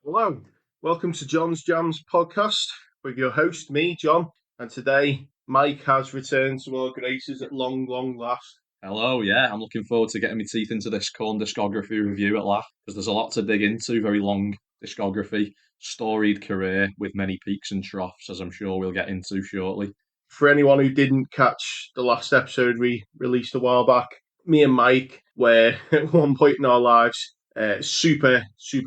Hello, welcome to John's Jams podcast with your host, me, John, and today Mike has returned to our graces at long last. Hello, yeah, I'm looking forward to getting my teeth into this Korn discography review at last because there's a lot to dig into. Very long discography, storied career with many peaks and troughs, as I'm sure we'll get into shortly. For anyone who didn't catch the last episode we released a while back, me and Mike were at one point in our lives super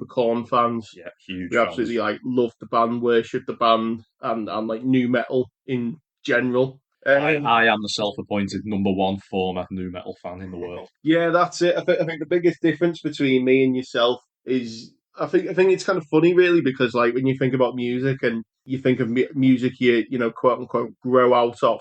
Korn fans. Yeah, huge We fans. absolutely loved the band, worshipped the band, and like new metal in general. I am the self-appointed number one former nu metal fan in the world. Yeah, that's it. I think the biggest difference between me and yourself is I think it's kind of funny, really, because like when you think about music and you think of music you quote unquote grow out of,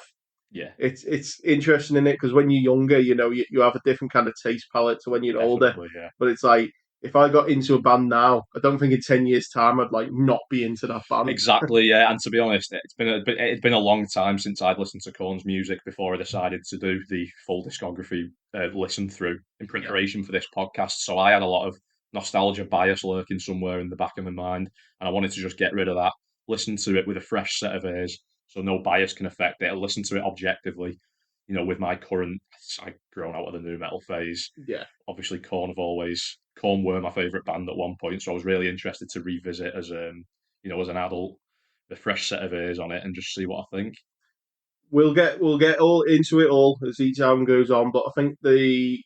Yeah, it's interesting in it because when you're younger, you have a different kind of taste palette to when you're older. definitely, yeah. But it's like if I got into a band now, I don't think in 10 years' time I'd like not be into that band. Exactly, yeah. And to be honest, it's been a long time since I'd listened to Korn's music before I decided to do the full discography listen through in Yeah. preparation for this podcast. So I had a lot of nostalgia bias lurking somewhere in the back of my mind, and I wanted to just get rid of that, listen to it with a fresh set of ears, so no bias can affect it. I listen to it objectively, with my current. I've grown out of the nu metal phase. Yeah. Obviously, Korn were my favourite band at one point, so I was really interested to revisit as an adult, a fresh set of ears on it and just see what I think. We'll get all into it all as each album goes on, but I think the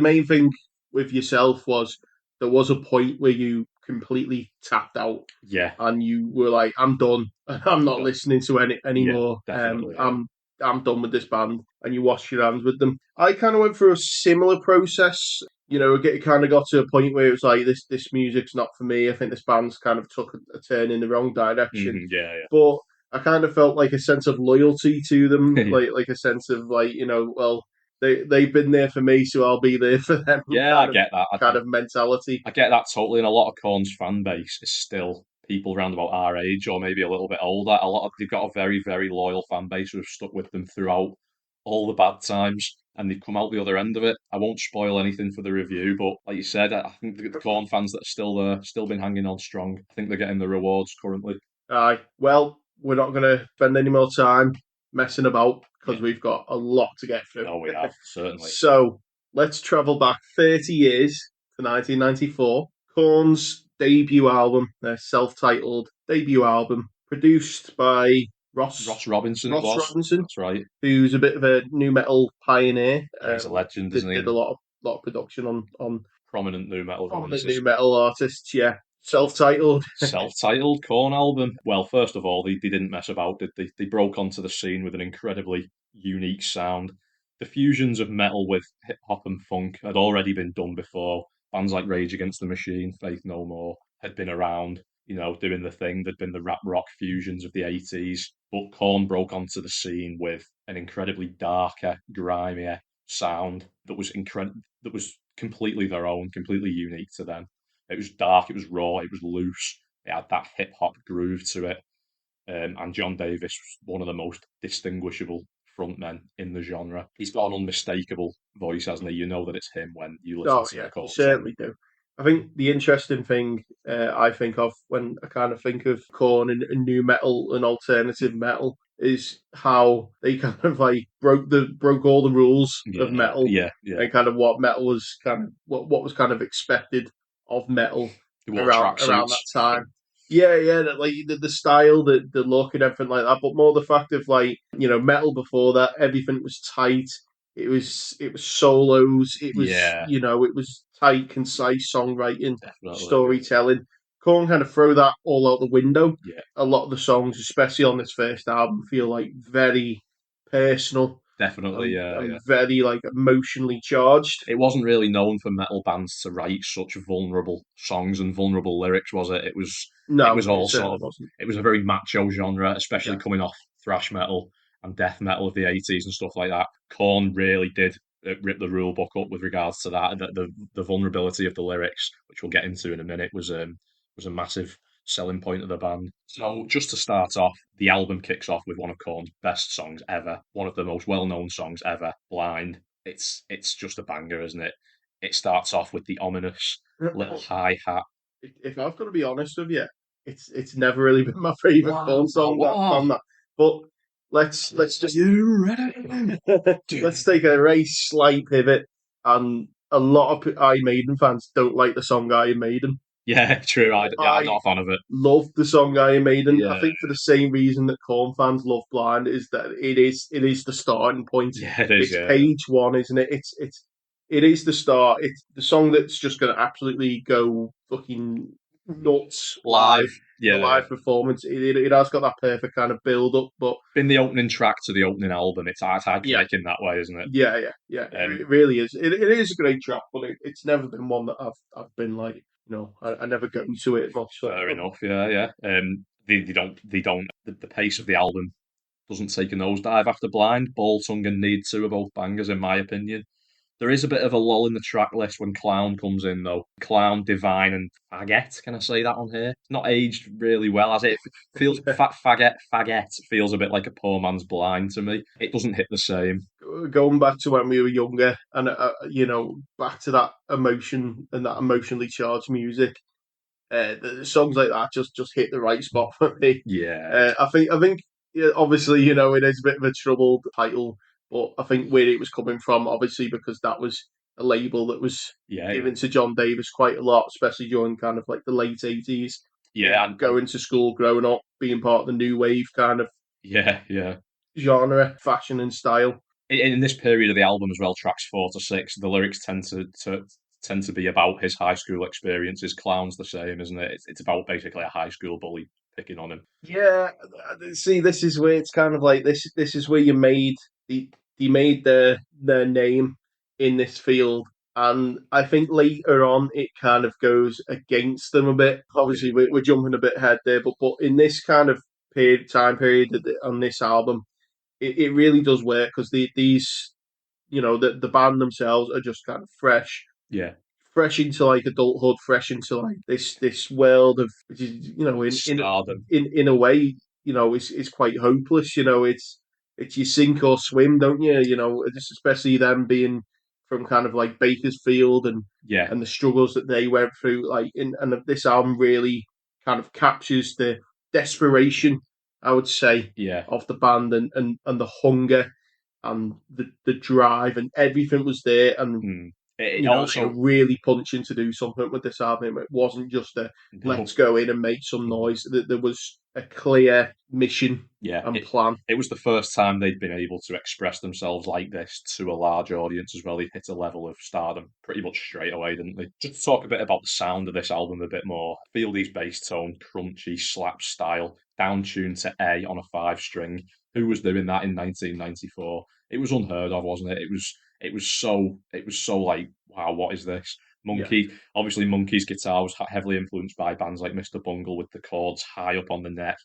main thing with yourself was there was a point where you completely tapped out Yeah, and you were like, "I'm done. I'm not done. listening to any Yeah, anymore. definitely. Yeah. I'm done with this band." And you washed your hands with them. I kind of went through a similar process. It kind of got to a point where it was like, this music's not for me. I think this band's kind of took a turn in the wrong direction, Yeah, but I kind of felt like a sense of loyalty to them, yeah. like a sense of well, they've been there for me, so I'll be there for them. Yeah, I get that. Kind of mentality. I get that totally. And a lot of Korn's fan base is still people around about our age or maybe a little bit older. They've got a very, very loyal fan base who have stuck with them throughout all the bad times, and they've come out the other end of it. I won't spoil anything for the review, but like you said, I think the Korn fans that are still there, still been hanging on strong. I think they're getting the rewards currently. Aye. Well, we're not going to spend any more time messing about Yeah, because we've got a lot to get through. no, we have certainly. So let's travel back 30 years to 1994. Korn's debut album, their self-titled debut album, produced by Ross Ross Robinson, it Ross was. Robinson, That's right. who's a bit of a new metal pioneer. Yeah, he's a legend, Did, isn't he? did a lot of production on Prominent new metal prominent releases. new metal artists. Yeah, self-titled. Self-titled Korn album. Well, first of all, they didn't mess about, did they? They broke onto the scene with an incredibly unique sound. The fusions of metal with hip hop and funk had already been done before. Bands like Rage Against the Machine, Faith No More had been around, doing the thing. There'd been the rap rock fusions of the 80s, but Korn broke onto the scene with an incredibly darker, grimier sound that was completely their own, completely unique to them. It was dark, it was raw, it was loose. It had that hip hop groove to it. And John Davis was one of the most distinguishable frontmen in the genre. He's got an unmistakable voice, hasn't he? You know that it's him when you listen Oh to the yeah, you Korn song. certainly do. I think the interesting thing I think of when I kind of think of Korn and new metal and alternative metal is how they kind of like broke all the rules of Yeah, metal yeah. and kind of what metal was kind of what was kind of expected of metal He wore around tracksuits. that time. Yeah, that like the style, the look, and everything like that. But more the fact of like metal before that, everything was tight. It was solos. It was Yeah, it was tight, concise songwriting, definitely. storytelling. Korn kind of throw that all out the window. Yeah, A lot of the songs, especially on this first album, feel like very personal definitely. Yeah. and very like emotionally charged. It wasn't really known for metal bands to write such vulnerable songs and vulnerable lyrics, was it? It was No, it all sort certainly of wasn't. it was a very macho genre, especially Yeah, coming off thrash metal and death metal of the 80s and stuff like that. Korn really did rip the rule book up with regards to that. The vulnerability of the lyrics, which we'll get into in a minute, was a massive selling point of the band. So just to start off, the album kicks off with one of Korn's best songs ever, one of the most well-known songs ever, Blind. It's just a banger, isn't it? It starts off with the ominous little hi hat if I've got to be honest with you, it's never really been my favourite Korn song that Wow. from that. But let's just You ready? let's take a very slight pivot. And a lot of Iron Maiden fans don't like the song Iron Maiden. Yeah, true. I'm I not a fan of it. love the song Iron Maiden. I Yeah, think for the same reason that Korn fans love Blind is that it is the starting point. yeah, it is. It's Yeah, page one, isn't it? It is the start. It's the song that's just going to absolutely go fucking nuts live. live. The Yeah, live performance. It has got that perfect kind of build up, but been the opening track to the opening album. It's yeah, iconic in that way, isn't it? yeah. Um, It really is. It is a great track, but it's never been one that I've been like, I never go into it much. So. Fair enough. Yeah, yeah. They don't. The pace of the album doesn't take a nosedive after Blind. Ball Tongue and Need To are both bangers, in my opinion. There is a bit of a lull in the track list when Clown comes in, though. Clown, Divine, and Faggot. Can I say that on here? Not aged really well, as it feels. Faggot feels a bit like a poor man's Blind to me. It doesn't hit the same. Going back to when we were younger, and back to that emotion and that emotionally charged music. The songs like that just hit the right spot for me. Yeah, I think yeah, obviously it is a bit of a troubled title, but I think where it was coming from, obviously because that was a label that was yeah, yeah, given to John Davis quite a lot, especially during kind of like the late 80s. yeah, and Going to school, growing up, being part of the new wave kind of yeah, yeah. genre, fashion and style. In this period of the album as well, tracks 4 to 6, the lyrics tend to be about his high school experiences. Clown's the same, isn't it? It's about basically a high school bully picking on him. Yeah, see, this is where it's kind of like this. This is where the you made their name in this field, and I think later on it kind of goes against them a bit. Obviously, we're jumping a bit ahead there, but in this kind of time period on this album, it really does work because these the band themselves are just kind of Yeah, fresh into like adulthood, fresh into like this world of which is stardom. in a way it's quite hopeless. It's you sink or swim, don't you? Just especially them being from kind of like Bakersfield Yeah, and the struggles that they went through. And this album really kind of captures the desperation, I would say, yeah. of the band and the hunger and the drive and everything was there and Mm. It they were also really punching to do something with this album. It wasn't just a no, let's go in and make some noise. There was a clear mission yeah. and plan. It was the first time they'd been able to express themselves like this to a large audience as well. They hit a level of stardom pretty much straight away, didn't they? Just to talk a bit about the sound of this album a bit more. Fieldy's bass tone, crunchy, slap style, down tuned to A on a 5 string. Who was doing that in 1994? It was unheard of, wasn't it? It was so like, wow, what is this? Yeah. Monkey's guitar was heavily influenced by bands like Mr. Bungle with the chords high up on the neck,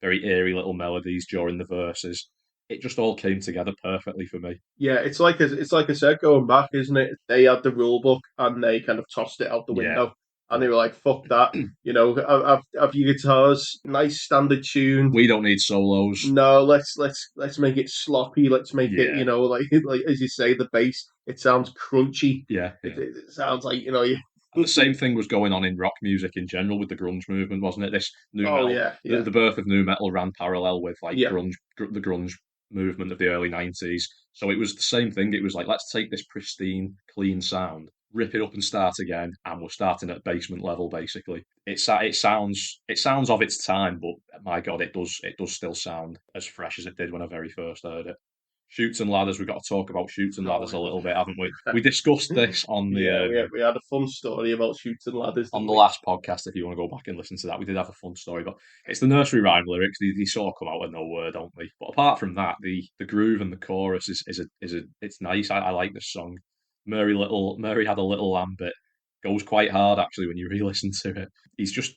very eerie little melodies during the verses. It just all came together perfectly for me. Yeah, it's like I said, going back, isn't it? They had the rule book and they kind of tossed it out the Yeah, window, and they were like, "Fuck that!" Have your guitars, nice standard tune. we don't need solos. No, let's make it sloppy. Let's make it, Yeah, like as you say, the bass. It sounds crunchy. yeah, It, yeah. it sounds like you. And the same thing was going on in rock music in general with the grunge movement, wasn't it? This new Oh metal, yeah, the, yeah, the birth of new metal ran parallel with like yeah, the grunge movement of the early 90s. So it was the same thing. It was like, let's take this pristine, clean sound, rip it up and start again, and we're starting at basement level basically. It sounds of its time, but my God, it does still sound as fresh as it did when I very first heard it. Shoots and ladders. We've got to talk about shoots and ladders a little bit, haven't we? We discussed this on yeah. the We had a fun story about shooting ladders, on didn't the we? last podcast, if you want to go back and listen to that, we did have a fun story, but it's the nursery rhyme lyrics. They sort of come out of nowhere, don't they? But apart from that, the groove and the chorus it's nice. I like this song. Murray had a little lamb bit. Goes quite hard actually when you re-listen to it. He's just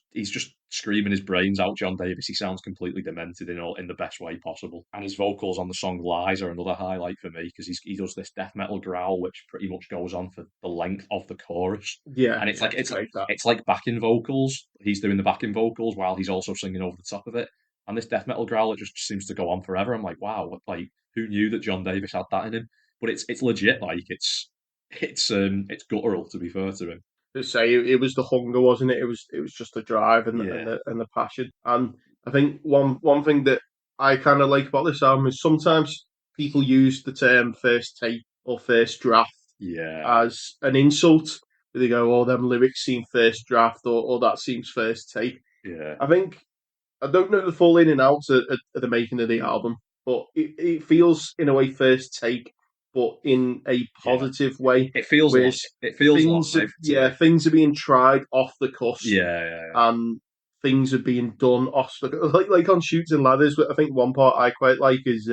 screaming his brains out. John Davis. He sounds completely demented in the best way possible. And his vocals on the song "Lies" are another highlight for me because he does this death metal growl which pretty much goes on for the length of the chorus, Yeah, and it's yeah, like it's great that. it's like backing vocals. He's doing the backing vocals while he's also singing over the top of it. And this death metal growl, it just seems to go on forever. I'm like, wow, like who knew that John Davis had that in him? But it's legit. Like it's guttural to be fair to him. to say it was the hunger, wasn't it? It was just the drive Yeah, and the passion. And I think one thing that I kind of like about this album is sometimes people use the term first take or first draft yeah, as an insult. They go, "Oh, them lyrics seem first draft," or "that seems first take." yeah, I think I don't know the full in and outs of the making of the album, but it feels in a way first take, but in a yeah. positive way. It feels Whereas live to me. things are being tried off the cusp, Yeah, yeah, and things are being done off the like on Shoots and Ladders. I think one part I quite like is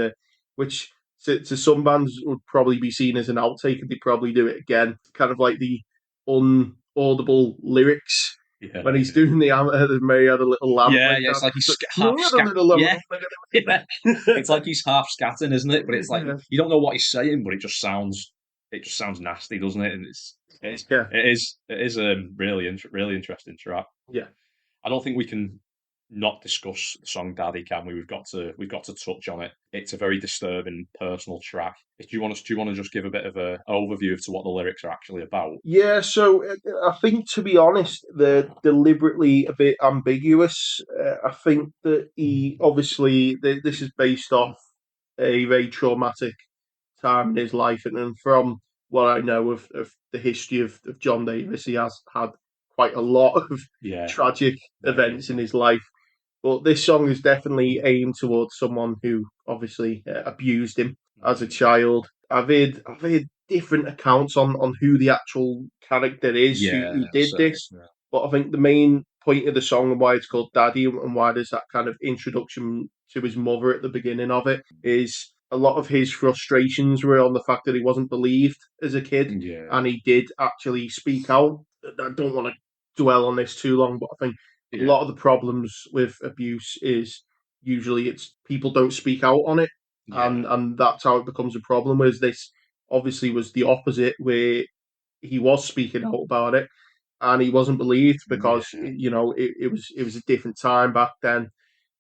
which to some bands would probably be seen as an outtake, and they probably do it again. Kind of like the unaudible lyrics when yeah, he's doing the Mary had a little lamb yeah, like yeah. that. It's like he's So, half Mary had a scat. little lamb. Yeah, yeah. It's like he's half scatting, isn't it? But it's like Yeah, you don't know what he's saying, but it just sounds nasty, doesn't it? And yeah, it is a really interesting track. yeah. I don't think we can not discuss the song "Daddy," can we? We've got to touch on it. It's a very disturbing personal track. Do you want to just give a bit of a overview as to what the lyrics are actually about? Yeah, so I think to be honest, they're deliberately a bit ambiguous. I think that he obviously this is based off a very traumatic time in his life, and from what I know of the history of John Davis, he has had quite a lot of Yeah, tragic very. events in his life. But this song is definitely aimed towards someone who obviously abused him as a child. I've heard different accounts on who the actual character is Yeah, who did so this, but I think the main point of the song and why it's called Daddy and why there's that kind of introduction to his mother at the beginning of it is a lot of his frustrations were on the fact that he wasn't believed as a kid yeah, and he did actually speak out. I don't want to dwell on this too long, but I think a yeah, lot of the problems with abuse is usually it's people don't speak out on it, yeah, and that's how it becomes a problem. Whereas this obviously was the opposite, where he was speaking out about it, and he wasn't believed because yeah. it was a different time back then,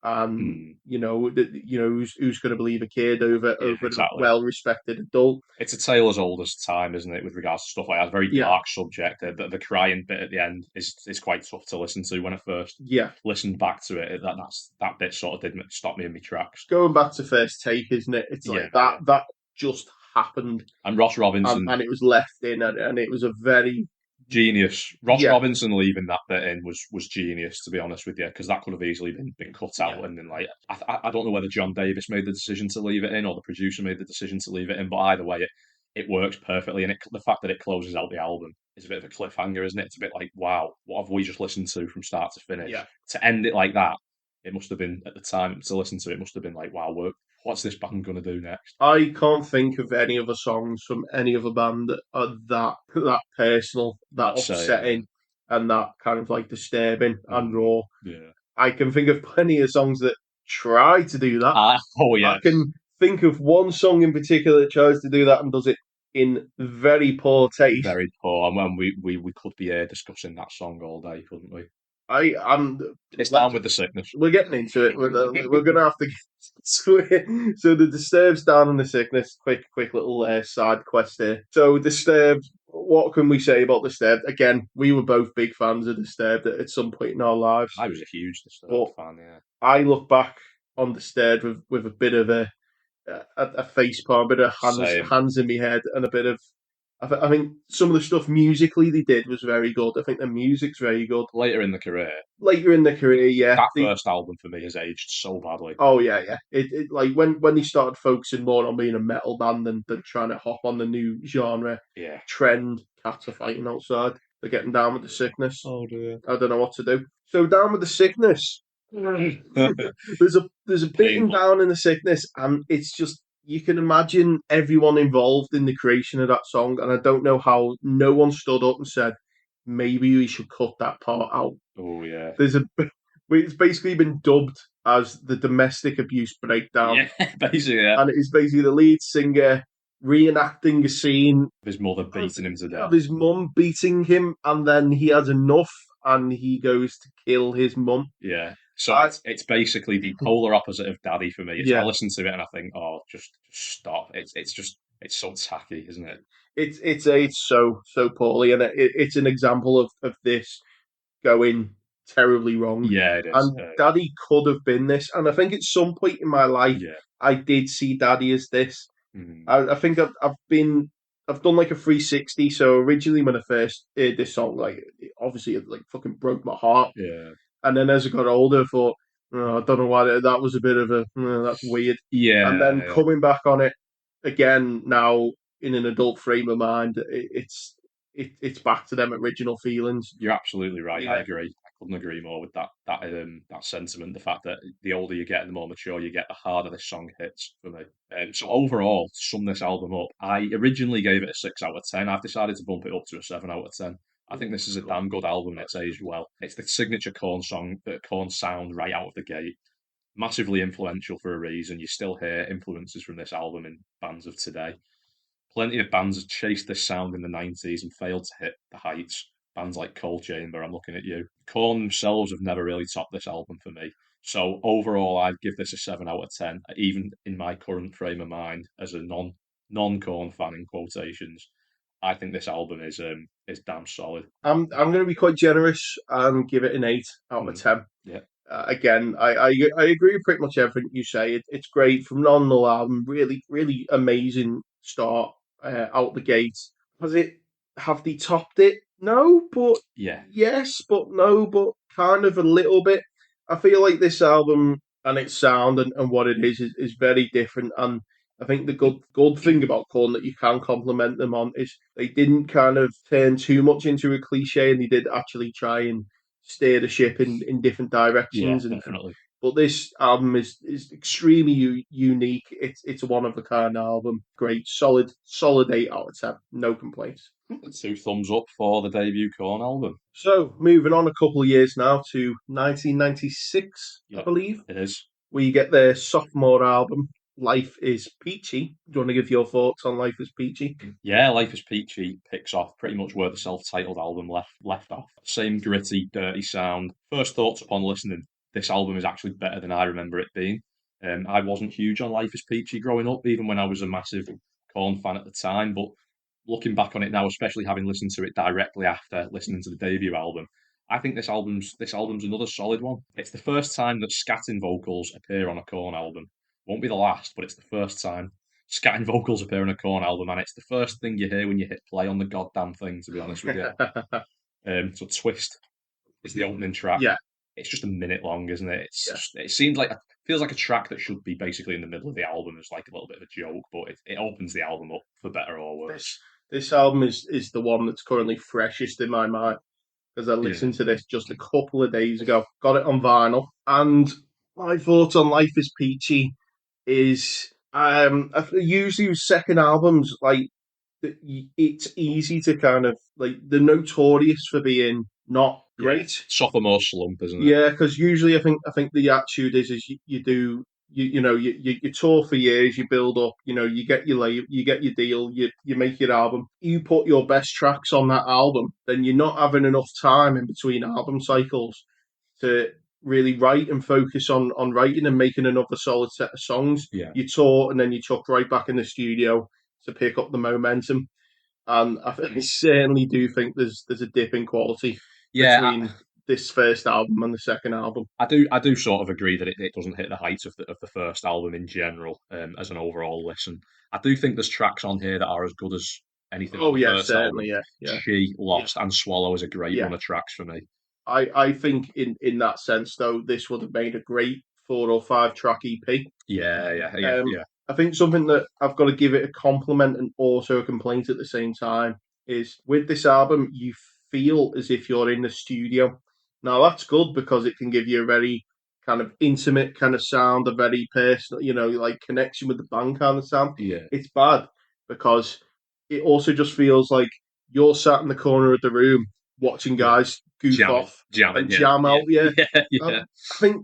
and Mm, who's going to believe a kid yeah, over a exactly. well respected adult? It's a tale as old as time, isn't it, with regards to stuff like that? Very Yeah, dark subject. The crying bit at the end is quite tough to listen to. When I first yeah. listened back to it, that bit sort of did stop me in my tracks. Going back to first take, isn't it? It's Yeah, like that yeah. that just happened, And Ross Robinson, and it was left in, and it was a very genius. Ross yeah, Robinson leaving that bit in was genius, to be honest with you, because that could have easily been cut yeah, out. And then like I don't know whether John Davis made the decision to leave it in or the producer made the decision to leave it in, but either way, it works perfectly. And the fact that it closes out the album is a bit of a cliffhanger, isn't it? It's a bit like, wow, what have we just listened to from start to yeah. finish? To end it like that, it must have been at the time to listen to it must have been like, wow, what's this band going to do next? I can't think of any other songs from any other band that are that personal, that That's upsetting, and that kind of like disturbing and raw. yeah. I can think of plenty of songs that try to do that. Oh I yeah, can think of one song in particular that tries to do that and does it in very poor taste. very poor. And we could be discussing that song all day, couldn't we? I am. It's Let's down with the sickness. we're getting into it. We're going to have to get to it. So the Disturbed's down in the sickness. Quick little side quest here. So Disturbed. What can we say about Disturbed? Again, we were both big fans of Disturbed at some point in our lives. I was a huge Disturbed But fan. Yeah, I look back on Disturbed with a bit of a face palm, a bit of same. hands in my head, and a bit of. I think some of the stuff musically they did was very good. I think the music's very good. Later in the career, Later in the career, yeah, that first album for me has aged so badly. oh yeah, yeah. It like when they started focusing more on being a metal band than trying to hop on the new genre Yeah. trend. Cats are fighting outside. They're getting down with the sickness. Oh dear. I don't know what to do. So down with the sickness. There's a bit in Painful. down in the sickness, and it's just you can imagine everyone involved in the creation of that song, and I don't know how no one stood up and said maybe we should cut that part out. Oh yeah. There's a it's basically been dubbed as the domestic abuse breakdown, Yeah, basically, yeah. and it is basically the lead singer reenacting a scene His mother of, beating him to of death. his mum beating him, and then he has enough, and he goes to kill his mum. Yeah. So I, it's basically the polar opposite of Daddy for me. It's I yeah, listen to it and I think, oh, just stop. It's just It's so tacky, isn't it? It's so poorly, and it's an example of this going terribly wrong. Yeah, it is. And Daddy could have been this, and I think at some point in my life, Yeah. I did see Daddy as this. Mm, I think I've done like a 360. So originally, when I first heard this song, like obviously it like fucking broke my heart. yeah. And then as I got older, I thought, oh, I don't know why that was a bit of a that's weird. And Yeah, then yeah. coming back on it again now in an adult frame of mind, it's back to them original feelings. You're absolutely right. I Yeah, agree. I couldn't agree more with that sentiment. The fact that the older you get and the more mature you get, the harder this song hits for me. So overall, to sum this album up, I originally gave it a 6 out of 10. I've decided to bump it up to a 7 out of 10. I think this is a God, damn good album and it's that's aged well. It's the signature Korn song, the Korn sound right out of the gate. Massively influential for a reason. You still hear influences from this album in bands of today. Plenty of bands have chased this sound in the 90s and failed to hit the heights. Bands like Cold Chamber, I'm looking at you. Korn themselves have never really topped this album for me. So overall, I'd give this a 7 out of 10, even in my current frame of mind as a non Korn fan in quotations. I think this album is damn solid. I'm going to be quite generous and give it an 8 out of Mm. 10. Yeah, Again, I agree with pretty much everything you say. It's great from an null album. Really, really amazing start out the gate. Has it have they topped it? No, but yeah, yes, but no, but kind of a little bit. I feel like this album and its sound and what it is very different. And I think the good thing about Korn that you can compliment them on is they didn't kind of turn too much into a cliche, and they did actually try and steer the ship in different yeah, directions. And definitely. but this album is extremely unique. It's a one of a kind album. Great, solid 8 out of 10. No complaints. 2 thumbs up for the debut Korn album. So moving on a couple of years now to 1996, I Yeah, believe, it is. we get their sophomore album. Life is Peachy. Do you want to give your thoughts on Life is Peachy? Yeah, Life is Peachy picks off pretty much where the self-titled album left off. Same gritty, dirty sound. First thoughts upon listening, this album is actually better than I remember it being. I wasn't huge on Life is Peachy growing up, even when I was a massive Korn fan at the time. But looking back on it now, especially having listened to it directly after listening to the debut album, I think this album's another solid one. It's the first time that scatting vocals appear on a Korn album. Won't be the last, but it's the first time scatting vocals appear on a Korn album, and it's the first thing you hear when you hit play on the goddamn thing. To be honest with you, so Twist is the opening track. Yeah, It's just a minute long, isn't it? yeah. It seems like feels like a track that should be basically in the middle of the album as like a little bit of a joke, but it opens the album up for better or worse. This album is the one that's currently freshest in my mind because I Yeah, listened to this just a couple of days ago. Got it on vinyl, and my thoughts on Life is Peachy is usually with second albums like it's easy to kind of like they're notorious for being not yeah. great. Sophomore slump, isn't it? Yeah, because usually I think the attitude is you do you tour for years, you build up, you get your you get your deal, you make your album, you put your best tracks on that album, then you're not having enough time in between album cycles to really write and focus on writing and making another solid set of songs. Yeah, You tour and then you chuck right back in the studio to pick up the momentum. And I certainly do think there's a dip in quality yeah. between this first album and the second album. I do sort of agree that it doesn't hit the heights of the first album in general, as an overall listen. I do think there's tracks on here that are as good as anything on Oh the yeah, first album. certainly, yeah, yeah, She, yeah, Lost, and Swallow is a great yeah. run of tracks for me. I think in that sense though, this would have made a great 4 or 5 track EP. Yeah, yeah, yeah, Um, yeah, I think something that I've got to give it a compliment and also a complaint at the same time is with this album, you feel as if you're in the studio. Now that's good because it can give you a very kind of intimate kind of sound, a very personal, like connection with the band kind of sound. yeah, It's bad because it also just feels like you're sat in the corner of the room watching yeah. guys goof Jamming, off jamming, and yeah, jam yeah, out. Yeah, yeah, yeah,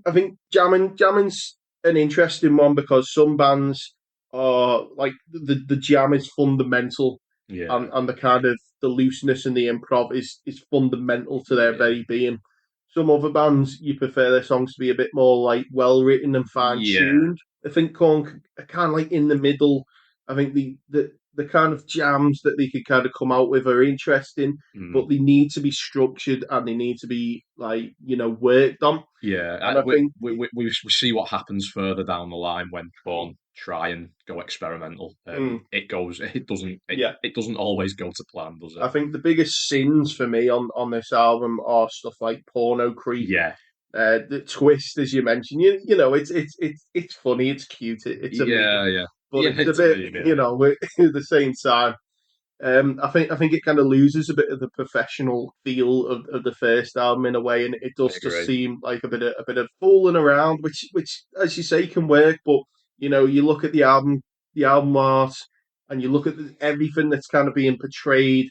I think jamming's an interesting one because some bands are like the jam is fundamental, yeah, and the kind of the looseness and the improv is fundamental to their yeah, very being. Some other bands you prefer their songs to be a bit more like well written and fine yeah, tuned. I think Korn are kind of like in the middle. I think the the kind of jams that they could kind of come out with are interesting, Mm. but they need to be structured and they need to be like worked on. Yeah, And I think we see what happens further down the line when Korn try and go experimental. It goes, yeah, it doesn't always go to plan, does it? I think the biggest sins for me on this album are stuff like porno creep. Yeah, The twist, as you mentioned, it's funny, it's cute, it's a meme, yeah, but it's a It's a bit, meme, yeah. at the same time. I think it kind of loses a bit of the professional feel of the first album in a way, and it I does just agree. seem like a bit of fooling around, which as you say can work. But you look at the album art, and you look at everything that's kind of being portrayed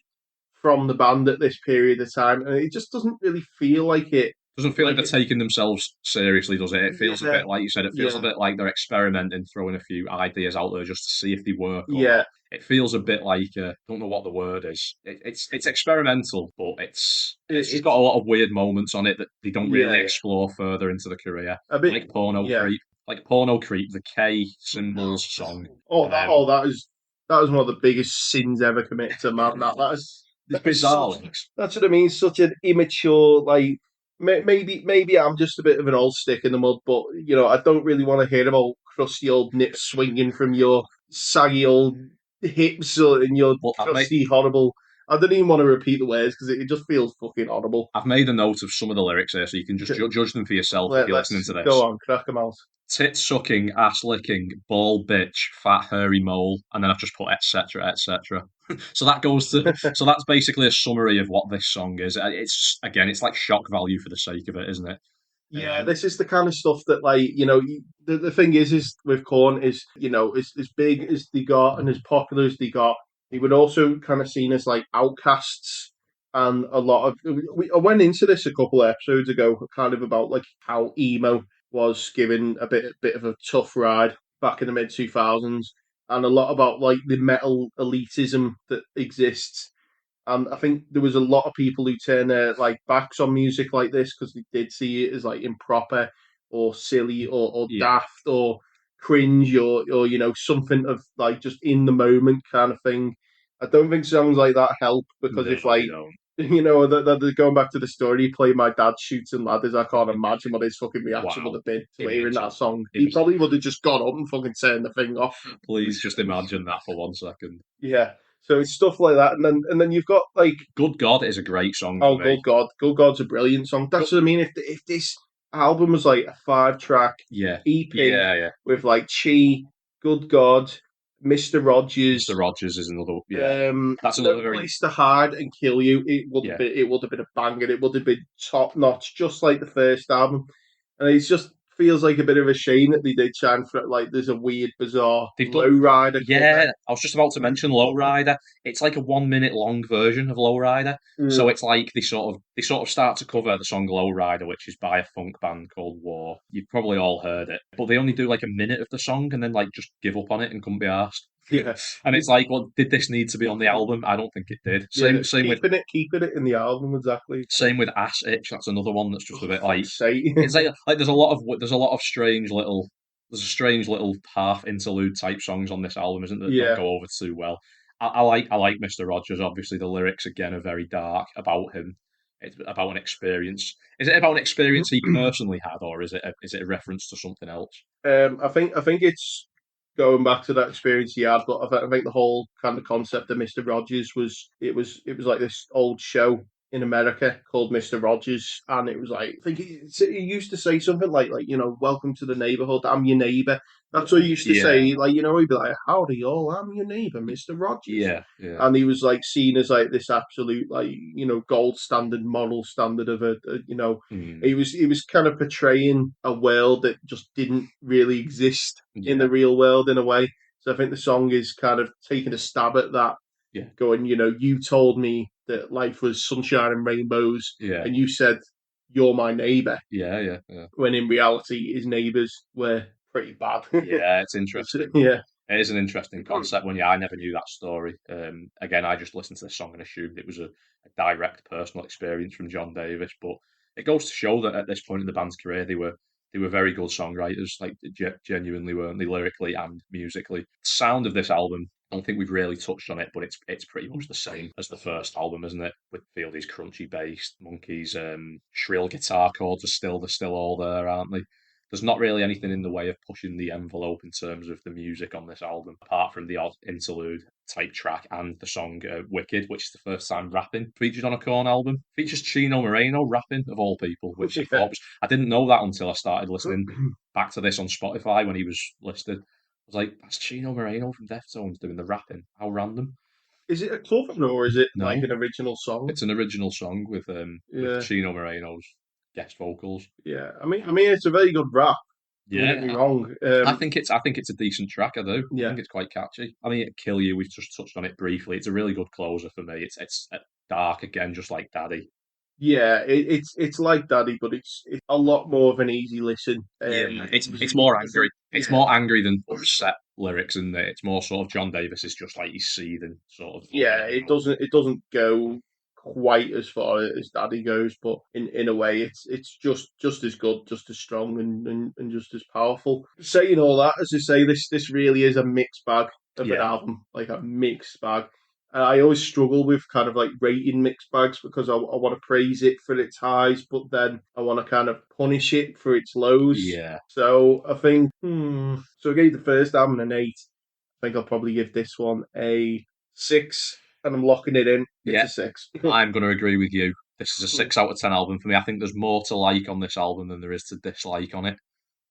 from the band at this period of time, and it just doesn't really feel like it. Doesn't feel like Like they're it, taking themselves seriously, does it? It feels a yeah, bit like you said. It feels a yeah, bit like they're experimenting, throwing a few ideas out there just to see if they work or yeah. not. It feels a bit like don't know what the word is. It's experimental, but it's just got It's a lot of weird moments on it that they don't really yeah, explore further into the career, a bit, like Porno yeah. Creep, the K Symbols song. That was one of the biggest sins ever committed to man. There's That's bizarre such links. that's what I mean. Such an immature like. Maybe I'm just a bit of an old stick in the mud, but I don't really want to hear about crusty old nips swinging from your saggy old hips and your Well, crusty horrible. I don't even want to repeat the words because it just feels fucking horrible. I've made a note of some of the lyrics here, so you can just judge them for yourself if you're listening Let's to go this. on, crack them out. Tit sucking, ass licking, ball bitch, fat hairy mole, and then I've just put etc. etc. So that goes to so that's basically a summary of what this song is. It's again, it's like shock value for the sake of it, isn't it? Yeah, this is the kind of stuff that, like, the thing is with Korn is, as big as they got and as popular as they got, they would also kind of seen as like outcasts. And a lot of, I went into this a couple of episodes ago, kind of about like how emo was given a bit of a tough ride back in the mid 2000s, and a lot about like the metal elitism that exists. And I think there was a lot of people who turn their like backs on music like this because they did see it as like improper or silly or Yeah, daft or cringe or something of like just in the moment kind of thing. I don't think songs like that help because no, if they like don't. that going back to the story, he played my dad shooting ladders. I can't imagine what his fucking reaction would Wow, have been to hearing imagine. that song. He Im- probably would have just got up and fucking turned the thing off. Please just imagine that for 1 second. Yeah. So it's stuff like that, and then you've got like Good God is a great song for oh, me. Good God's a brilliant song. That's Good, what I mean. If this album was like a 5 track yeah, EP yeah. with like Chi, Good God, Mister Mr. Rogers, Rogers is another. Yeah, that's No another very. Place to Hide and Kill You, Yeah, it would have been a banger. It would have been top notch, just like the first album. And it just feels like a bit of a shame that they did try and like there's a weird, bizarre they've done. lowrider cover. Yeah, I was just about to mention Lowrider. It's like a 1 minute long version of Lowrider. So Mm, it's like they sort of start to cover the song Lowrider, which is by a funk band called War. You've probably all heard it, but they only do like a minute of the song and then like just give up on it and couldn't be asked. yeah, And it's like, well, did this need to be on the album? I don't think it did. yeah, keeping it in the album exactly. Same with Ass Itch. That's another one that's just Oh, a bit like fuck's sake. it's like there's a lot of there's a strange little half interlude type songs on this album, isn't there? That don't Yeah. go over too well. I like Mr. Rogers. Obviously, the lyrics again are very dark about him. It's about an experience. Is it about an experience he personally had, or is it a reference to something else? I think it's going back to that experience he had, but I think the whole kind of concept of Mister Rogers was like this old show in America called Mister Rogers, and it was like I think he used to say something like welcome to the neighborhood, I'm your neighbor. That's what he used to Yeah, say. Like he'd be like, howdy y'all, I'm your neighbor, Mister Rogers. yeah. And he was like seen as like this absolute like gold standard moral standard of a. Mm, He was kind of portraying a world that just didn't really exist in yeah, the real world in a way. So I think the song is kind of taking a stab at that, yeah, going, you told me that life was sunshine and rainbows, yeah, and you said you're my neighbour, yeah. when in reality his neighbours were pretty bad. Yeah, it's interesting. Yeah, It is an interesting concept. I never knew that story. Again, I just listened to this song and assumed it was a direct personal experience from John Davis. But it goes to show that at this point in the band's career, They were very good songwriters, like genuinely, weren't they, lyrically and musically. Sound of this album, I don't think we've really touched on it, but it's pretty much the same as the first album, isn't it? With Fieldy's crunchy bass, Monkey's shrill guitar chords they're still all there, aren't they? There's not really anything in the way of pushing the envelope in terms of the music on this album, apart from the odd interlude type track and the song Wicked, which is the first time rapping featured on a Korn album. Features Chino Moreno rapping, of all people, which I thought was, I didn't know that until I started listening back to this on Spotify when he was listed. I was like, that's Chino Moreno from Deftones doing the rapping. How random. Is it a cover or is it No, like an original song? it's an original song with Yeah, Chino Moreno's guest vocals. yeah. I mean, it's a very good rap. Don't get me Yeah, wrong. I think it's a decent track. I do. I Yeah, think it's quite catchy. I mean, Kill You. We've just touched on it briefly. It's a really good closer for me. It's dark again, just like Daddy. yeah. It's like Daddy, but it's a lot more of an easy listen. Yeah, it's more angry. It's Yeah, more angry than upset lyrics, and it's more sort of John Davis is just like he's seething, sort of. yeah. It doesn't go quite as far as Daddy goes, but in a way, it's just as good, just as strong, and just as powerful. Saying all that, as I say, this really is a mixed bag of an Yeah, album, like a mixed bag. And I always struggle with kind of like rating mixed bags because I want to praise it for its highs, but then I want to kind of punish it for its lows. yeah, So I think, so I gave the first album an 8. I think I'll probably give this one a 6, and I'm locking it in. It's yeah. a 6. I'm going to agree with you. This is a 6 out of 10 album for me. I think there's more to like on this album than there is to dislike on it.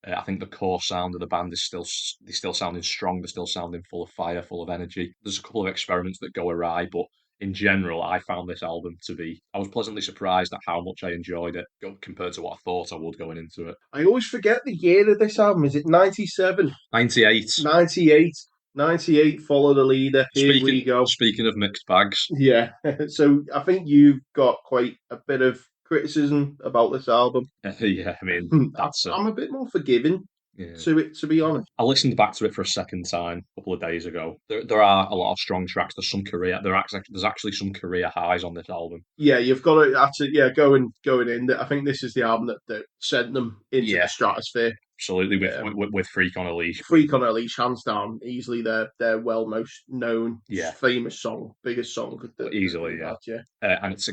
I think the core sound of the band is they're still sounding strong. They're still sounding full of fire, full of energy. There's a couple of experiments that go awry, but in general, I found this album to be. I was pleasantly surprised at how much I enjoyed it compared to what I thought I would going into it. I always forget the year of this album. Is it 97? 98. 98? 98, Follow the Leader. Here we go. Speaking of mixed bags, Yeah. So I think you've got quite a bit of criticism about this album. yeah, I mean that's I'm a bit more forgiving yeah. to it, to be honest. I listened back to it for a second time a couple of days ago. There are a lot of strong tracks. There's actually some career highs on this album. Yeah, you've got to actually, going in. I think this is the album that sent them into the Yeah, stratosphere. absolutely. With Freak on a Leash. Freak on a Leash, hands down, easily their well most known, Yeah, famous song, biggest song easily. Yeah, yeah. and it's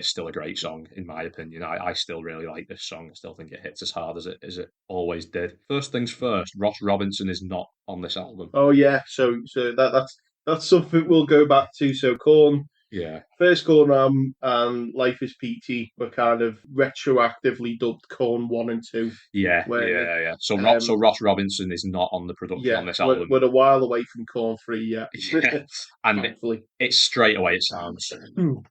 still a great song in my opinion. I still really like this song. I still think it hits as hard as it always did. First things first, Ross Robinson is not on this album. Oh yeah, so that's something we'll go back to. So Korn, Yeah, first Korn album and Life is Peachy were kind of retroactively dubbed Korn 1 and 2. yeah. So Ross Robinson is not on the production on this album. We're a while away from Korn 3 yet. Yeah, and Thankfully. it's straight away.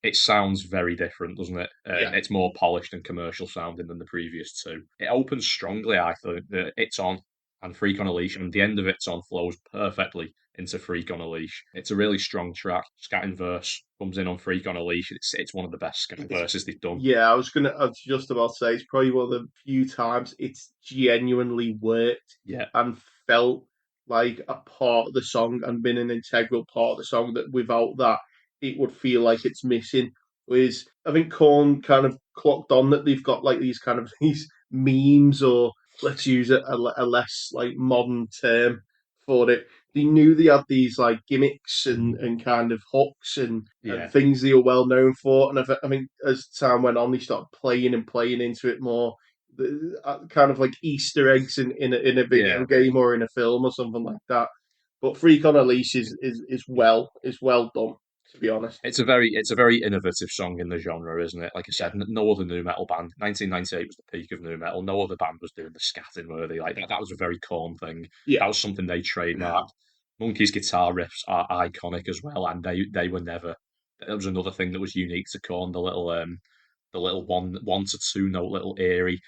It sounds very different, doesn't it? Yeah. It's more polished and commercial sounding than the previous two. It opens strongly, I think. It's on and Freak on a Leash, and the end of It's On flows perfectly into Freak on a Leash. It's a really strong track. Scatting verse comes in on Freak on a Leash. It's one of the best scatting verses they've done. Yeah, I was just about to say it's probably one of the few times it's genuinely worked and felt like a part of the song and been an integral part of the song that without that it would feel like it's missing. Whereas I think Korn kind of clocked on that they've got like these kind of these memes, or let's use a less like modern term for it. They knew they had these like gimmicks and kind of hooks and things they were well known for. And I think as time went on, they started playing into it more. Kind of like Easter eggs in a video game or in a film or something like that. But Freak on a Leash is well done, to be honest. It's a very innovative song in the genre, isn't it? Like I said, no other new metal band. 1998 was the peak of new metal. No other band was doing the scatting, were they? Like that was a very Korn thing. Yeah. That was something they trademarked. Monkey's guitar riffs are iconic as well, and they were never. That was another thing that was unique to Korn. The little one to two note little eerie.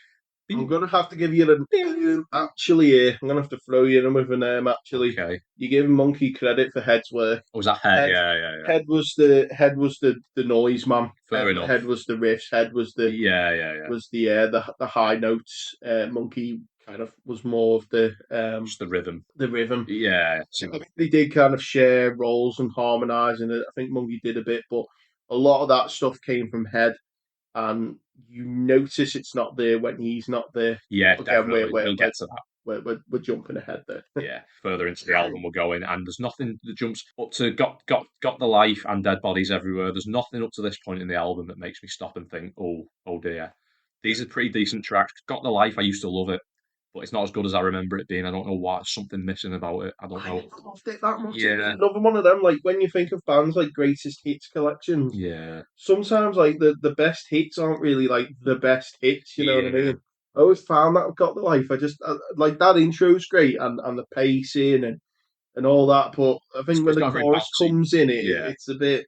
I'm going to have to give you an actually here. I'm going to have to throw you in with an actually. Okay. You give Monkey credit for Head's work. Was that Head? Yeah. Head was the noise man. Fair enough. Head was the riffs. Head was the was the high notes. Monkey kind of was more of the just the rhythm. The rhythm. Yeah. I think they did kind of share roles and harmonise, and I think Monkey did a bit, but a lot of that stuff came from Head. and you notice it's not there when he's not there. Yeah, Again, definitely. We'll get to that. we're jumping ahead there. Yeah, further into the album we're going, and there's nothing that jumps up to got the life and dead bodies everywhere. There's nothing up to this point in the album that makes me stop and think, oh dear, these are pretty decent tracks. Got the life, I used to love it, but it's not as good as I remember it being. I don't know why. There's something missing about it. I don't I know. never loved it that much. It was Yeah, another one of them. Like when you think of bands like greatest hits collections, yeah, sometimes like the best hits aren't really like the best hits. You know what I yeah. mean? I always found that I've got the life. Like that intro's great and the pacing and all that. But I think when It's the got a very chorus bouncy. comes in, Yeah, it's a bit.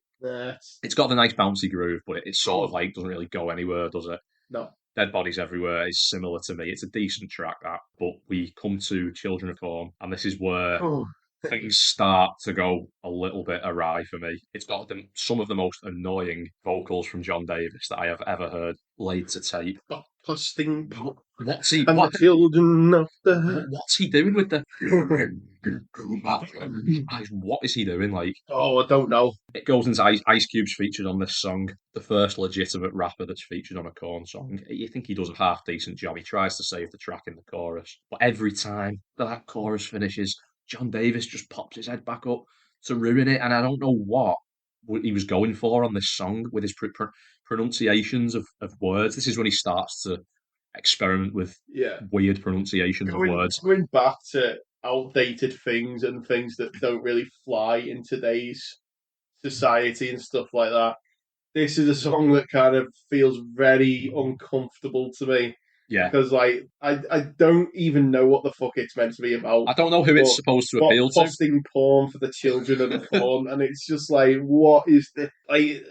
it's got the nice bouncy groove, but it's sort of Oh like doesn't really go anywhere, does it? no. Dead Bodies Everywhere is similar to me. It's a decent track, that, but we come to Children of Corn, and this is where Oh, things start to go a little bit awry for me. It's got some of the most annoying vocals from John Davis that I have ever heard laid to tape. busting What's he? and the children of the. What's he doing with the? What is he doing? Like, Oh, I don't know. it goes into Ice Cube's featured on this song, the first legitimate rapper that's featured on a Korn song. You think he does a half decent job. He tries to save the track in the chorus, but every time that chorus finishes, John Davis just pops his head back up to ruin it, and I don't know what he was going for on this song with his pronunciations of words. This is when he starts to experiment with Yeah. weird pronunciations of words. Going back to outdated things and things that don't really fly in today's society and stuff like that. This is a song that kind of feels very uncomfortable to me Yeah, because like I don't even know what the fuck it's meant to be about. I don't know who it's supposed to But appeal to. posting porn for the children of the corn, and it's just like, what is this? Like,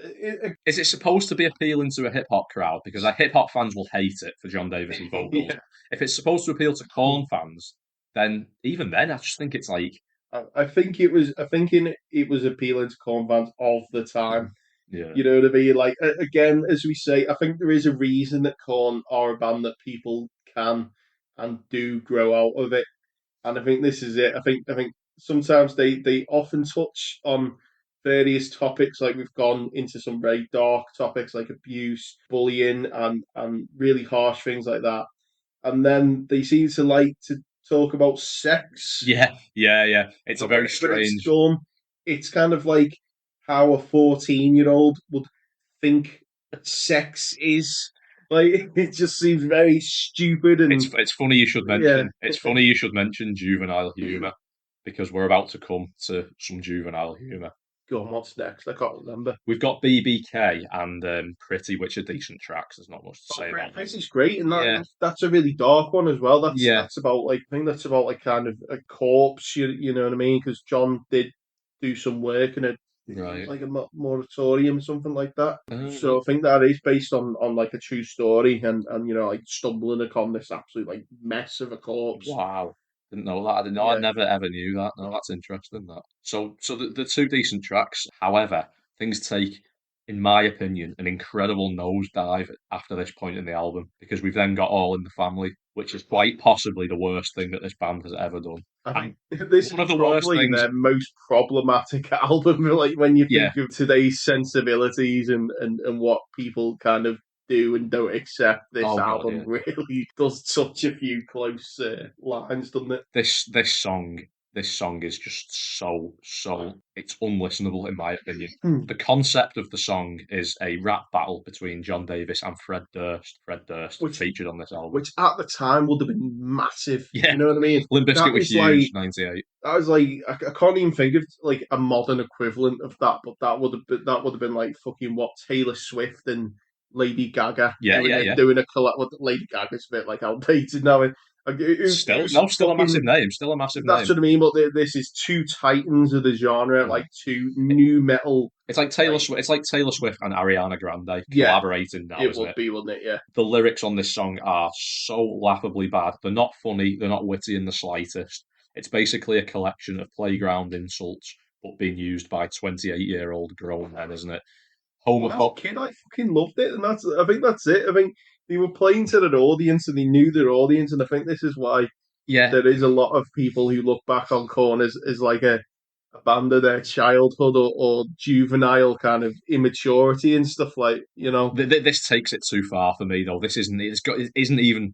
Is it supposed to be appealing to a hip hop crowd? Because hip hop fans will hate it for John Davis's vocals. yeah. If it's supposed to appeal to Korn fans, then even then, I just think it's like, I think it was. I think it was appealing to corn fans of the time. yeah, You know what I mean? Like again, as we say, I think there is a reason that Korn are a band that people can and do grow out of it, and I think this is it. I think sometimes they often touch on various topics, like we've gone into some very dark topics like abuse, bullying, and really harsh things like that, and then they seem to like to talk about sex. yeah. It's a very But it's strange. done. It's kind of like how a 14-year-old would think sex is. Like it just seems very stupid and It's funny you should yeah. mention. It's funny you should mention juvenile humor because we're about to come to some juvenile humor. Go on, what's next? I can't remember. We've got BBK and Pretty, which are decent tracks. There's not much to say about them. This is great, and Yeah, that's a really dark one as well. yeah, That's about like I think that's about like kind of a corpse. You know what I mean? Because John did do some work in right. like a moratorium, something like that. Uh, So I think that is based on like a true story, and you know like stumbling upon this absolute like mess of a corpse. Wow. Didn't know that. I didn't know. I Yeah, never ever knew that. No, that's interesting. That. So the two decent tracks. However, things take, in my opinion, an incredible nosedive after this point in the album because we've then got All in the Family, which is quite possibly the worst thing that this band has ever done. I And think this is one of the worst probably things. their most problematic album. Like when you Yeah. think of today's sensibilities and what people kind of do and don't accept, this Oh God. album Yeah. really does touch a few close lines, doesn't it? This song. This song is just so. It's unlistenable in my opinion. Hmm. The concept of the song is a rap battle between John Davis and Fred Durst. Fred Durst Which featured on this album. which at the time would have been massive. Yeah, You know what I mean? Limp Bizkit That were is like huge, 98. that was like I can't even think of like a modern equivalent of that, but that would have been like fucking what Taylor Swift and Lady Gaga Yeah. doing a collab. Well, Lady Gaga's a bit like outdated now. Still, no, still a massive name. Still a massive That's name. what I mean. But this is two titans of the genre, Mm. like two new metal. It's like Taylor Like, Swift. It's like Taylor Swift and Ariana Grande yeah, collaborating now, it isn't would it? be, wouldn't it? Yeah. The lyrics on this song are so laughably bad. They're not funny. They're not witty in the slightest. It's basically a collection of playground insults, but being used by 28-year-old grown men, isn't it? When I was a Homophobe. kid, I fucking loved it, and I think that's it. I think they were playing to their audience, and they knew their audience, and I think this is why Yeah, there is a lot of people who look back on Korn as like abandon their childhood or juvenile kind of immaturity and stuff like, you know. This takes it too far for me, though. This isn't. It isn't even.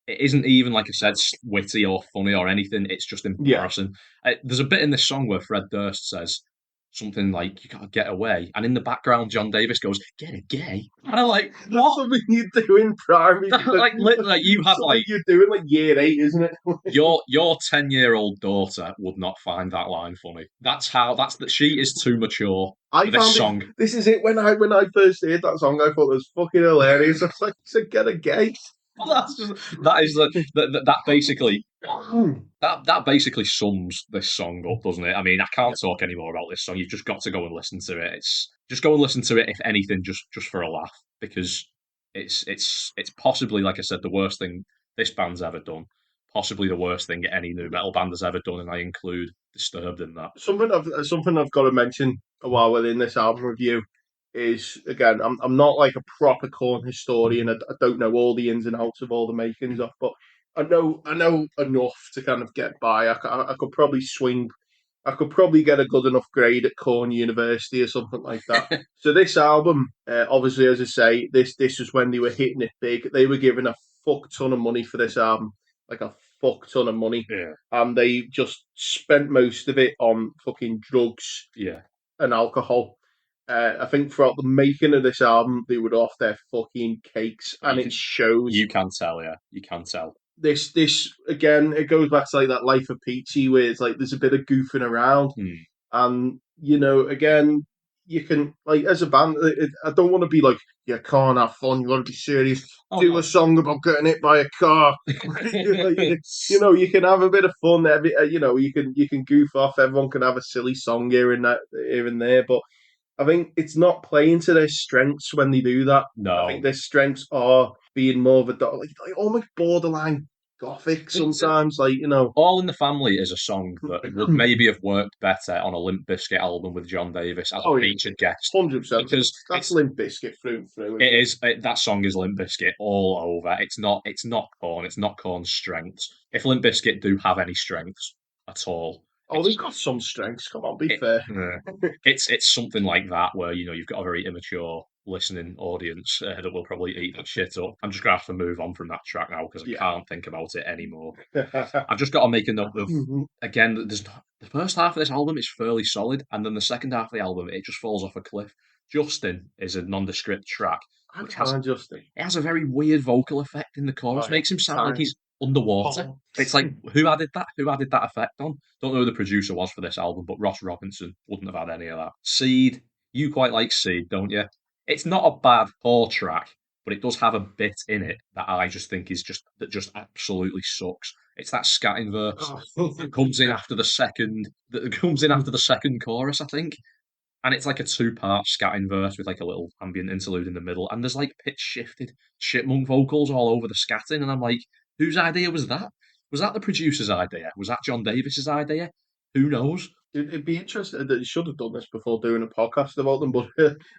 It isn't even, like I said, witty or funny or anything. It's just Yeah. embarrassing. There's a bit in this song where Fred Durst says something like, "You gotta get away," and in the background, John Davis goes, "Get a gay," and I'm like, That's "What?" something you do in primary. Like you have Something you're doing like year 8, isn't it? your 10-year-old daughter would not find that line funny. That's that she is too mature I for this found it. song. This is it. When I first heard that song, I thought it was fucking hilarious. I was like, "So get a gay." That's just, that is that basically that basically sums this song up, doesn't it? I mean, I can't talk any more about this song. You've just got to go and listen to it. It's just go and listen to it, if anything, just for a laugh, because it's possibly, like I said, the worst thing this band's ever done. Possibly the worst thing any new metal band has ever done, and I include Disturbed in that. Something I've got to mention while we're in this album review is, again, I'm not like a proper Korn historian. I don't know all the ins and outs of all the makings of, but I know enough to kind of get by. I could probably swing. I could probably get a good enough grade at Korn University or something like that. So this album, obviously, as I say, this was when they were hitting it big. They were given a fuck ton of money for this album, like a fuck ton of money, Yeah, and they just spent most of it on fucking drugs yeah. and alcohol. I think throughout the making of this album, they were off their fucking cakes, and it shows. You can tell, yeah, you can tell. This again, it goes back to like that Life of Peachy, where it's like there's a bit of goofing around, Hmm. and again, you can, like, as a band, I don't want to be like, you can't have fun, you want to be serious. Oh, Do no. a song about getting hit by a car. You can have a bit of fun. You can goof off. Everyone can have a silly song here and there, but I think it's not playing to their strengths when they do that. I think No. their strengths are being more of a like almost borderline gothic sometimes. All in the Family is a song that would maybe have worked better on a Limp Bizkit album with John Davis as a Oh yeah, featured guest, 100%. because That's Limp Bizkit through and through. it is that song is Limp Bizkit all over. It's not Korn. It's not Korn's strengths. If Limp Bizkit do have any strengths at all, Oh, they've got some strengths. Come on, be it, fair. it's something like that where you've got a very immature listening audience that will probably eat that shit up. I'm just gonna have to move on from that track now because I Yeah. can't think about it anymore. I've just got to make a note of, again, the first half of this album is fairly solid, and then the second half of the album it just falls off a cliff. Justin is a nondescript track, I which has can't just think. it has a very weird vocal effect in the Oh, chorus, yeah. makes him sound like he's underwater. Oh. It's like, who added that? Who added that effect on? Don't know who the producer was for this album, but Ross Robinson wouldn't have had any of that. Seed, you quite like Seed, don't you? It's not a bad core track, but it does have a bit in it that I just think just absolutely sucks. It's that scatting verse that comes in after the second chorus, I think. And it's like a two-part scatting verse with like a little ambient interlude in the middle, and there's like pitch shifted chipmunk vocals all over the scatting, and I'm like, whose idea was that? Was that the producer's idea? Was that John Davis's idea? Who knows? It'd be interesting. That you should have done this before doing a podcast about them, but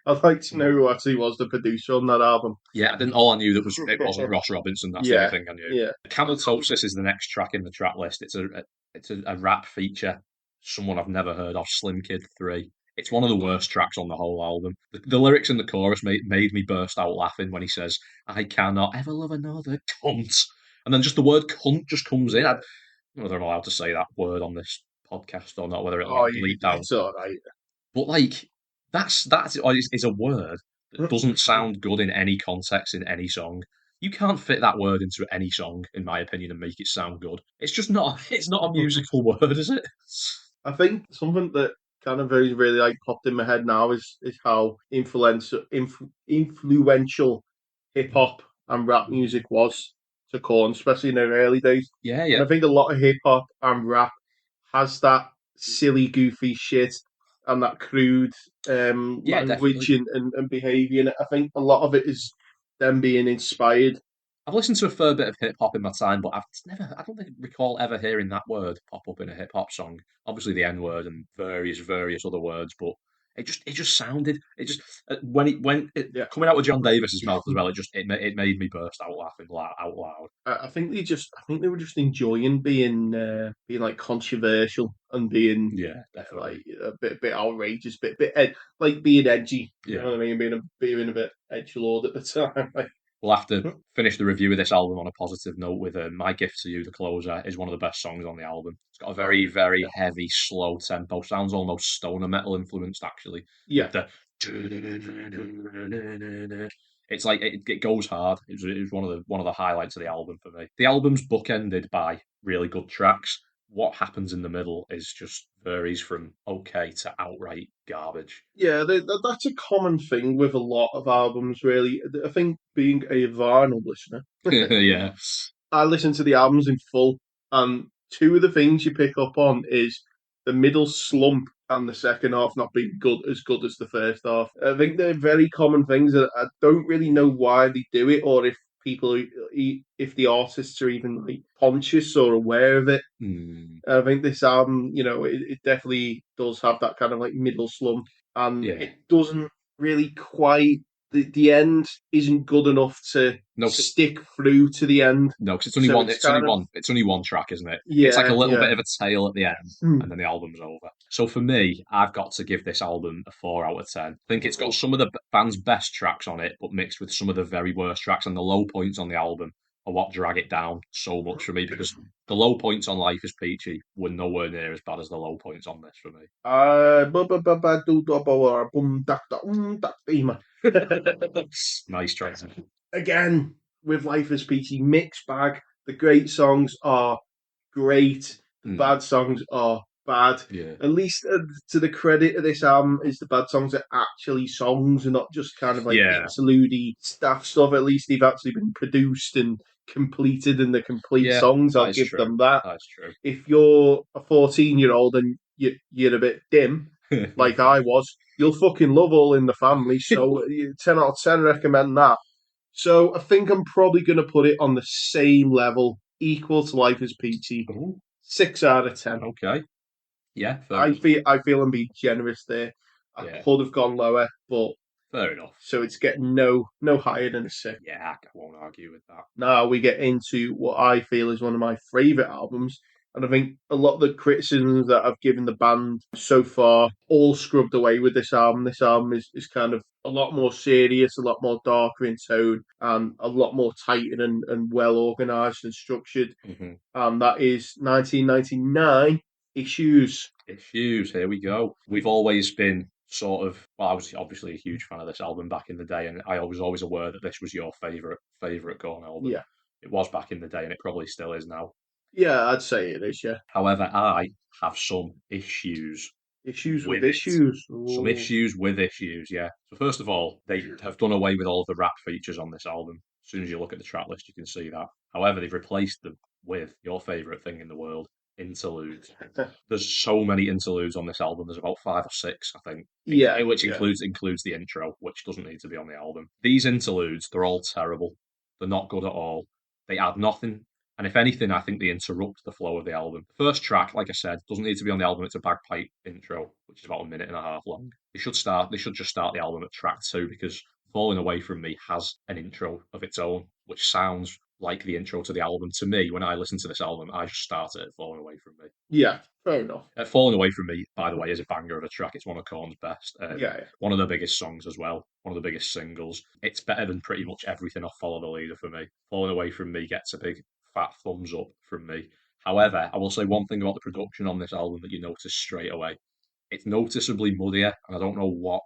I'd like to know who actually was the producer on that album. Yeah, I didn't. All I knew that was it wasn't Ross Robinson. That's the only Yeah, thing I knew. yeah. Cameltosis is the next track in the track list. It's a rap feature. Someone I've never heard of, Slim Kid 3. It's one of the worst tracks on the whole album. The lyrics in the chorus made me burst out laughing when he says, "I cannot ever love another cunt," and then just the word "cunt" just comes in. I don't know whether I'm allowed to say that word on this podcast or not, whether it'll Oh, get bleeped out. it's all right. But like that is a word that doesn't sound good in any context in any song. You can't fit that word into any song, in my opinion, and make it sound good. It's just not. It's not a musical word, is it? I think something that kind of very really like popped in my head now is how influential hip hop and rap music was to Korn, especially in their early days. Yeah, And yeah, I think a lot of hip hop and rap has that silly, goofy shit and that crude yeah, language definitely. and behaviour. And I think a lot of it is them being inspired. I've listened to a fair bit of hip hop in my time, but I don't think recall ever hearing that word pop up in a hip hop song. Obviously, the N word and various other words, but it just sounded when it Yeah. coming out of John Davis's mouth as well. It made me burst out laughing out loud. I think they were just enjoying being like controversial and being Yeah, definitely. like a bit outrageous, like being edgy. You know Yeah. what I mean? Being a bit edgelord at the time. Like, We'll have to finish the review of this album on a positive note with My Gift to You, the closer, is one of the best songs on the album. It's got a very, very yeah, heavy, slow tempo. Sounds almost stoner metal influenced, actually, yeah, with the. It's like it goes hard. It was one of the highlights of the album for me. The album's bookended by really good tracks. What happens in the middle is just varies from okay to outright garbage. yeah. That's a common thing with a lot of albums. Really, I think being a vinyl listener, Yeah. I listen to the albums in full, and two of the things you pick up on is the middle slump and the second half not being good as the first half. I think they're very common things that I don't really know why they do it, or if if the artists are even like conscious or aware of it. Mm, I think this album, it definitely does have that kind of like middle slump, and yeah. it doesn't really quite. The end isn't good enough to No, stick through to the end. no, because it's only So one. it's It's only kind of one. It's only one track, isn't it? It's like a yeah, little yeah. bit of a tail at the end, Hmm. and then the album's over. So for me, I've got to give this album a 4 out of 10. I think it's got some of the band's best tracks on it, but mixed with some of the very worst tracks, and the low points on the album are what drag it down so much for me. Because the low points on Life is Peachy were nowhere near as bad as the low points on this for me. Nice track. Again, with Life is Peachy, mixed bag. The great songs are great. The Mm, bad songs are bad. yeah, At least to the credit of this album is the bad songs are actually songs and not just kind of like yeah, interlude staff stuff. At least they've actually been produced and completed and the complete yeah. songs. I'll That is give true. them that. That is true. If you're a 14-year-old and you're a bit dim, like I was, you'll fucking love All in the Family. So 10 out of 10 recommend that. So I think I'm probably going to put it on the same level, equal to Life is Peachy. Ooh, 6 out of 10. okay. Yeah, fair I enough. feel I feel I'm being generous there. I Yeah, could have gone lower, but fair enough. so it's getting no higher than a 6. Yeah, I won't argue with that. Now we get into what I feel is one of my favourite albums. And I think a lot of the criticisms that I've given the band so far all scrubbed away with this album. This album is kind of a lot more serious, a lot more darker in tone, and a lot more tighter and well organised and structured. Hmm. And that is 1999 Issues. Issues, here we go. We've always been sort of, well, I was obviously a huge fan of this album back in the day, and I was always aware that this was your favourite Korn album. Yeah. It was back in the day, and it probably still is now. Yeah, I'd say it is, yeah. However, I have some issues Issues with with it. issues. Some Ooh. issues with issues, yeah. So first of all, they have done away with all of the rap features on this album. As soon as you look at the track list, you can see that. However, they've replaced them with your favourite thing in the world, interludes. There's so many interludes on this album. There's about 5 or 6, I think, Yeah, which yeah. includes the intro, which doesn't need to be on the album. These interludes, they're all terrible. They're not good at all. They add nothing. And if anything, I think they interrupt the flow of the album. The first track, like I said, doesn't need to be on the album. It's a bagpipe intro, which is about a minute and a half long. They should just start the album at track 2 because Falling Away From Me has an intro of its own, which sounds like the intro to the album. To me, when I listen to this album, I just start it at Falling Away From Me. Yeah, fair enough. Falling Away From Me, by the way, is a banger of a track. It's one of Korn's best. Yeah, One of the biggest songs as well. One of the biggest singles. It's better than pretty much everything off Follow the Leader for me. Falling Away From Me gets a big fat thumbs up from me. However, I will say one thing about the production on this album that you notice straight away. It's noticeably muddier, and I don't know what.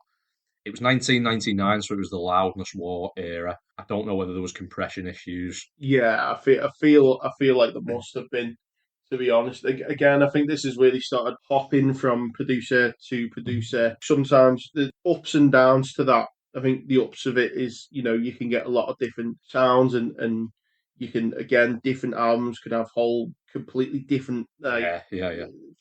It was 1999, so it was the Loudness War era. I don't know whether there was compression issues. yeah. I feel like there must have been. To be honest, again, I think this has really started hopping from producer to producer. Sometimes the ups and downs to that. I think the ups of it is, you can get a lot of different sounds and you can again different albums can have whole completely different Yeah.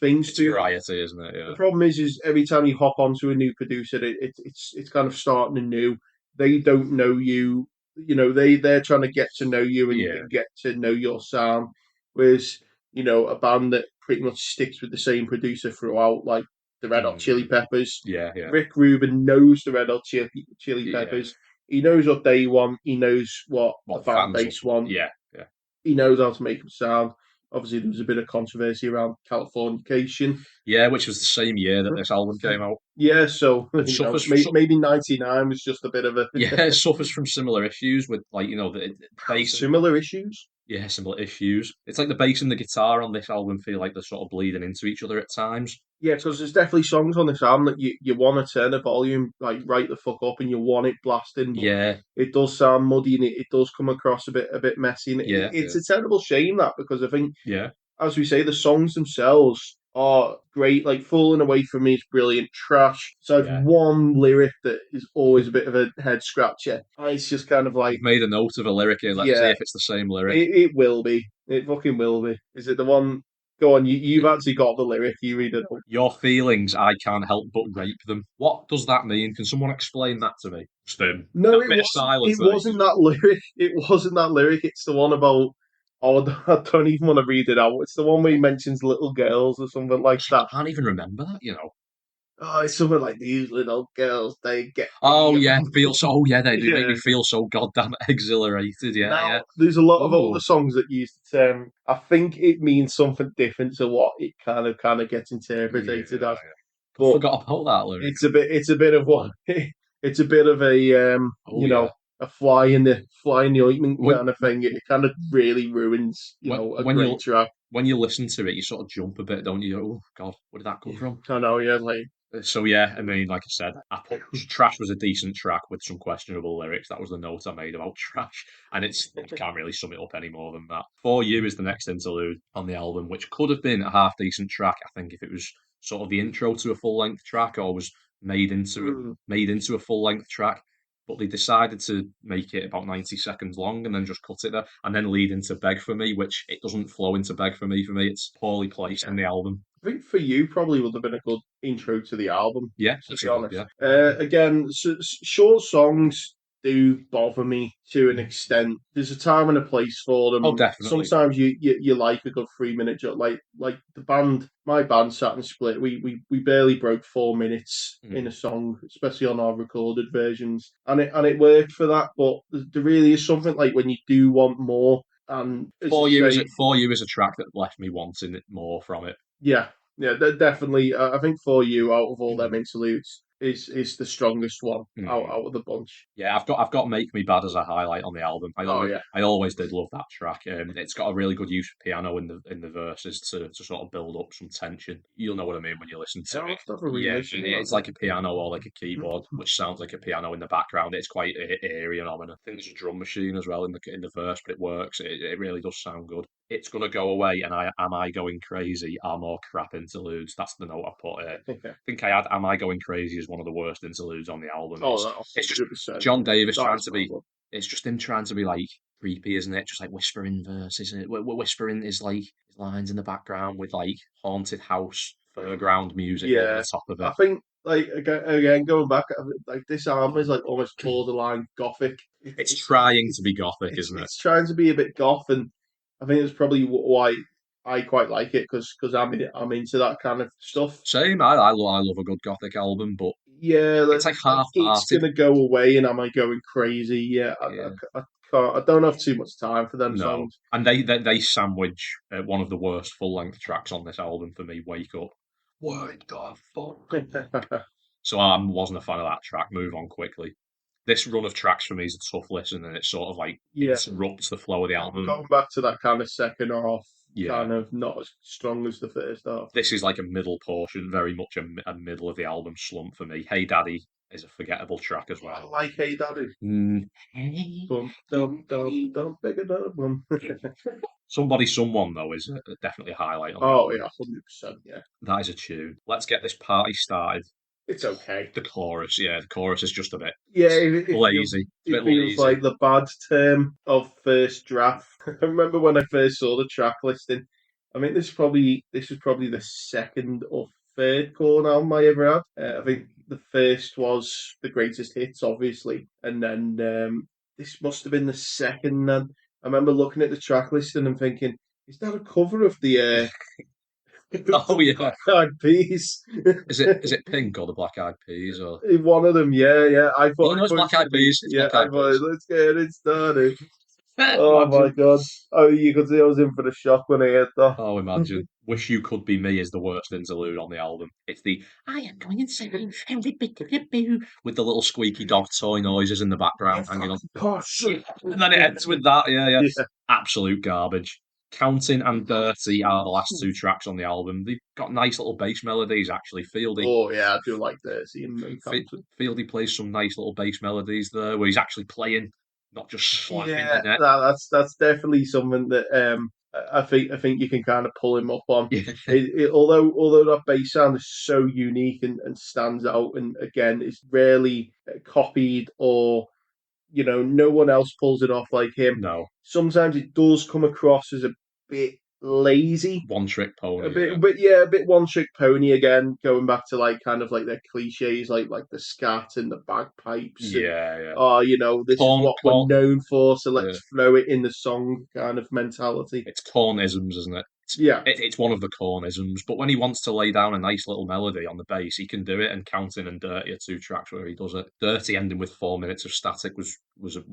things It's to. variety, isn't it? The Yeah. problem is every time you hop onto a new producer, it's kind of starting anew. They don't know you, they're trying to get to know you and Yeah. get to know your sound. Whereas a band that pretty much sticks with the same producer throughout, like the Red Hot Chili Peppers. Yeah. Rick Rubin knows the Red Hot Chili Peppers. He knows what they want. He knows what the fan base want. Yeah. He knows how to make them sound. Obviously, there was a bit of controversy around Californication. Yeah, which was the same year that this album came out. Yeah, so maybe 99 was just a bit of a it suffers from similar issues with the bass. Similar issues. Yeah, similar issues. It's like the bass and the guitar on this album feel like they're sort of bleeding into each other at times. Yeah, because there's definitely songs on this album that you want to turn the volume like right the fuck up and you want it blasting. But yeah, it does sound muddy and it does come across a bit messy. And it's a terrible shame that because I think as we say, the songs themselves are great. Like Falling Away From Me is brilliant. Trash. So I've one lyric that is always a bit of a head scratcher. It's just kind of like I've made a note of a lyric here. Let's see if it's the same lyric. It will be. It fucking will be. Is it the one? Go on, you've actually got the lyric. You read it. Your feelings, I can't help but rape them. What does that mean? Can someone explain that to me? No, it wasn't that lyric. It wasn't that lyric. It's the one about. Oh, I don't even want to read it out. It's the one where he mentions little girls or something like that. I can't even remember that, Oh, it's something like these little girls, they get. Oh, yeah, they do make me feel so goddamn exhilarated. Yeah. There's a lot of older songs that use the term. I think it means something different to what it kind of gets interpreted as. I forgot about that lyric. It's a bit of what. It's a bit of a a fly in the ointment kind of thing. It kind of really ruins a great track. When you listen to it, you sort of jump a bit, don't you? Oh God, where did that come from? I know, yeah, like. So yeah, I mean, like I said, Trash was a decent track with some questionable lyrics. That was the note I made about Trash, and I can't really sum it up any more than that. For You is the next interlude on the album, which could have been a half decent track, I think, if it was sort of the intro to a full length track or was made into a full length track. But they decided to make it about 90 seconds long and then just cut it there and then lead into Beg For Me, which it doesn't flow into Beg For Me. For me, it's poorly placed in the album. I think For You probably would have been a good intro to the album. Yeah, to be honest. Again, short songs do bother me to an extent. There's a time and a place for them. Oh, definitely. Sometimes you like a good 3-minute joke. Like the band, my band, Sat and Split. We barely broke 4 minutes in a song, especially on our recorded versions, and it worked for that. But there really is something like when you do want more. And For You is a track that left me wanting more from it. Yeah, definitely. I think For You, out of all them interludes, is the strongest one out of the bunch. Yeah, I've got Make Me Bad as a highlight on the album. I always did love that track. It's got a really good use of piano in the verses to sort of build up some tension. You'll know what I mean when you listen to it. It's like a piano or like a keyboard, which sounds like a piano in the background. It's quite eerie and ominous. I think there's a drum machine as well in the verse, but it works. It really does sound good. It's Gonna Go Away and Am I Going Crazy are more crap interludes. That's the note I put. I think I had Am I Going Crazy as one of the worst interludes on the album. It's just John Davis trying to be. It's just him trying to be like creepy, isn't it? Just like whispering verses, isn't it? Whispering his lines in the background with like haunted house foreground music over the top of it. I think like again going back, like this album is like almost borderline gothic. It's trying to be gothic, isn't it? It's trying to be a bit goth, and I think it's probably why I quite like it because I'm into that kind of stuff. Same. I love a good gothic album, but it's like half-hearted. It's gonna go away, and am I going crazy? Yeah, I can't. I don't have too much time for them songs. And they sandwich one of the worst full length tracks on this album for me. Wake Up. What the fuck? So I wasn't a fan of that track. Move on quickly. This run of tracks for me is a tough listen, and it sort of like interrupts the flow of the album. Going back to that kind of second half, kind of not as strong as the first half. This is like a middle portion, very much a middle of the album slump for me. Hey Daddy is a forgettable track as well. I like Hey Daddy. Hey. Don't pick another one. Somebody, Someone, though, is definitely a highlight. Oh, yeah, 100%, yeah. That is a tune. Let's get this party started. It's okay. The chorus is just a bit lazy. It feels like the bad term of first draft. I remember when I first saw the track listing. I mean, this was probably the second or third Korn album I ever had. I think the first was the Greatest Hits, obviously, and then this must have been the second. Then I remember looking at the track listing and thinking, "Is that a cover of the Oh yeah, Black Eyed Peas. is it Pink or the Black Eyed Peas or? One of them, yeah. Oh I no, it's thought it was Black going Eyed to be, Peas. It's yeah. Black I Eyed thought, Peas. let's get it started. Oh my Imagine. god! Oh, you could see I was in for the shock when I heard that. Oh, imagine. Wish You Could Be Me is the worst interlude on the album. It's the I am going insane and with the little squeaky dog toy noises in the You background hanging on. fucking person. And then it ends with that. Yeah, yeah. Yeah. Absolute garbage. Counting and Dirty are the last two tracks on the album. They've got nice little bass melodies, actually. Oh yeah, I do like this. Even Compton. Fieldy plays some nice little bass melodies there where he's actually playing, not just slapping the Yeah, neck. that's definitely something that I think you can kind of pull him up on. Yeah. Although that bass sound is so unique and stands out, and again, it's rarely copied or no one else pulls it off like him. No. Sometimes it does come across as a bit lazy, One trick a pony. bit, Yeah. but yeah, a bit one trick pony again. Going back to like kind of like their cliches, like the scat and the bagpipes, and Yeah, yeah. this is what we're Corn, known for, so yeah. let's throw it in the song kind of mentality. It's Cornisms, isn't it? Yeah, It's one of the Cornisms. But when he wants to lay down a nice little melody on the bass, he can do it. And Counting and Dirty are two tracks where he does it. Dirty ending with 4 minutes of static was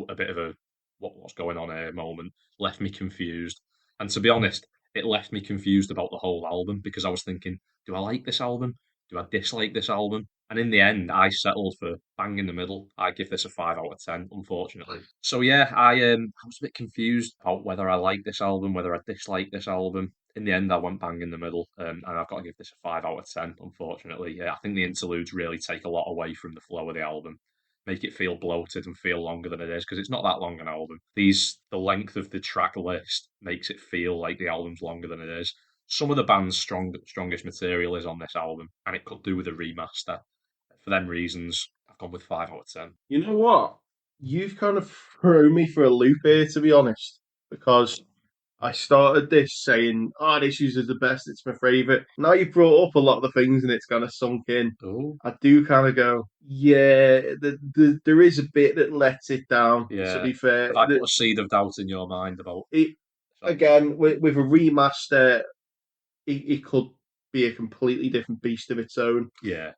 a bit of a what's going on here moment. Left me confused. And to be honest, it left me confused about the whole album because I was thinking, do I like this album? Do I dislike this album? And in the end, I settled for bang in the middle. I give this a 5 out of 10, unfortunately. So yeah, I was a bit confused about whether I like this album, whether I dislike this album. In the end, I went bang in the middle, and I've got to give this a 5 out of 10. Unfortunately, yeah, I think the interludes really take a lot away from the flow of the album, make it feel bloated and feel longer than it is because it's not that long an album. The length of the track list makes it feel like the album's longer than it is. Some of the band's strongest material is on this album, and it could do with a remaster. For them reasons, I've gone with 5 out of 10. you know what? You've kind of thrown me for a loop here, to be honest, because I started this saying, "Oh, this is the best. It's my favorite." Now you've brought up a lot of the things, and it's kind of sunk in. Oh, I do kind of go, yeah, there is a bit that lets it down. To yeah. be fair, Have I put a seed of doubt in your mind about it this album? again with a remaster, it could be a completely different beast of its own. Yeah,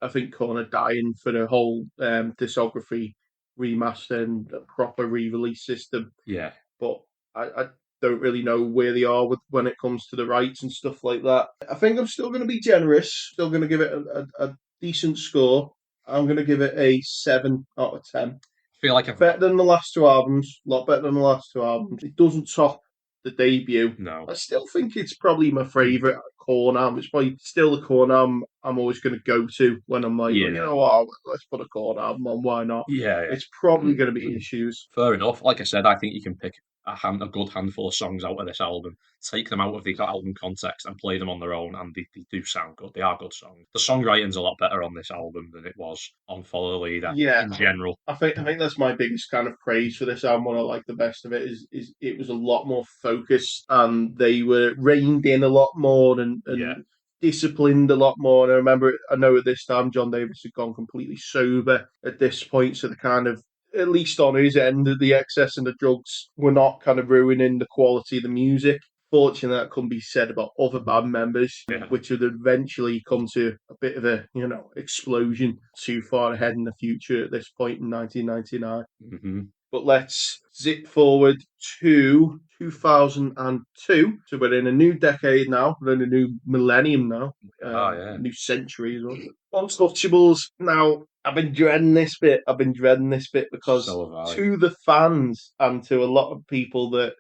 I think Korn are dying for the whole discography remaster and a proper re-release system, yeah, but I don't really know where they are when it comes to the rights and stuff like that. I think I'm still going to be generous. Still going to give it a decent score. I'm going to give it a 7 out of 10. I feel like I've Better than the last two albums. A lot better than the last two albums. It doesn't top the debut. no. I still think it's probably my favourite Korn album. It's probably still the Korn album I'm always going to go to when I'm like, Yeah, you know what, let's put a Korn album on. Why not? yeah, yeah. It's probably going to be Issues. Fair enough. Like I said, I think you can pick a good handful of songs out of this album, take them out of the album context, and play them on their own, and they do sound good. They are good songs. The songwriting's a lot better on this album than it was on Follow the Leader Yeah, in general. I think that's my biggest kind of praise for this album. What I like the best of it is it was a lot more focused and they were reined in a lot more Yeah, and disciplined a lot more. And I know at this time John Davis had gone completely sober at this point, so the kind of at least on his end, the excess and the drugs were not kind of ruining the quality of the music. Fortunately, that couldn't be said about other band members, yeah. which would eventually come to a bit of a, explosion too far ahead in the future at this point in 1999. Hmm. But let's zip forward to 2002. So we're in a new decade now. We're in a new millennium now. Oh, yeah. New century as well. Untouchables. Now, I've been dreading this bit. Because So have I. to the fans and to a lot of people that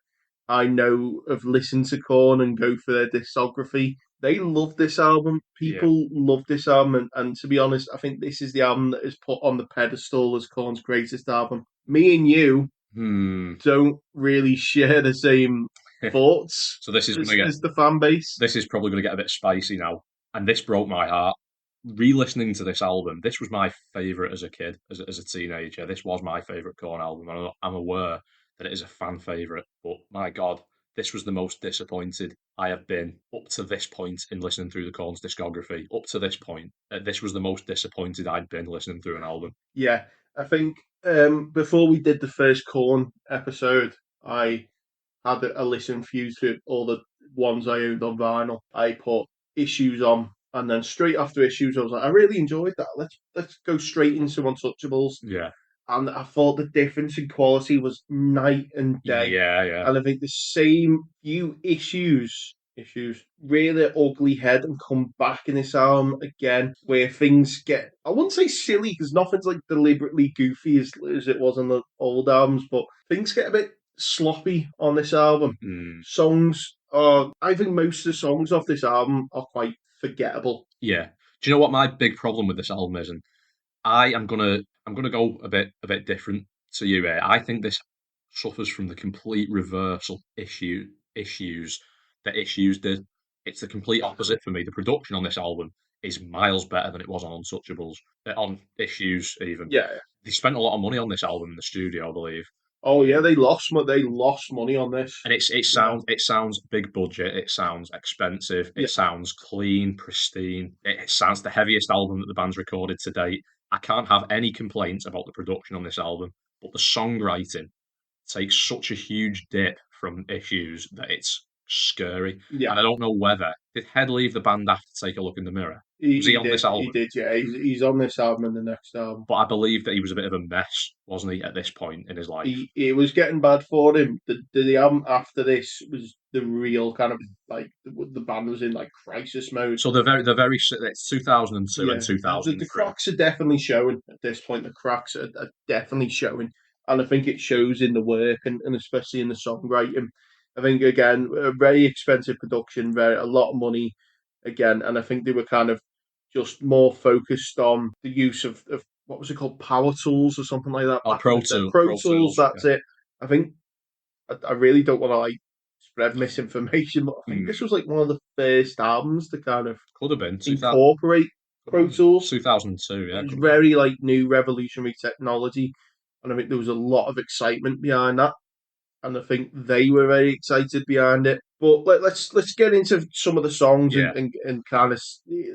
I know have listened to Korn and go for their discography, they love this album. Yeah. People love this album. And to be honest, I think this is the album that is put on the pedestal as Korn's greatest album. Me and you Hmm. don't really share the same thoughts So this is going to get as the fan base. this is probably going to get a bit spicy now. And this broke my heart. Re-listening to this album, this was my favourite as a kid, as a teenager. This was my favourite Korn album. And I'm aware that it is a fan favourite. But my God, this was the most disappointed I have been up to this point in listening through the Korn's discography. Up to this point, this was the most disappointed I'd been listening through an album. Yeah, I think before we did the first Korn episode, I had a listen through to all ones I owned on vinyl. I put Issues on, and then straight after Issues, I was like, I really enjoyed that. Let's go straight into Untouchables. Yeah. And I thought the difference in quality was night and day. Yeah. And I think the same few issues rear their ugly head and come back in this album again, where things get, I wouldn't say silly because nothing's like deliberately goofy as it was on the old albums, but things get a bit sloppy on this album. Songs are, I think most of the songs off this album are quite forgettable. Yeah. Do you know what my big problem with this album is? And I'm gonna go a bit different to you here. I think this suffers from the complete reversal issues that Issues did. It's the complete opposite for me. The production on this album is miles better than it was on Untouchables, on Issues even. Yeah. They spent a lot of money on this album in the studio, I believe. Oh yeah, they lost money on this. And it sounds big budget. It sounds expensive. Yeah. It sounds clean, pristine. It sounds the heaviest album that the band's recorded to date. I can't have any complaints about the production on this album, but the songwriting takes such a huge dip from Issues that it's scary. Yeah. And I don't know whether did Head leave the band after Take a Look in the Mirror? Was he on this album? He did, yeah. He's on this album and the next album. But I believe that he was a bit of a mess, wasn't he, at this point in his life? It was getting bad for him. The album after this was the real kind of like the band was in like crisis mode. So the very it's 2002 and 2003. The cracks are definitely showing at this point. The cracks are definitely showing, and I think it shows in the work and especially in the songwriting. I think again a very expensive production, a lot of money again, and I think they were kind of just more focused on the use of what was it called, Power Tools or something like that. Oh, Pro Tools. That's it. I think I really don't want to like spread misinformation, but I think this was like one of the first albums to kind of could have been incorporate Pro Tools. 2002, yeah. It was very like new revolutionary technology, and I think there was a lot of excitement behind that, and I think they were very excited behind it. But let's get into some of the songs and kind of.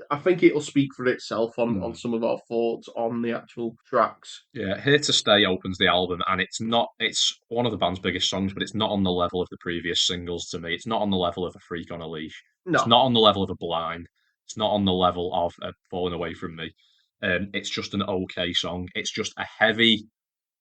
I think it'll speak for itself on some of our thoughts on the actual tracks. Yeah, Here to Stay opens the album, and it's one of the band's biggest songs, but it's not on the level of the previous singles to me. It's not on the level of A Freak on a Leash. No. It's not on the level of A Blind. It's not on the level of Falling Away from Me. It's just an okay song.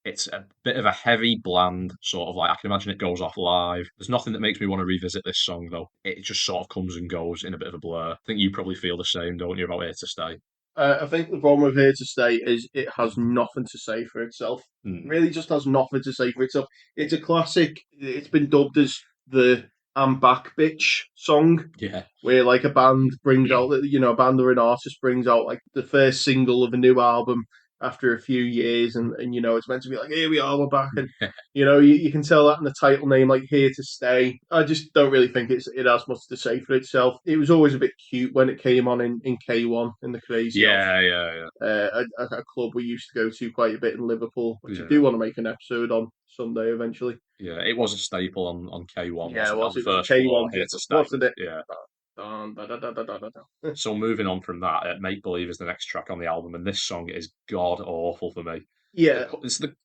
It's a bit of a heavy, bland sort of like I can imagine it goes off live. There's nothing that makes me want to revisit this song though. It just sort of comes and goes in a bit of a blur. I think you probably feel the same, don't you, about Here to Stay? I think the problem with Here to Stay is it has nothing to say for itself. It really just has nothing to say for itself. It's a classic. It's been dubbed as the "I'm Back, Bitch" song. Yeah. Where like a band brings out, a band or an artist brings out like the first single of a new album after a few years, and it's meant to be like, here we are, we're back, and you can tell that in the title name, like Here to Stay. I just don't really think it has much to say for itself. It was always a bit cute when it came on in K1 in the Crazy Yeah. a club we used to go to quite a bit in Liverpool, which I do want to make an episode on someday eventually. Yeah, it was a staple on K1. Yeah, it was. It was First K1. Here to Stay. Wasn't it? Yeah. So moving on from that, Make Believe is the next track on the album, and this song is god awful for me. Yeah,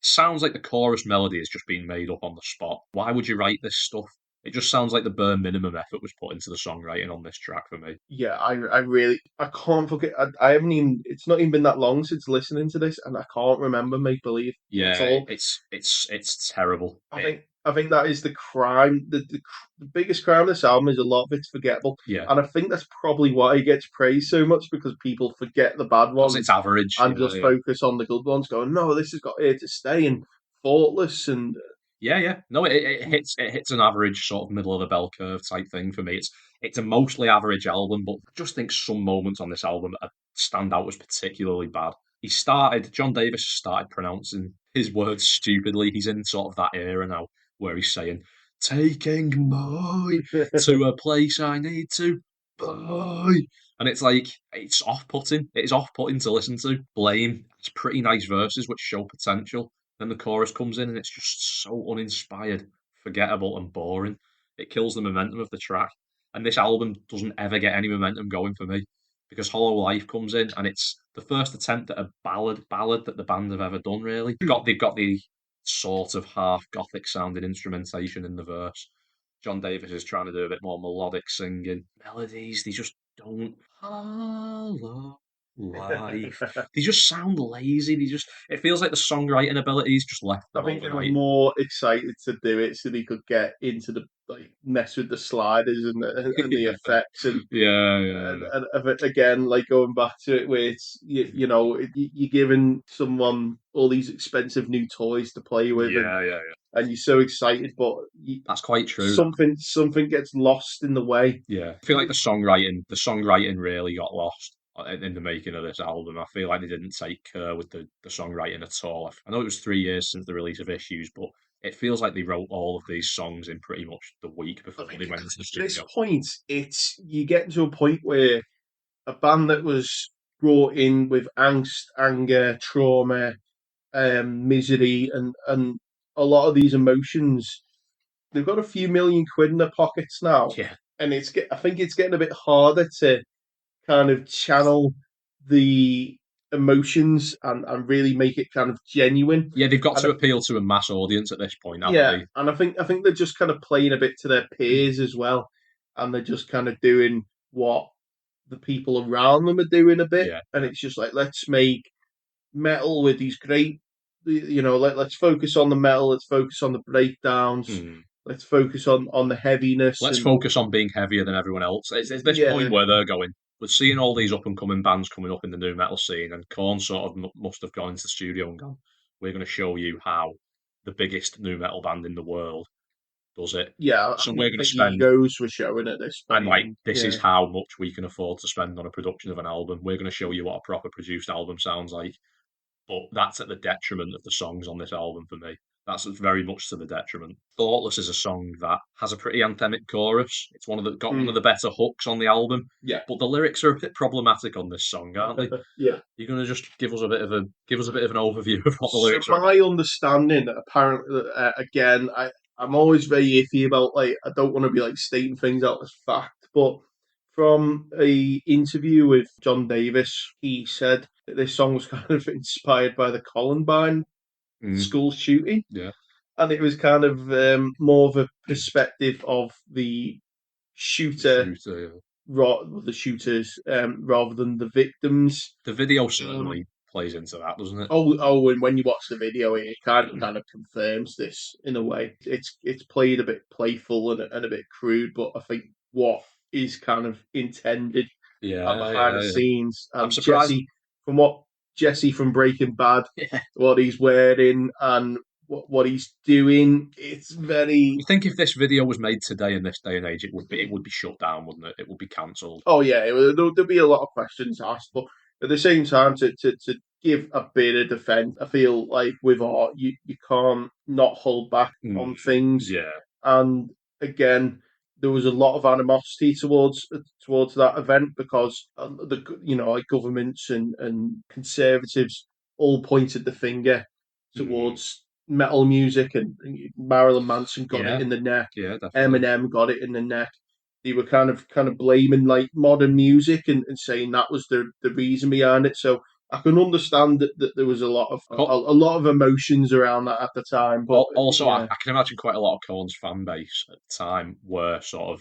sounds like the chorus melody has just been made up on the spot. Why would you write this stuff? It just sounds like the bare minimum effort was put into the songwriting on this track for me. Yeah, I can't forget. I haven't even. It's not even been that long since listening to this, and I can't remember Make Believe. Yeah, it's terrible. I think that is the crime. The biggest crime of this album is a lot of it's forgettable. Yeah. And I think that's probably why it gets praised so much, because people forget the bad ones. Because it's average. And just focus on the good ones, going, no, this has got Here to Stay and Faultless and... Yeah. No, it hits an average sort of middle of the bell curve type thing for me. It's a mostly average album, but I just think some moments on this album stand out as particularly bad. John Davis started pronouncing his words stupidly. He's in sort of that era now where he's saying, taking me to a place I need to be. And it's like, it's off-putting. It is off-putting to listen to. Blame. It's pretty nice verses which show potential. Then the chorus comes in and it's just so uninspired, forgettable and boring. It kills the momentum of the track. And this album doesn't ever get any momentum going for me, because Hollow Life comes in and it's the first attempt at a ballad that the band have ever done, really. They've got the sort of half gothic sounding instrumentation in the verse. John Davis is trying to do a bit more melodic singing. Melodies, they just don't follow life. They just sound lazy. It feels like the songwriting abilities just left I them think they were overnight. more excited to do it so they could get into the mess with the sliders and the Yeah, effects yeah, yeah, again, like going back to it, where it's you're giving someone all these expensive new toys to play with, yeah. and you're so excited, but That's quite true. something gets lost in the way. Yeah, I feel like the songwriting really got lost in the making of this album. I feel like they didn't take care with the songwriting at all. I know it was 3 years since the release of Issues, but it feels like they wrote all of these songs in pretty much the week I before think they went because into the at this studio. point, it's you get to a point where a band that was brought in with angst, anger, trauma, misery, and a lot of these emotions, they've got a few million quid in their pockets now, Yeah, and I think it's getting a bit harder to kind of channel the emotions and really make it kind of genuine. yeah, they've got And to appeal to a mass audience at this point, haven't yeah, they? and I think they're just kind of playing a bit to their peers as well, and they're just kind of doing what the people around them are doing a bit, Yeah, and yeah. it's just like let's make metal with these great, let's focus on the metal, let's focus on the breakdowns, Hmm. let's focus on the heaviness, Let's and focus on being heavier than everyone else. It's this point yeah, where they're going. We're seeing all these up and coming bands coming up in the new metal scene, and Korn sort of must have gone into the studio and gone, "We're going to show you how the biggest new metal band in the world does it. yeah. So we're I going to think spend, egos were showing at this and point, like, and this is yeah, how much we can afford to spend on a production of an album. We're going to show you what a proper produced album sounds like." But that's at the detriment of the songs on this album for me. That's very much to the detriment. Thoughtless is a song that has a pretty anthemic chorus. It's got one of mm, the better hooks on the album, yeah, but the lyrics are a bit problematic on this song, aren't they? yeah. You're going to just give us a bit of an overview of what the So lyrics are about. my understanding, apparently, again, I'm always very iffy about I don't want to be stating things out as fact, but from a interview with John Davis, he said that this song was kind of inspired by the Columbine Mm, school shooting, yeah, and it was kind of more of a perspective of the the shooter, shooter. Yeah. the shooters, rather than the victims. The video Um, certainly plays into that, doesn't it? and when you watch the video, it kind of confirms this in a way. It's played a bit playful and a bit crude, but I think what is kind of intended and Yeah, behind the yeah, yeah. scenes, I'm and surprised. Jesse from Breaking Bad, Yeah. what he's wearing and what he's doing, it's very. You think if this video was made today in this day and age, it would be shut down, wouldn't it? It would be cancelled. Oh yeah, there'll be a lot of questions asked, but at the same time, to give a bit of defence, I feel like with art, you can't not hold back Mm, on things. yeah. And again, there was a lot of animosity towards that event because governments and conservatives all pointed the finger Mm, towards metal music, and Marilyn Manson got it yeah, in the neck, yeah, definitely. Eminem got it in the neck. They were kind of blaming modern music and saying that was the reason behind it. So I can understand that there was a lot of Co- a lot of emotions around that at the time. But Also, yeah, I can imagine quite a lot of Korn's fan base at the time were sort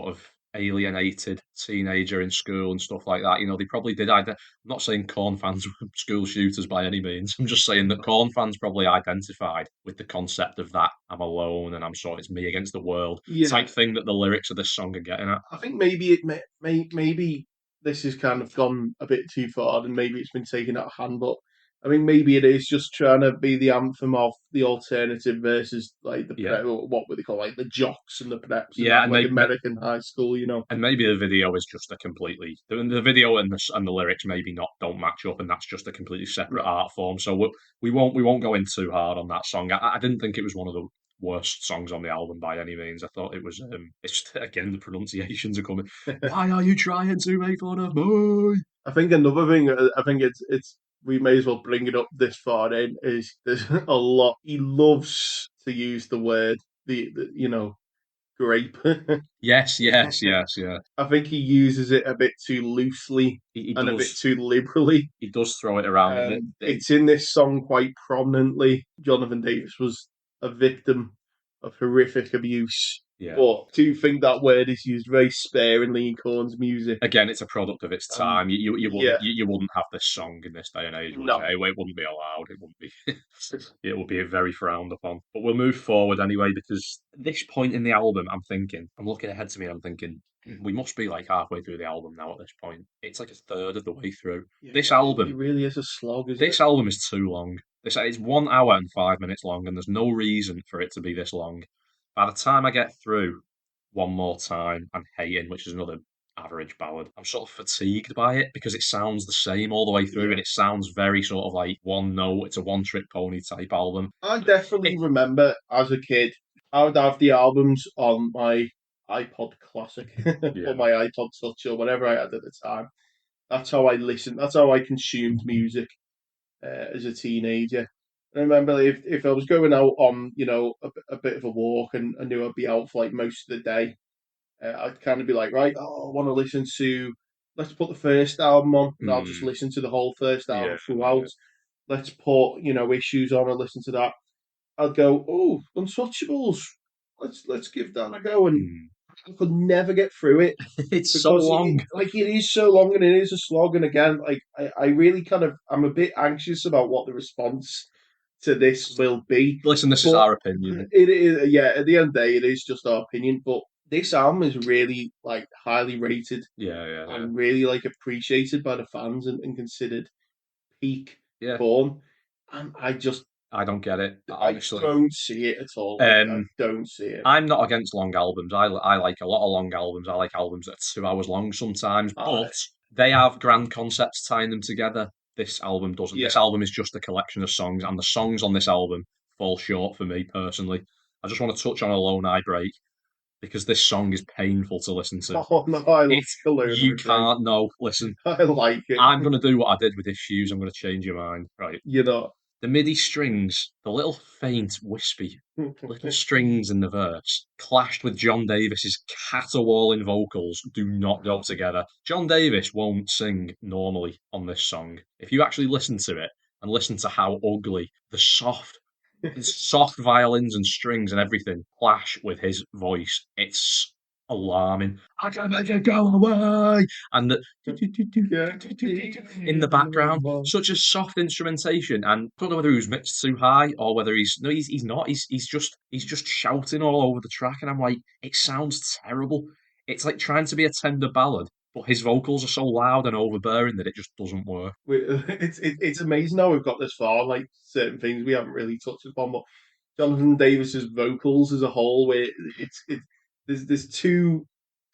of alienated teenager in school and stuff like that. You know, they probably did. I'm not saying Korn fans were school shooters by any means. I'm just saying that Korn fans probably identified with the concept of that I'm alone and it's me against the world yeah, type thing that the lyrics of this song are getting at. I think maybe maybe this has kind of gone a bit too far, and maybe it's been taken out of hand. But I mean, maybe it is just trying to be the anthem of the alternative versus Yeah. what would they call the jocks and the preps and Yeah, that and they American high school, and maybe the video is just a completely the video and the lyrics maybe not don't match up, and that's just a completely separate No. art form. So we won't go in too hard on that song. I didn't think it was one of the worst songs on the album by any means. I thought it was. It's just, again, the pronunciations are coming. Why are you trying to make fun of me? I think another thing, I think it's we may as well bring it up this far in is there's a lot. He loves to use the word grape. Yes, yes, yes, yeah. I think he uses it a bit too loosely He and a bit does too liberally. he does throw it around, and It's in this song quite prominently. Jonathan Davis was a victim of horrific abuse Yeah. But I do think that word is used very sparingly in Korn's music. Again, it's a product of its time. Yeah, You wouldn't have this song in this day and age, would you? no. It wouldn't be allowed. It wouldn't be. It would be very frowned upon. But we'll move forward anyway because at this point in the album, I'm looking ahead to me. I'm thinking we must be like halfway through the album now. At this point, it's like a third of the way through. Yeah, This it album, really is a slog, isn't it? this album is too long. It's 1 hour and 5 minutes long, and there's no reason for it to be this long. By the time I get through One More Time and Hating, which is another average ballad, I'm sort of fatigued by it because it sounds the same all the way through, Yeah. and it sounds very sort of like one note. It's a one trick pony type album. I definitely It, remember as a kid, I would have the albums on my iPod Classic or yeah, my iPod Touch or whatever I had at the time. That's how I listened. That's how I consumed music as a teenager. I remember if I was going out on a bit of a walk and I knew I'd be out for like most of the day, I'd kind of be like, right, I want to listen to. Let's put the first album on, and I'll just mm, listen to the whole first album yeah, throughout. Let's put issues on and listen to that. I'd go, oh, Untouchables. Let's give that a go, and mm. I could never get through it It's so because long. it is so long and it is a slog. And again, like I really I'm a bit anxious about what the response to this will be. Listen, this is But our opinion. it is, yeah. At the end of the day, it is just our opinion. But this album is really like highly rated Yeah, yeah, yeah, and really like appreciated by the fans and considered peak yeah. Korn. And I don't get it, I honestly. don't see it at all. I Um, don't see it. I'm not against long albums. I like a lot of long albums. I like albums that are 2 hours long sometimes, Uh, but they have grand concepts tying them together. This album doesn't. This yeah. album is just a collection of songs, and the songs on this album fall short for me personally. I just want to touch on Alone I Break because this song is painful to listen to. Oh no, I like If Alone you I Break. can't, no, listen, I like it. I'm going to do what I did with Issues. I'm going to change your mind. Right. You know. The MIDI strings, the little faint, wispy little strings in the verse, clashed with John Davis's caterwauling vocals, do not go together. John Davis won't sing normally on this song. If you actually listen to it and listen to how ugly his soft violins and strings and everything clash with his voice, it's alarming. I can make it go away, and the Yeah. in the background, such a soft instrumentation, and I don't know whether he was mixed too high or whether he's not. He's just shouting all over the track, and I'm like, it sounds terrible. It's like trying to be a tender ballad, but his vocals are so loud and overbearing that it just doesn't work. It's amazing how we've got this far. Like certain things we haven't really touched upon, but Jonathan Davis's vocals as a whole, where there's two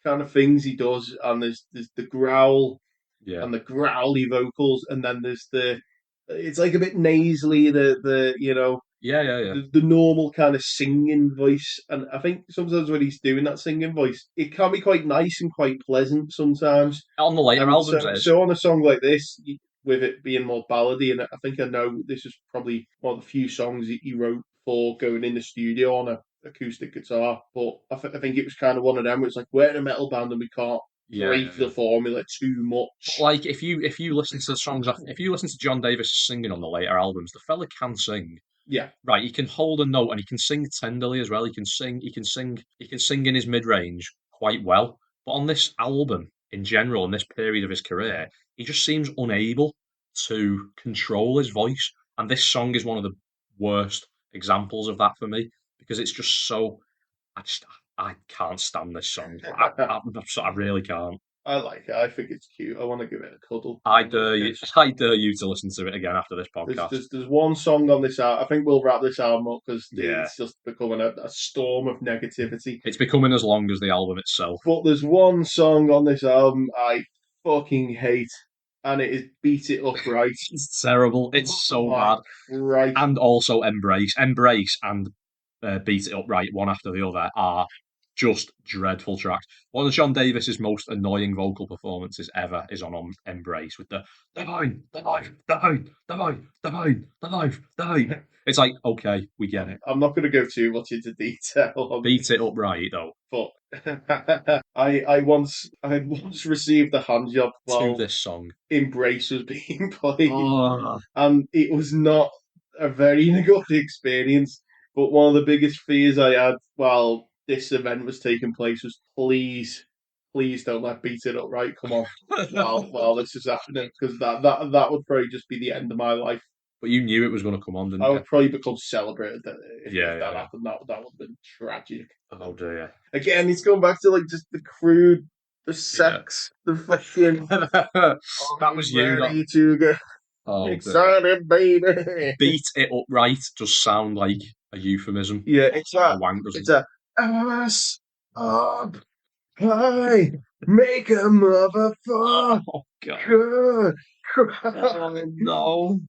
kind of things he does, and there's the growl Yeah, and the growly vocals, and then there's the it's like a bit nasally, the yeah. the normal kind of singing voice. And I think sometimes when he's doing that singing voice, it can be quite nice and quite pleasant sometimes. On the later And albums, so, it is. so on a song like this, with it being more ballady, and I think I know this is probably one of the few songs that he wrote for going in the studio on a acoustic guitar. But I think it was kind of one of them where it's like we're in a metal band and we can't Yeah, break the formula too much. like if you listen to the songs, if you listen to John Davis singing on the later albums, the fella can sing. Yeah, Right, he can hold a note and he can sing tenderly as well. He can sing in his mid range quite well. But on this album, in general, in this period of his career, he just seems unable to control his voice. And this song is one of the worst examples of that for me because it's just so. I just I can't stand this song. I really can't. I like it. I think it's cute. I want to give it a cuddle. I dare you to listen to it again after this podcast. There's one song on this album. I think we'll wrap this album up because Yeah, it's just becoming a storm of negativity. it's becoming as long as the album itself. But there's one song on this album I fucking hate, and it is "Beat It Up Right." It's terrible. It's so bad. Right. And also Embrace, and Beat It Up Right, one after the other, are just dreadful tracks. One of John Davis's most annoying vocal performances ever is on Embrace with the vine, the knife, the vine, the vine, the vine, the knife, the vine. It's like, okay, we get it. I'm not going to go too much into detail on Beat It Up Right, though, but I once received a hand job to while this song. Embrace was being played, Oh, and it was not a very good experience. But one of the biggest fears I had while this event was taking place was please don't let Beat It Up Right come on while this is happening, because that would probably just be the end of my life. But you knew it was going to come on, didn't I you? would probably become celebrated if Yeah, that yeah. happened. That would have been tragic. Oh dear. Again, it's going back to like just the crude, the sex, the fucking. That was you. Ready to get Oh, dear. excited, baby. Beat It Up Right does sound like a euphemism. Yeah, it's A a wank, doesn't it's it? a ass up high, make a motherfucker Oh God. cry. No.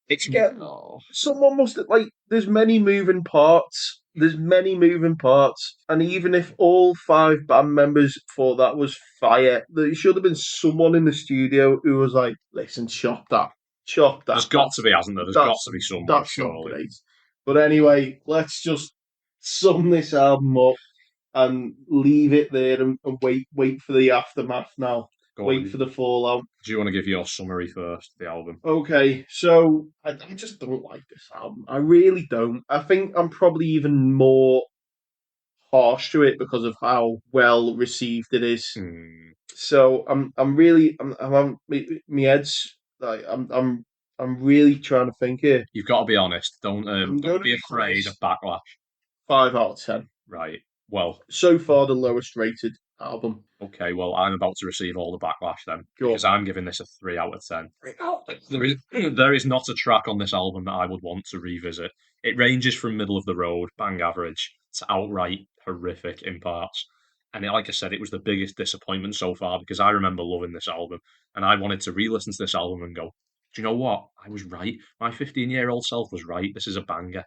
It's Yeah. no. Someone must have, like. There's many moving parts. There's many moving parts, and even if all 5 band members thought that was fire, there should have been someone in the studio who was like, "Listen, chop that." There's got to be, hasn't there? There's got to be someone, That's not surely. great. But anyway, let's just sum this album up and leave it there and wait for the aftermath now. Go Wait on. for the fallout. Do you want to give your summary first, the album? Okay, so I just don't like this album. I really don't. I think I'm probably even more harsh to it because of how well received it is. So I'm really I'm my head's like I'm really trying to think here. You've got to be honest. Don't I'm don't gonna be be afraid of honest. backlash. 5 out of 10. Right. Well, So far, the lowest rated album. okay. Well, I'm about to receive all the backlash then Go on. because I'm giving this a 3 out of 10. There is not a track on this album that I would want to revisit. It ranges from middle of the road, bang average, to outright horrific in parts. And like I said, it was the biggest disappointment so far because I remember loving this album and I wanted to re-listen to this album and go, do you know what? I was right. My 15-year-old self was right. This is a banger,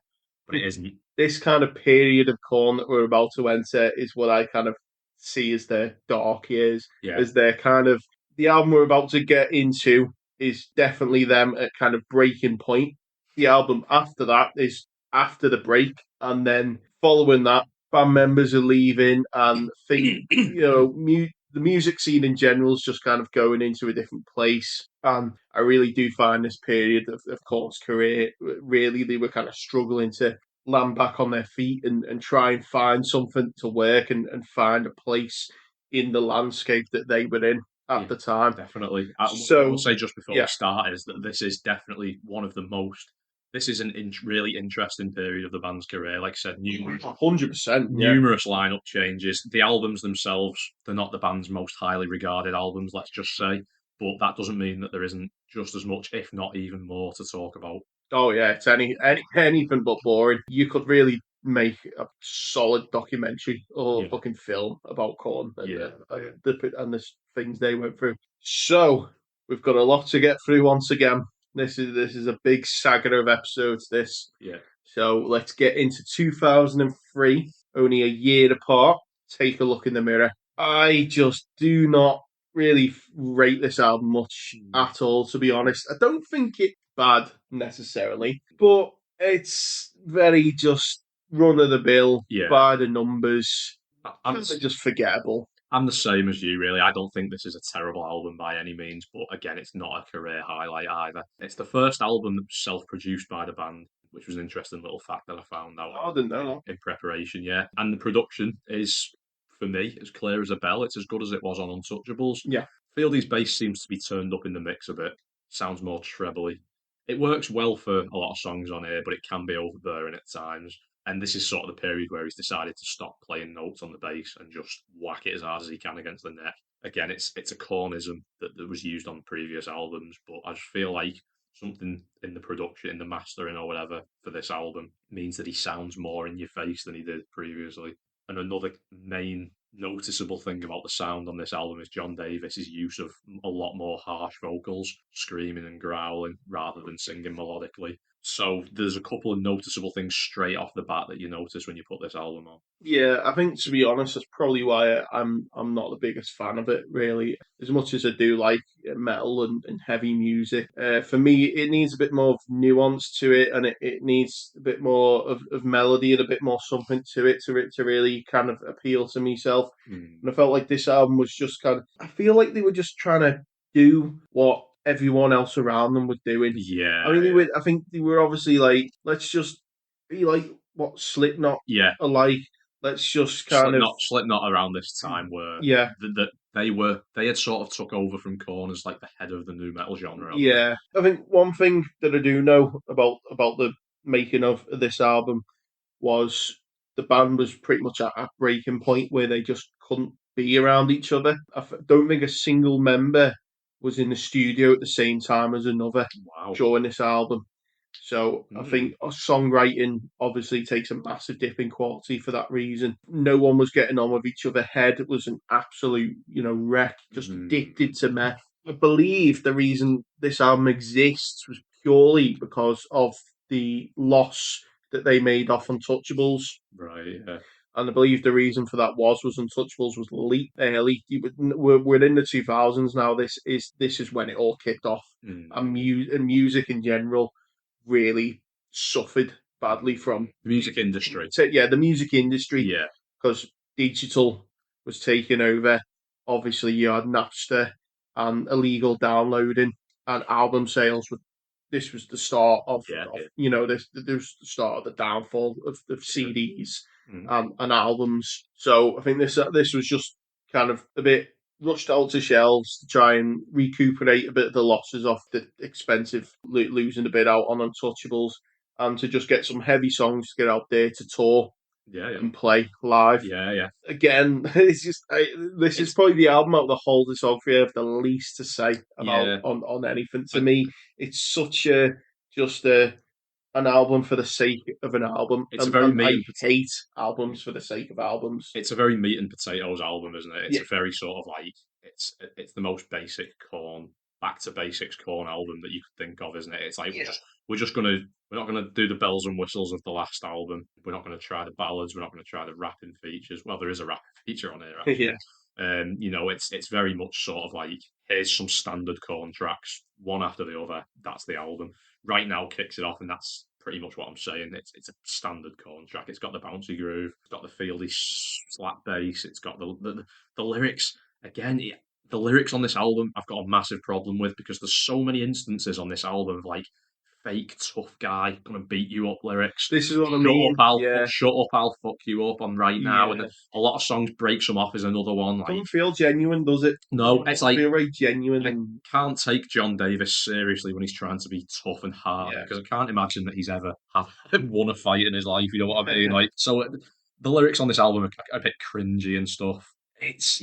but it isn't. This kind of period of Korn that we're about to enter is what I kind of see as their dark years, Yeah. as their kind of the album we're about to get into is definitely them at kind of breaking point. The album after that is after the break, and then following that, band members are leaving, and the music scene in general is just kind of going into a different place. And I really do find this period of Korn's career, really, they were kind of struggling to land back on their feet and try and find something to work and find a place in the landscape that they were in at the time. Definitely. I will say just before we start is that this is definitely one of the most. This is a really interesting period of the band's career. Like I said, 100%. Numerous lineup changes. The albums themselves, they're not the band's most highly regarded albums, let's just say. But that doesn't mean that there isn't just as much, if not even more, to talk about. Oh yeah, it's anything but boring. You could really make a solid documentary or fucking film about Korn and the things they went through. So we've got a lot to get through once again. This is a big saga of episodes. So let's get into 2003, only a year apart. Take a look in the mirror. I just do not really rate this album much at all, to be honest. I don't think it's bad necessarily, but it's very just run of the mill, by the numbers. I'm just forgettable. I'm the same as you, really. I don't think this is a terrible album by any means, but again, it's not a career highlight either. It's the first album that was self-produced by the band, which was an interesting little fact that I found out. I didn't know that. In preparation, yeah. And the production is, for me, as clear as a bell. It's as good as it was on Untouchables. Yeah. Fieldy's bass seems to be turned up in the mix a bit. Sounds more trebly. It works well for a lot of songs on here, but it can be overbearing at times. And this is sort of the period where he's decided to stop playing notes on the bass and just whack it as hard as he can against the neck. Again, it's a Kornism that was used on previous albums, but I just feel like something in the production, in the mastering or whatever for this album means that he sounds more in your face than he did previously. And another main noticeable thing about the sound on this album is John Davis's use of a lot more harsh vocals, screaming and growling rather than singing melodically. So there's a couple of noticeable things straight off the bat that you notice when you put this album on. Yeah, I think to be honest, that's probably why I'm not the biggest fan of it. Really, as much as I do like metal and heavy music, for me it needs a bit more of nuance to it, and it needs a bit more of melody and a bit more something to it to really kind of appeal to myself. And I felt like this album was just kind of. I feel like they were just trying to do what everyone else around them was doing. Yeah. I mean, I think they were obviously like, let's just be like what Slipknot are like. let's just kind of Slipknot around this time were yeah. that they had sort of took over from Korn as like the head of the new metal genre. Yeah, I think one thing that I do know about the making of this album was the band was pretty much at a breaking point where they just couldn't be around each other. Don't think a single member was in the studio at the same time as another Wow. during this album. So I think songwriting obviously takes a massive dip in quality for that reason. No one was getting on with each other. Head was an absolute, wreck, just addicted to meth. I believe the reason this album exists was purely because of the loss that they made off Untouchables. Right, yeah. And I believe the reason for that was Untouchables was leaked early. We're in the 2000s now. This is when it all kicked off, and music in general really suffered badly from the music industry. The music industry. Yeah, because digital was taking over. Obviously, you had Napster and illegal downloading, and album sales were. This was the start of this was the start of the downfall of CDs and albums. So I think this was just kind of a bit rushed out to shelves to try and recuperate a bit of the losses off the expensive losing a bit out on Untouchables, and to just get some heavy songs to get out there to tour and play live. Yeah. Again, this is probably the album out of the whole discography I have the least to say about on anything. To me, it's such an album for the sake of an album. I hate albums for the sake of albums. It's a very meat and potatoes album, isn't it? It's a very sort of like it's the most basic Korn, back to basics Korn album that you could think of, isn't it? It's like we're not gonna do the bells and whistles of the last album. We're not gonna try the ballads. We're not gonna try the rapping features. Well, there is a rapping feature on here, actually. It's very much sort of like, here's some standard Korn tracks, one after the other. That's the album. Right Now kicks it off, and that's pretty much what I'm saying. It's a standard Korn track. It's got the bouncy groove. It's got the fieldy slap bass. It's got the lyrics. Again, the lyrics on this album I've got a massive problem with, because there's so many instances on this album of like fake tough guy gonna beat you up lyrics. This is what I mean. Shut up, I'll fuck you up on Right Now. And a lot of songs, Break Some Off is another one. Doesn't feel genuine, does it? No, it's like feel very genuine. I can't take John Davis seriously when he's trying to be tough and hard, because I can't imagine that he's ever won a fight in his life. You know what I mean? Like, so the lyrics on this album are a bit cringy and stuff. It's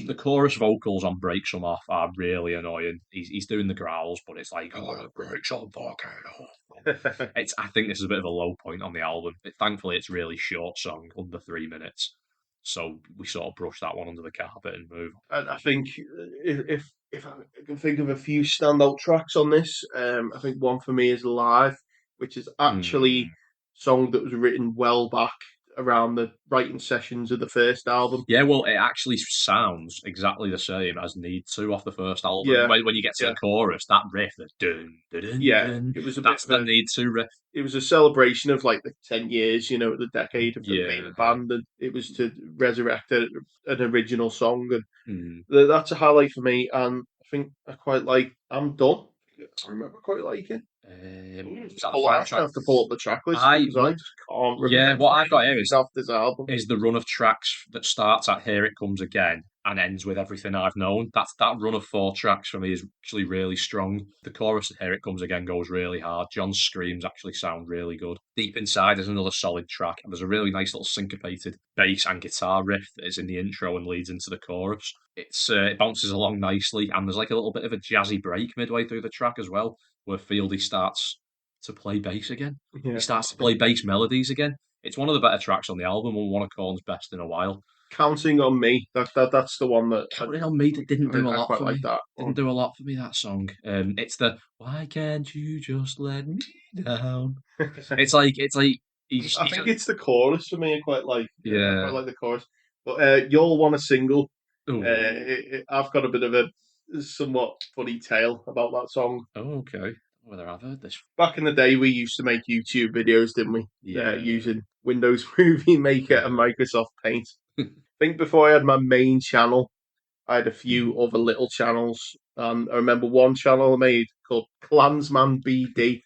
the chorus vocals on Break Some Off are really annoying. He's doing the growls, but it's like, oh, break some fucking off. I think this is a bit of a low point on the album. Thankfully, it's really short song, under 3 minutes. So we sort of brush that one under the carpet and move. And I think if I can think of a few standout tracks on this, I think one for me is Live, which is actually a song that was written well back around the writing sessions of the first album. Yeah, well, it actually sounds exactly the same as Need To off the first album. Yeah. When you get to the chorus, that riff, the dun, dun, dun, dun, it was that's the Need To riff. It was a celebration of like the 10 years, the decade of the band, and it was to resurrect an original song, and that's a highlight for me. And I think I quite like I'm Done. I remember quite liking. I have to pull up the track list. I just can't remember. Yeah, what I've got here is off this album is the run of tracks that starts at Here It Comes Again and ends with Everything I've Known. That run of 4 tracks for me is actually really strong. The chorus of Here It Comes Again goes really hard. John's screams actually sound really good. Deep Inside is another solid track, and there's a really nice little syncopated bass and guitar riff that is in the intro and leads into the chorus. It bounces along nicely, and there's like a little bit of a jazzy break midway through the track as well, where Fieldy starts to play bass again. Yeah. He starts to play bass melodies again. It's one of the better tracks on the album, and one of Korn's best in a while. Counting on Me, that's the one that Counting on Me that didn't do a lot for me. Didn't do a lot for me, that song. It's the Why Can't You Just Let Me Down? It's like I think it's the chorus for me. I quite like. Yeah, I quite like the chorus. But You'll Want a Single. I've got a bit of a somewhat funny tale about that song. Oh, okay. Whether I've heard this. Back in the day, we used to make YouTube videos, didn't we? Yeah. Using Windows Movie Maker and Microsoft Paint. I think before I had my main channel, I had a few other little channels. I remember one channel I made called Clansman BD.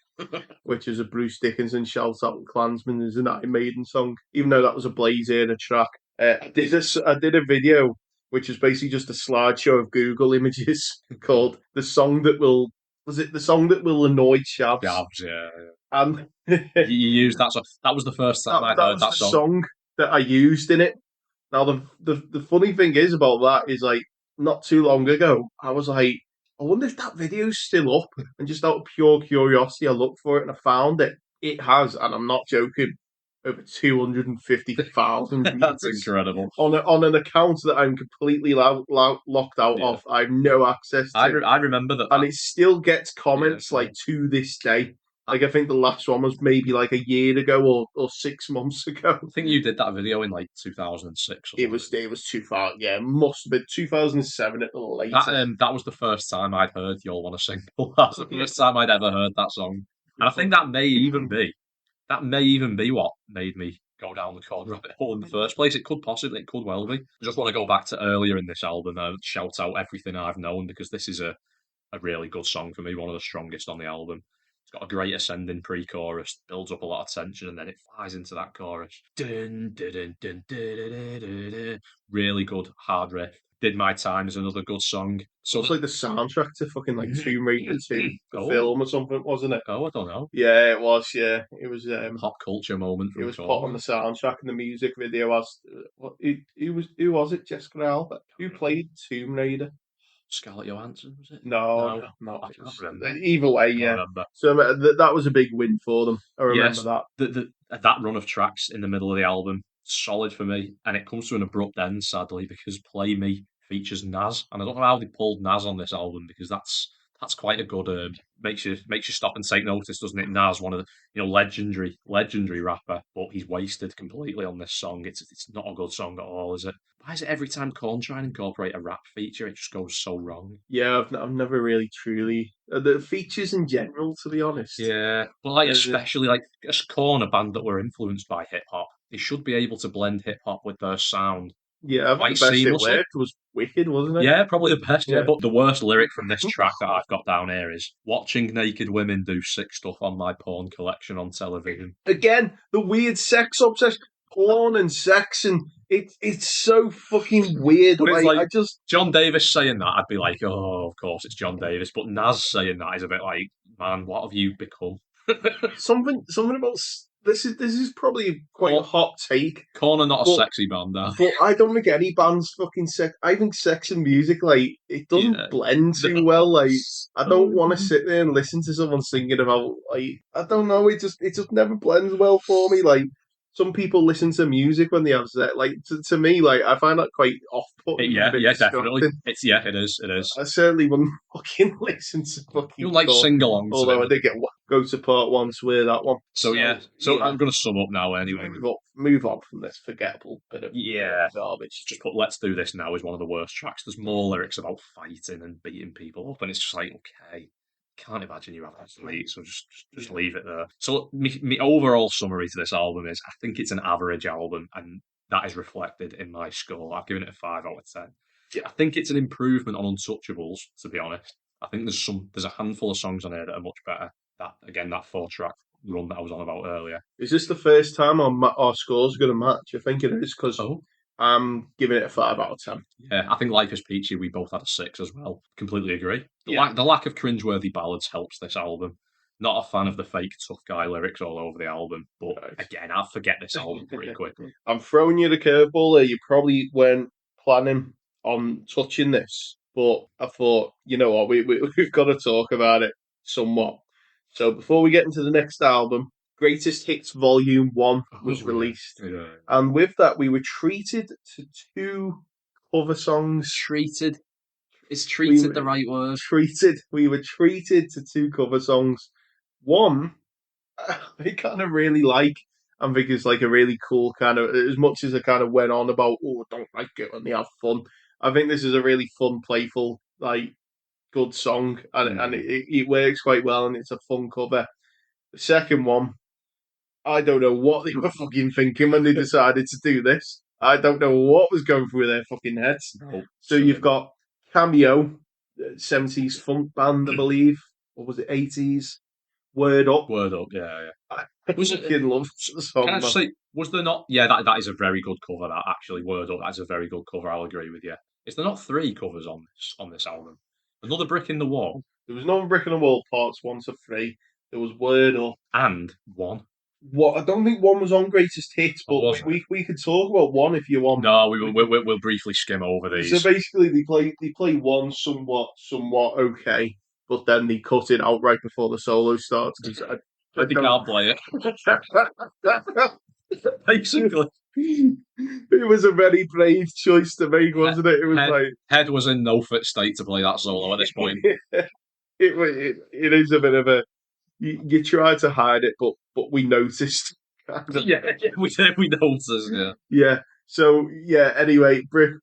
which is a Bruce Dickinson shout out to Klansman. Is an Iron Maiden song, even though that was a Blaze Era track. I did a video which is basically just a slideshow of Google images called "The Song That Will." Was it the song that will annoy Chavs? Jabs, yeah. And You used that song. That was the first time I'd heard was that the song. that I used in it. Now the funny thing is about that is like not too long ago I was like, I wonder if that video's still up, and just out of pure curiosity I looked for it and I found it. It has, and I'm not joking, over 250,000 That's views incredible. on an account that I'm completely locked out Yeah. of. I have no access to, I remember that. and it still gets comments Yeah, like to this day. Like I think the last one was maybe like a year ago or 6 months ago. I think you did that video in like 2006 or something. It was too far. Yeah, it must have been 2007 at the latest. That was the first time I'd heard "You'll Want to Sing." That's the first time I'd ever heard that song, and I think that may even be what made me go down the Korn rabbit hole in the first place. It could well be. I just want to go back to earlier in this album and shout out Everything I've Known, because this is a really good song for me, one of the strongest on the album. It's got a great ascending pre-chorus, builds up a lot of tension, and then it flies into that chorus. Dun, dun, dun, dun, dun, dun, dun, dun. Really good hard riff. Did My Time is another good song. So it's like the soundtrack to fucking like Tomb Raider 2, the film or something, wasn't it? Oh, I don't know. Yeah, it was. Yeah, it was. Pop culture moment. It was put on the soundtrack and the music video. As who was it? Jessica Alba. Who played Tomb Raider? Scarlett Johansson, was it? No. I can't remember. Either way, yeah. So that was a big win for them. I remember that. That run of tracks in the middle of the album, solid for me, and it comes to an abrupt end, sadly, because Play Me features Nas, and I don't know how they pulled Nas on this album, because that's quite a good makes you stop and take notice, doesn't it? Nas, one of the legendary rapper, but he's wasted completely on this song. It's not a good song at all, is it? Why is it every time Korn try and incorporate a rap feature, it just goes so wrong? Yeah, I've never really truly the features in general, to be honest. Yeah, but like especially like as Korn, a band that were influenced by hip hop, they should be able to blend hip hop with their sound. Yeah, I think the best it worked was Wicked, wasn't it? Yeah, probably the best. Yeah, but the worst lyric from this track that I've got down here is "Watching naked women do sick stuff on my porn collection on television." Again, the weird sex obsession, porn and sex, and it's so fucking weird. But it's like I just John Davis saying that, I'd be like, oh, of course it's John Davis. But Nas saying that is a bit like, man, what have you become? something about this is probably quite a hot take. Korn are not a sexy band, though. But I don't think any band's fucking sex. I think sex and music, like, it doesn't blend too well. Like, I don't want to sit there and listen to someone singing about, like, I don't know. It just never blends well for me. Like, some people listen to music when they have sex. Like, to me, like, I find that quite off-putting. Yeah, definitely. It is. I certainly wouldn't fucking listen to fucking. You like sing-alongs. Although I did go to part one, swear that one. So I'm going to sum up now anyway. Move on from this forgettable bit of garbage. Just put "Let's Do This Now" is one of the worst tracks. There's more lyrics about fighting and beating people up, and it's just like, okay, can't imagine you having to leave, so just leave it there. So my overall summary to this album is, I think it's an average album, and that is reflected in my score. I've given it a 5 out of 10. Yeah. I think it's an improvement on Untouchables, to be honest. I think there's a handful of songs on here that are much better. That 4-track run that I was on about earlier. Is this the first time our scores are going to match? I think it is, because I'm giving it a 5 out of 10. Yeah, I think Life is Peachy, we both had a 6 as well. Completely agree. The lack of cringeworthy ballads helps this album. Not a fan of the fake tough guy lyrics all over the album, but again, I'll forget this album pretty quickly. I'm throwing you the curveball there. You probably weren't planning on touching this, but I thought, you know what, we've got to talk about it somewhat. So before we get into the next album, Greatest Hits Volume 1 was released. Yeah. And with that, we were treated to 2 cover songs. Treated? Is treated the right word? Treated. We were treated to 2 cover songs. One, I kind of really like, and think it's like a really cool kind of, as much as I kind of went on about, oh, I don't like it when they have fun. I think this is a really fun, playful, like, good song, and it works quite well, and it's a fun cover. The second one, I don't know what they were fucking thinking when they decided to do this. I don't know what was going through their fucking heads. No, so you've got Cameo, 70s funk band, I believe, or was it 80s? Word Up. Word Up, yeah. I Was it? fucking love the song, Can I man. just say, was there not? Yeah, that is a very good cover. That actually, Word Up, that's a very good cover. I'll agree with you. Is there not 3 covers on this album? Another Brick in the Wall There was no Brick in the Wall parts 1 to 3. There was Word Up. and one. What I don't think 1 was on Greatest Hits, but Wasn't it? we could talk about 1 if you want. No, we'll briefly skim over So these. basically, they play 1 somewhat okay, but then they cut it out right before the solo starts. But they can't play it. Basically, it was a very brave choice to make, wasn't it? It was Head was in no fit state to play that solo at this point. it is a bit of a you try to hide it, but we noticed. Yeah, we noticed. Yeah, yeah. So yeah. Anyway, Brick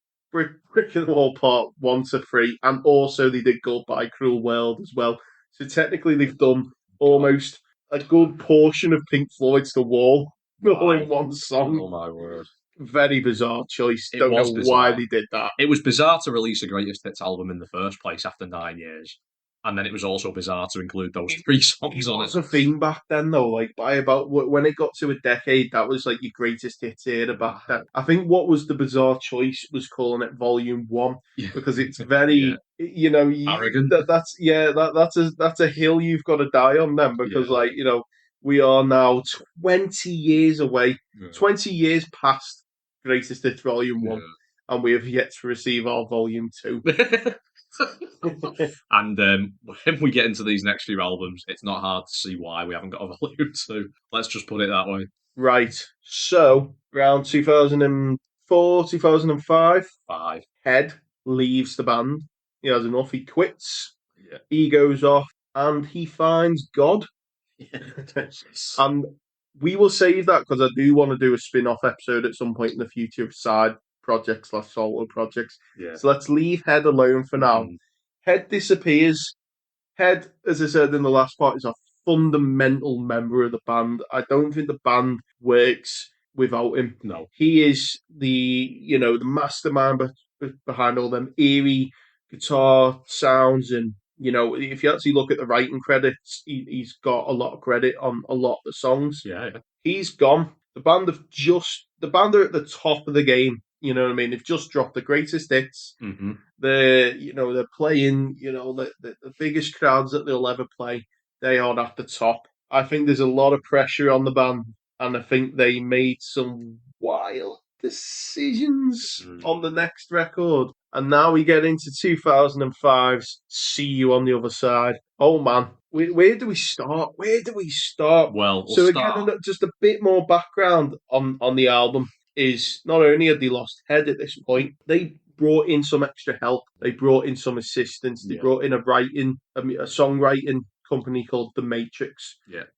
in the Wall Part 1 to 3, and also they did Goodbye Cruel World as well. So technically, they've done almost a good portion of Pink Floyd's The Wall all in one song. Oh my word! Very bizarre choice. It Don't was know bizarre. why they did that. It was bizarre to release a greatest hits album in the first place after 9 years, and then it was also bizarre to include those 3 songs on it. It was a thing back then, though. Like by about when it got to a decade, that was like your greatest hits era back then. I think what was the bizarre choice was calling it Volume 1 because it's very, arrogant. That's a hill you've got to die on then because we are now 20 years away, 20 years past Greatest Hits Volume 1, and we have yet to receive our Volume 2. And when we get into these next few albums, it's not hard to see why we haven't got a Volume 2. Let's just put it that way. Right. So, around 2004, 2005, Head leaves the band. He has enough. He quits. Yeah. He goes off and he finds God. And we will save that because I do want to do a spin-off episode at some point in the future of side projects / solo projects. Yeah. So let's leave Head alone for now. Head disappears. Head, as I said in the last part, is a fundamental member of the band. I don't think the band works without him. No. He is the mastermind behind all them eerie guitar sounds, and if you actually look at the writing credits, he's got a lot of credit on a lot of the songs. Yeah. He's gone. The band are at the top of the game. You know what I mean? They've just dropped the greatest hits. Mm-hmm. They're playing the biggest crowds that they'll ever play. They are at the top. I think there's a lot of pressure on the band, and I think they made some wild decisions on the next record. And now we get into 2005's See You on the Other Side. Oh man, where do we start? Well, so again, just a bit more background on the album is not only had they lost Head at this point, they brought in some extra help. They brought in some assistance. They brought in a songwriting company called The Matrix,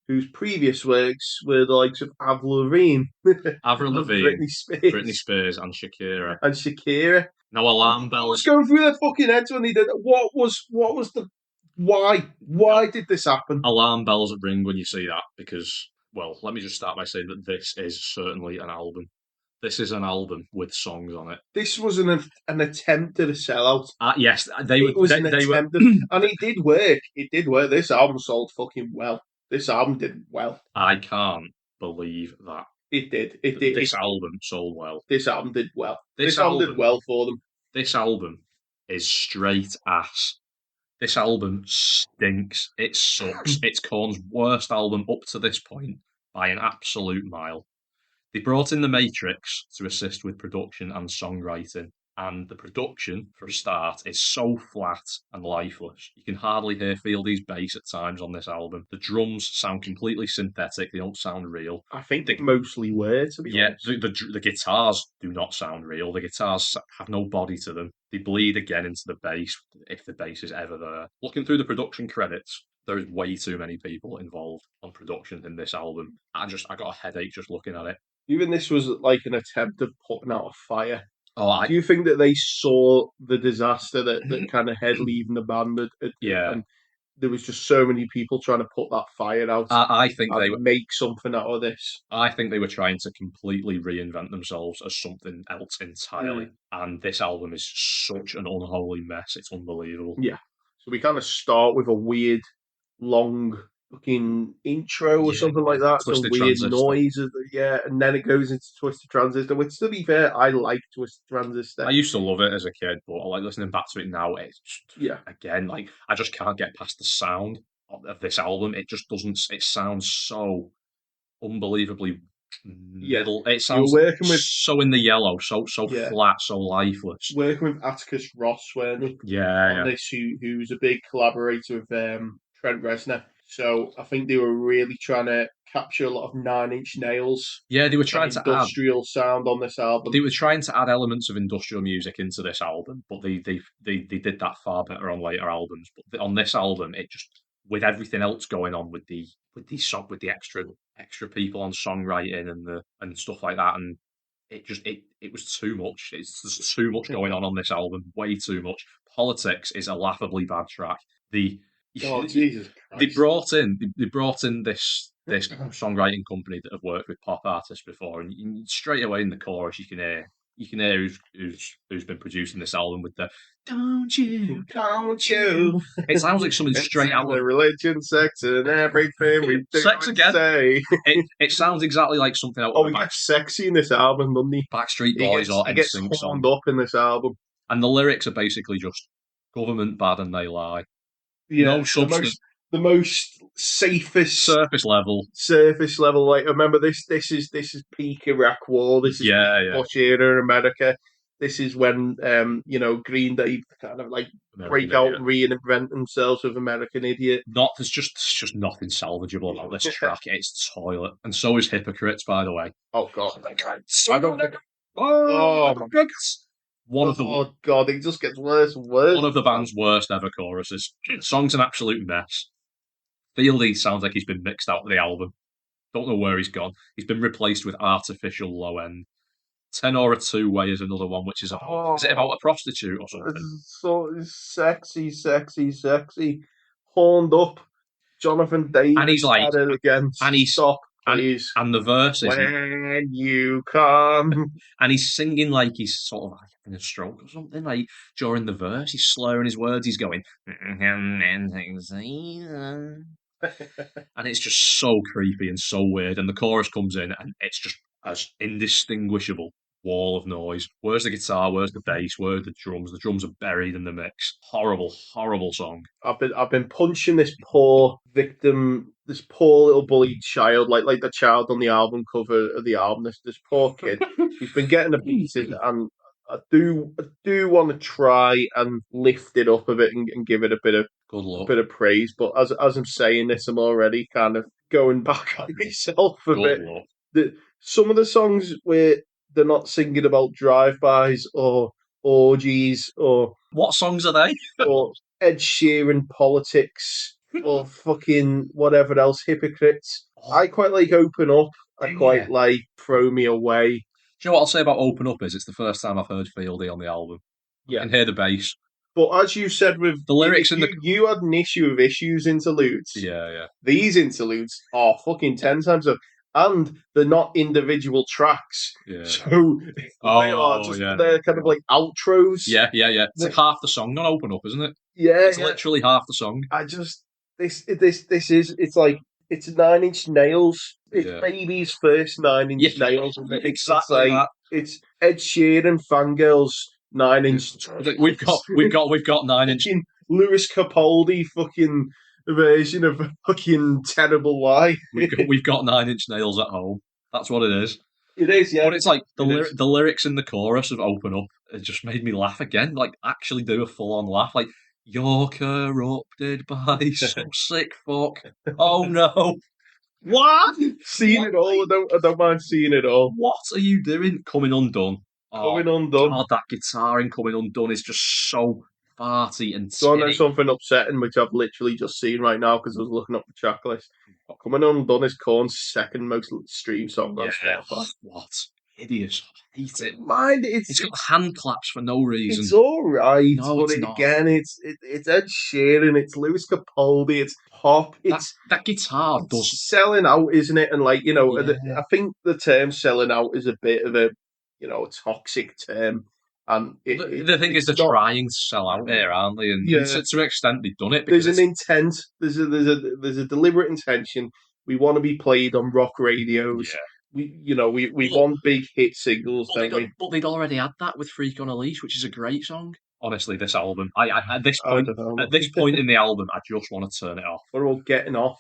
whose previous works were the likes of Avril Lavigne, Britney Spears, and Shakira. Now, alarm bells. What's going through their fucking heads when they did it? What was the why? Why did this happen? Alarm bells ring when you see that because, well, let me just start by saying that this is certainly an album. This is an album with songs on it. This was an attempt at a sellout. Yes, and it did work. It did work. This album sold fucking well. This album did well. I can't believe that. It did. This album sold well. This album did well. This album did well for them. This album is straight ass. This album stinks. It sucks. It's Korn's worst album up to this point by an absolute mile. They brought in The Matrix to assist with production and songwriting, and the production, for a start, is so flat and lifeless. You can hardly hear Fieldy's bass at times on this album. The drums sound completely synthetic, they don't sound real. I think they mostly were, to be honest. The guitars do not sound real. The guitars have no body to them. They bleed again into the bass, if the bass is ever there. Looking through the production credits, there is way too many people involved on production in this album. I got a headache just looking at it. Even this was like an attempt of putting out a fire. Do you think that they saw the disaster that kind of Head leaving the band? And there was just so many people trying to put that fire out. I think they would make something out of this. I think they were trying to completely reinvent themselves as something else entirely. And this album is such an unholy mess. It's unbelievable. Yeah. So we kind of start with a weird, long fucking intro or something like that. Some Twisted weird Transistor. noise, and then it goes into Twisted Transistor. Which, to be fair, I like Twisted Transistor. I used to love it as a kid, but I like listening back to it now. It's just, Yeah, again, like I just can't get past the sound of this album. It just doesn't. It sounds so unbelievably yeah. middle. It You're sounds working with so in the yellow, so yeah, flat, so lifeless. working with Atticus Ross, weren't you, Yeah, on yeah. this? Who's a big collaborator with Trent Reznor. So I think they were really trying to capture a lot of Nine Inch Nails, Yeah, they were that trying to add. industrial sound on this album. They were trying to add elements of industrial music into this album, but they did that far better on later albums. But on this album, it just with everything else going on with the extra people on songwriting and stuff like that, and it was too much. It's There's too much going on this album, way too much. Politics is a laughably bad track. The Oh Jesus they Christ! brought in this songwriting company that have worked with pop artists before, and straight away in the chorus you can hear who's been producing this album with the "Don't you, Don't you? It sounds like something It's straight out the of religion, sex, and everything we do Sex and again. say. It sounds exactly like something out Oh, of he a gets sexy in this album, doesn't he? Backstreet Boys or He gets NSYNC horned song, up in this album. and the lyrics are basically just government bad and they lie. Yeah, No substance, the most safest surface level. Like, remember this. This is peak Iraq War. This is Yeah, peak yeah. Bush era America. This is when Green Day kind of like American break out Idiot. and reinvent themselves with American Idiot. There's just nothing salvageable about this track. It's toilet, and so is Hypocrites, by the way. Oh God! I don't think. Oh my One of the Oh God! It just gets worse and worse. one of the band's worst ever choruses. The song's an absolute mess. Fieldy sounds like he's been mixed out of the album. Don't know where he's gone. He's been replaced with artificial low end. 10 or a 2-way is another one, which is is it about a prostitute or something? It's so sexy, sexy, sexy, horned up. Jonathan Davis And he's like, at it again. and he's Stop, please. and the verse is, When you come. and he's singing like he's sort of like having a stroke or something. Like during the verse, he's slurring his words. He's going, and it's just so creepy and so weird. And the chorus comes in, and it's just as indistinguishable wall of noise. Where's the guitar? Where's the bass? Where are the drums? The drums are buried in the mix. Horrible, horrible song. I've been punching this poor victim, this poor little bullied child, like the child on the album cover of the album. This poor kid, he's been getting beaten, and I do want to try and lift it up a bit and give it a bit of Good luck. praise. But as I'm saying this, I'm already kind of going back on myself a Good bit. luck. Some of the songs where they're not singing about drive-bys or orgies or What songs are they? or Ed Sheeran politics or fucking whatever else, hypocrites. I quite like Open Up. I quite like Throw Me Away. Do you know what I'll say about Open Up is it's the first time I've heard Fieldy on the album. I can hear the bass. But as you said with The lyrics you had an issue with issues interludes. Yeah. These interludes are fucking 10 times up. And they're not individual tracks. Yeah. So they're kind of like outros. Yeah. It's like half the song, not Open Up, isn't it? Yeah. It's literally half the song. It's like it's Nine Inch Nails. It's baby's first Nine Inch Nails. Exactly that. It's Ed Sheeran fangirls 9 Inch. We've got 9 Inch. Lewis Capaldi fucking version of a fucking terrible lie. We've got 9 Inch Nails at home. That's what it is. It is, yeah. But it's like the lyrics in the chorus of Open Up, it just made me laugh again. Like actually do a full on laugh. Like you're corrupted by some sick fuck. Oh no. What? Seeing it all. I don't mind seeing it all. What are you doing? Coming Undone. Coming Undone. God, that guitar in Coming Undone is just so farty and So I know something upsetting, which I've literally just seen right now because I was looking up the track list. Coming Undone is Korn's second most streamed song on Spotify. What? Hideous. I hate it. Mind it's got hand claps for no reason. It's all right, no, but again, it's Ed Sheeran, it's Lewis Capaldi, it's pop. That guitar does selling out, isn't it? And like I think the term selling out is a bit of a a toxic term. And the thing is, they're not, trying to sell out here, aren't they? And to an extent, they've done it because there's an intent. There's a deliberate intention. We want to be played on rock radios. Yeah. We want big hit singles, don't we? But they'd already had that with "Freak on a Leash," which is a great song. Honestly, this album, at this I point, don't know. at this point in the album, I just want to turn it off. We're all getting off.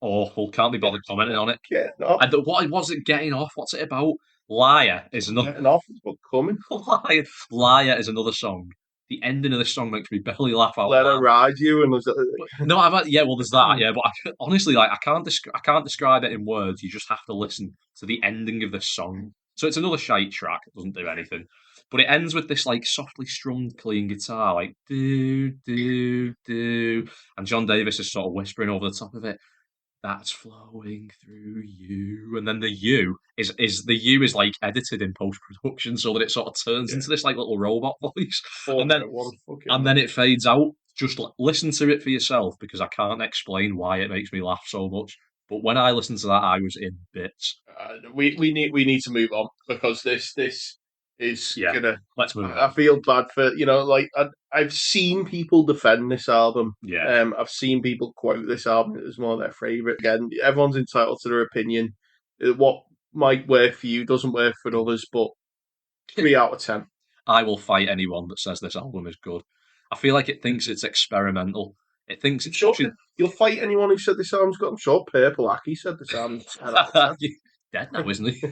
Awful, can't be bothered commenting on it. Getting off. What was it getting off? What's it about? Liar is another. Getting off is what coming. Liar is another song. The ending of this song makes me belly laugh out Let her loud. ride you, and No, well, there's that, yeah. But honestly, like, I can't describe it in words. You just have to listen to the ending of this song. So it's another shite track. It doesn't do anything, but it ends with this like softly strummed clean guitar, like do do do, and John Davis is sort of whispering over the top of it. That's flowing through you, and then the U is like edited in post production so that it sort of turns into this like little robot voice, and then it fades out. Just listen to it for yourself because I can't explain why it makes me laugh so much. But when I listened to that, I was in bits. We need to move on because this is gonna. Let's move on. I feel bad for I've seen people defend this album. Yeah. I've seen people quote this album as one of their favorite. Again, everyone's entitled to their opinion. What might work for you doesn't work for others, but 3 out of 10. I will fight anyone that says this album is good. I feel like it thinks it's experimental. It thinks it's You'll fight anyone who said this album's good. I'm sure Purple Aki said this album's 10 out of 10. Dead now, isn't he?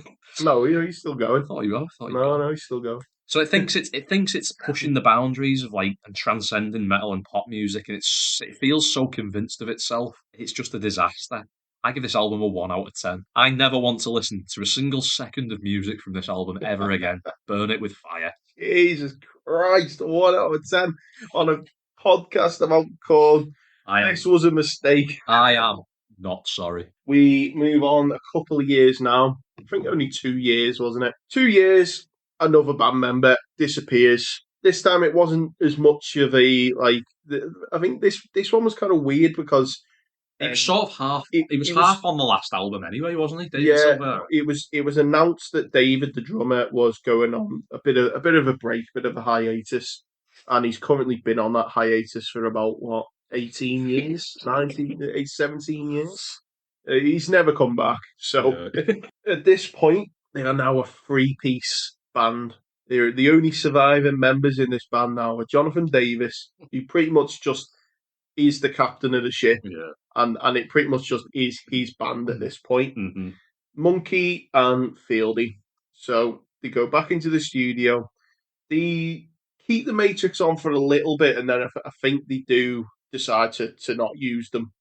No, he's still going. Thought you were. No, he's still going. So it thinks it's pushing the boundaries of like and transcending metal and pop music, and it feels so convinced of itself. It's just a disaster. I give this album a 1 out of 10. I never want to listen to a single second of music from this album ever again. Burn it with fire. Jesus Christ, 1 out of 10 on a podcast about Korn. This was a mistake. I am not sorry. We move on a couple of years now. I think only 2 years, wasn't it? 2 years, another band member disappears. This time it wasn't as much of a, I think this one was kind of weird because it was sort of half. It was half on the last album anyway, wasn't he? It was announced that David, the drummer, was going on a bit of a break, bit of a hiatus, and he's currently been on that hiatus for about 18 years, 17 years. He's never come back. So at this point, they are now a 3-piece band. They're the only surviving members in this band now are Jonathan Davis, who pretty much just is the captain of the ship. Yeah. And it pretty much just is his band at this point. Mm-hmm. Monkey and Fieldy. So they go back into the studio. They keep the Matrix on for a little bit, and then I think they do decide to not use them.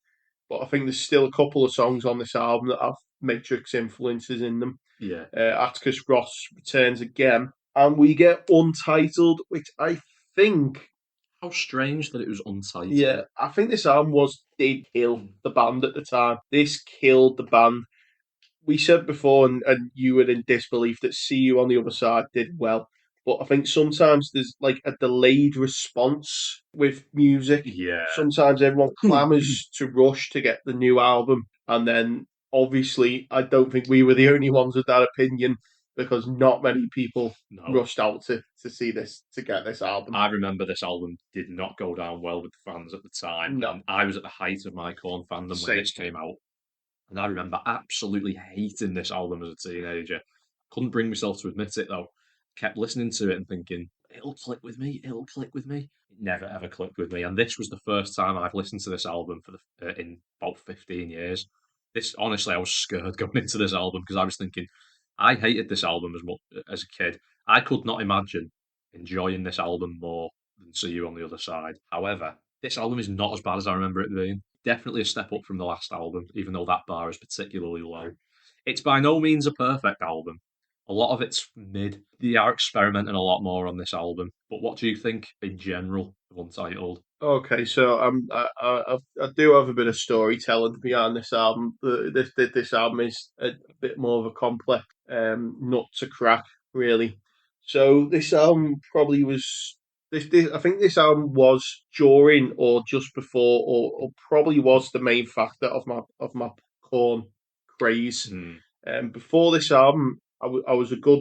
But I think there's still a couple of songs on this album that have Matrix influences in them. Yeah. Atticus Ross returns again. And we get Untitled, which I think... How strange that it was Untitled. Yeah, I think this album did kill the band at the time. This killed the band. We said before, and you were in disbelief, that See You on the Other Side did well. But I think sometimes there's like a delayed response with music. Yeah. Sometimes everyone clamours to rush to get the new album. And then, obviously, I don't think we were the only ones with that opinion, because not many people rushed out to see this, to get this album. I remember this album did not go down well with the fans at the time. No. And I was at the height of my Korn fandom when this came out. And I remember absolutely hating this album as a teenager. Couldn't bring myself to admit it, though. Kept listening to it and thinking, it'll click with me. It never, ever clicked with me. And this was the first time I've listened to this album in about 15 years. Honestly, I was scared going into this album because I was thinking, I hated this album as much as a kid. I could not imagine enjoying this album more than See You on the Other Side. However, this album is not as bad as I remember it being. Definitely a step up from the last album, even though that bar is particularly low. It's by no means a perfect album. A lot of it's mid. They are experimenting a lot more on this album. But what do you think in general of Untitled? Okay, so I do have a bit of storytelling behind this album. This album is a bit more of a complex nut to crack, really. So this album probably was. I think this album was during or just before, or probably was the main factor of my Korn craze. Before this album, I was a good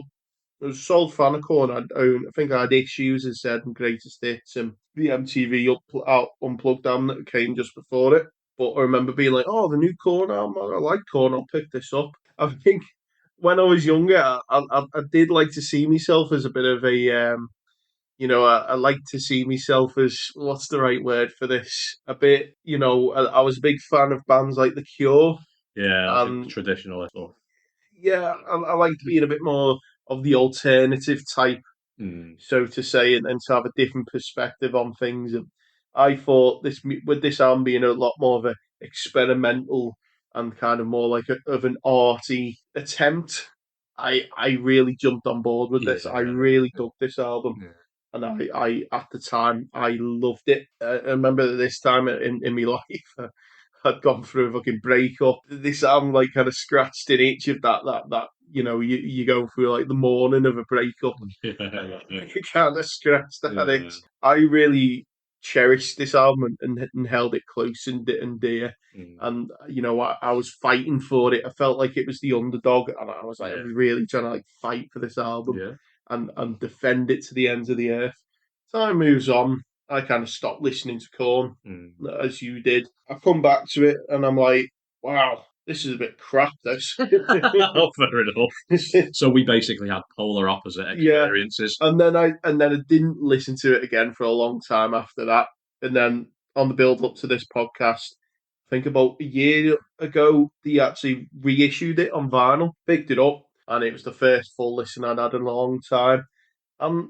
I was a solid fan of Korn. I think I had Issues instead and Greatest Hits and the MTV Unplugged album that came just before it. But I remember being like, oh, the new Korn album, I like Korn, I'll pick this up. I think when I was younger, I did like to see myself as a bit of a, I like to see myself as, what's the right word for this? A bit, I was a big fan of bands like The Cure. Yeah, like a And traditionalist stuff. yeah, I liked being a bit more of the alternative type, Mm. so to say, and to have a different perspective on things. And I thought with this album being a lot more of a experimental and kind of more like of an arty attempt, I really jumped on board with this. I Yeah, really dug this album. yeah. And I at the time I loved it. I remember that this time in my life, I'd gone through a fucking breakup. This album like kind of scratched an itch of that you go through like the morning of a breakup. Yeah, yeah, You kind of scratched that yeah. itch. I really cherished this album and held it close and dear. Mm. And I was fighting for it. I felt like it was the underdog, and I was like, I Yeah, was really trying to like fight for this album yeah. and defend it to the ends of the earth. Time moves on. I kind of stopped listening to Korn, Mm. as you did. I come back to it and I'm like, wow, this is a bit crap, this. Fair enough. So we basically had polar opposite Yeah. experiences. And then I didn't listen to it again for a long time after that. And then on the build up to this podcast, I think about a year ago, they actually reissued it on vinyl, picked it up, and it was the first full listen I'd had in a long time. I've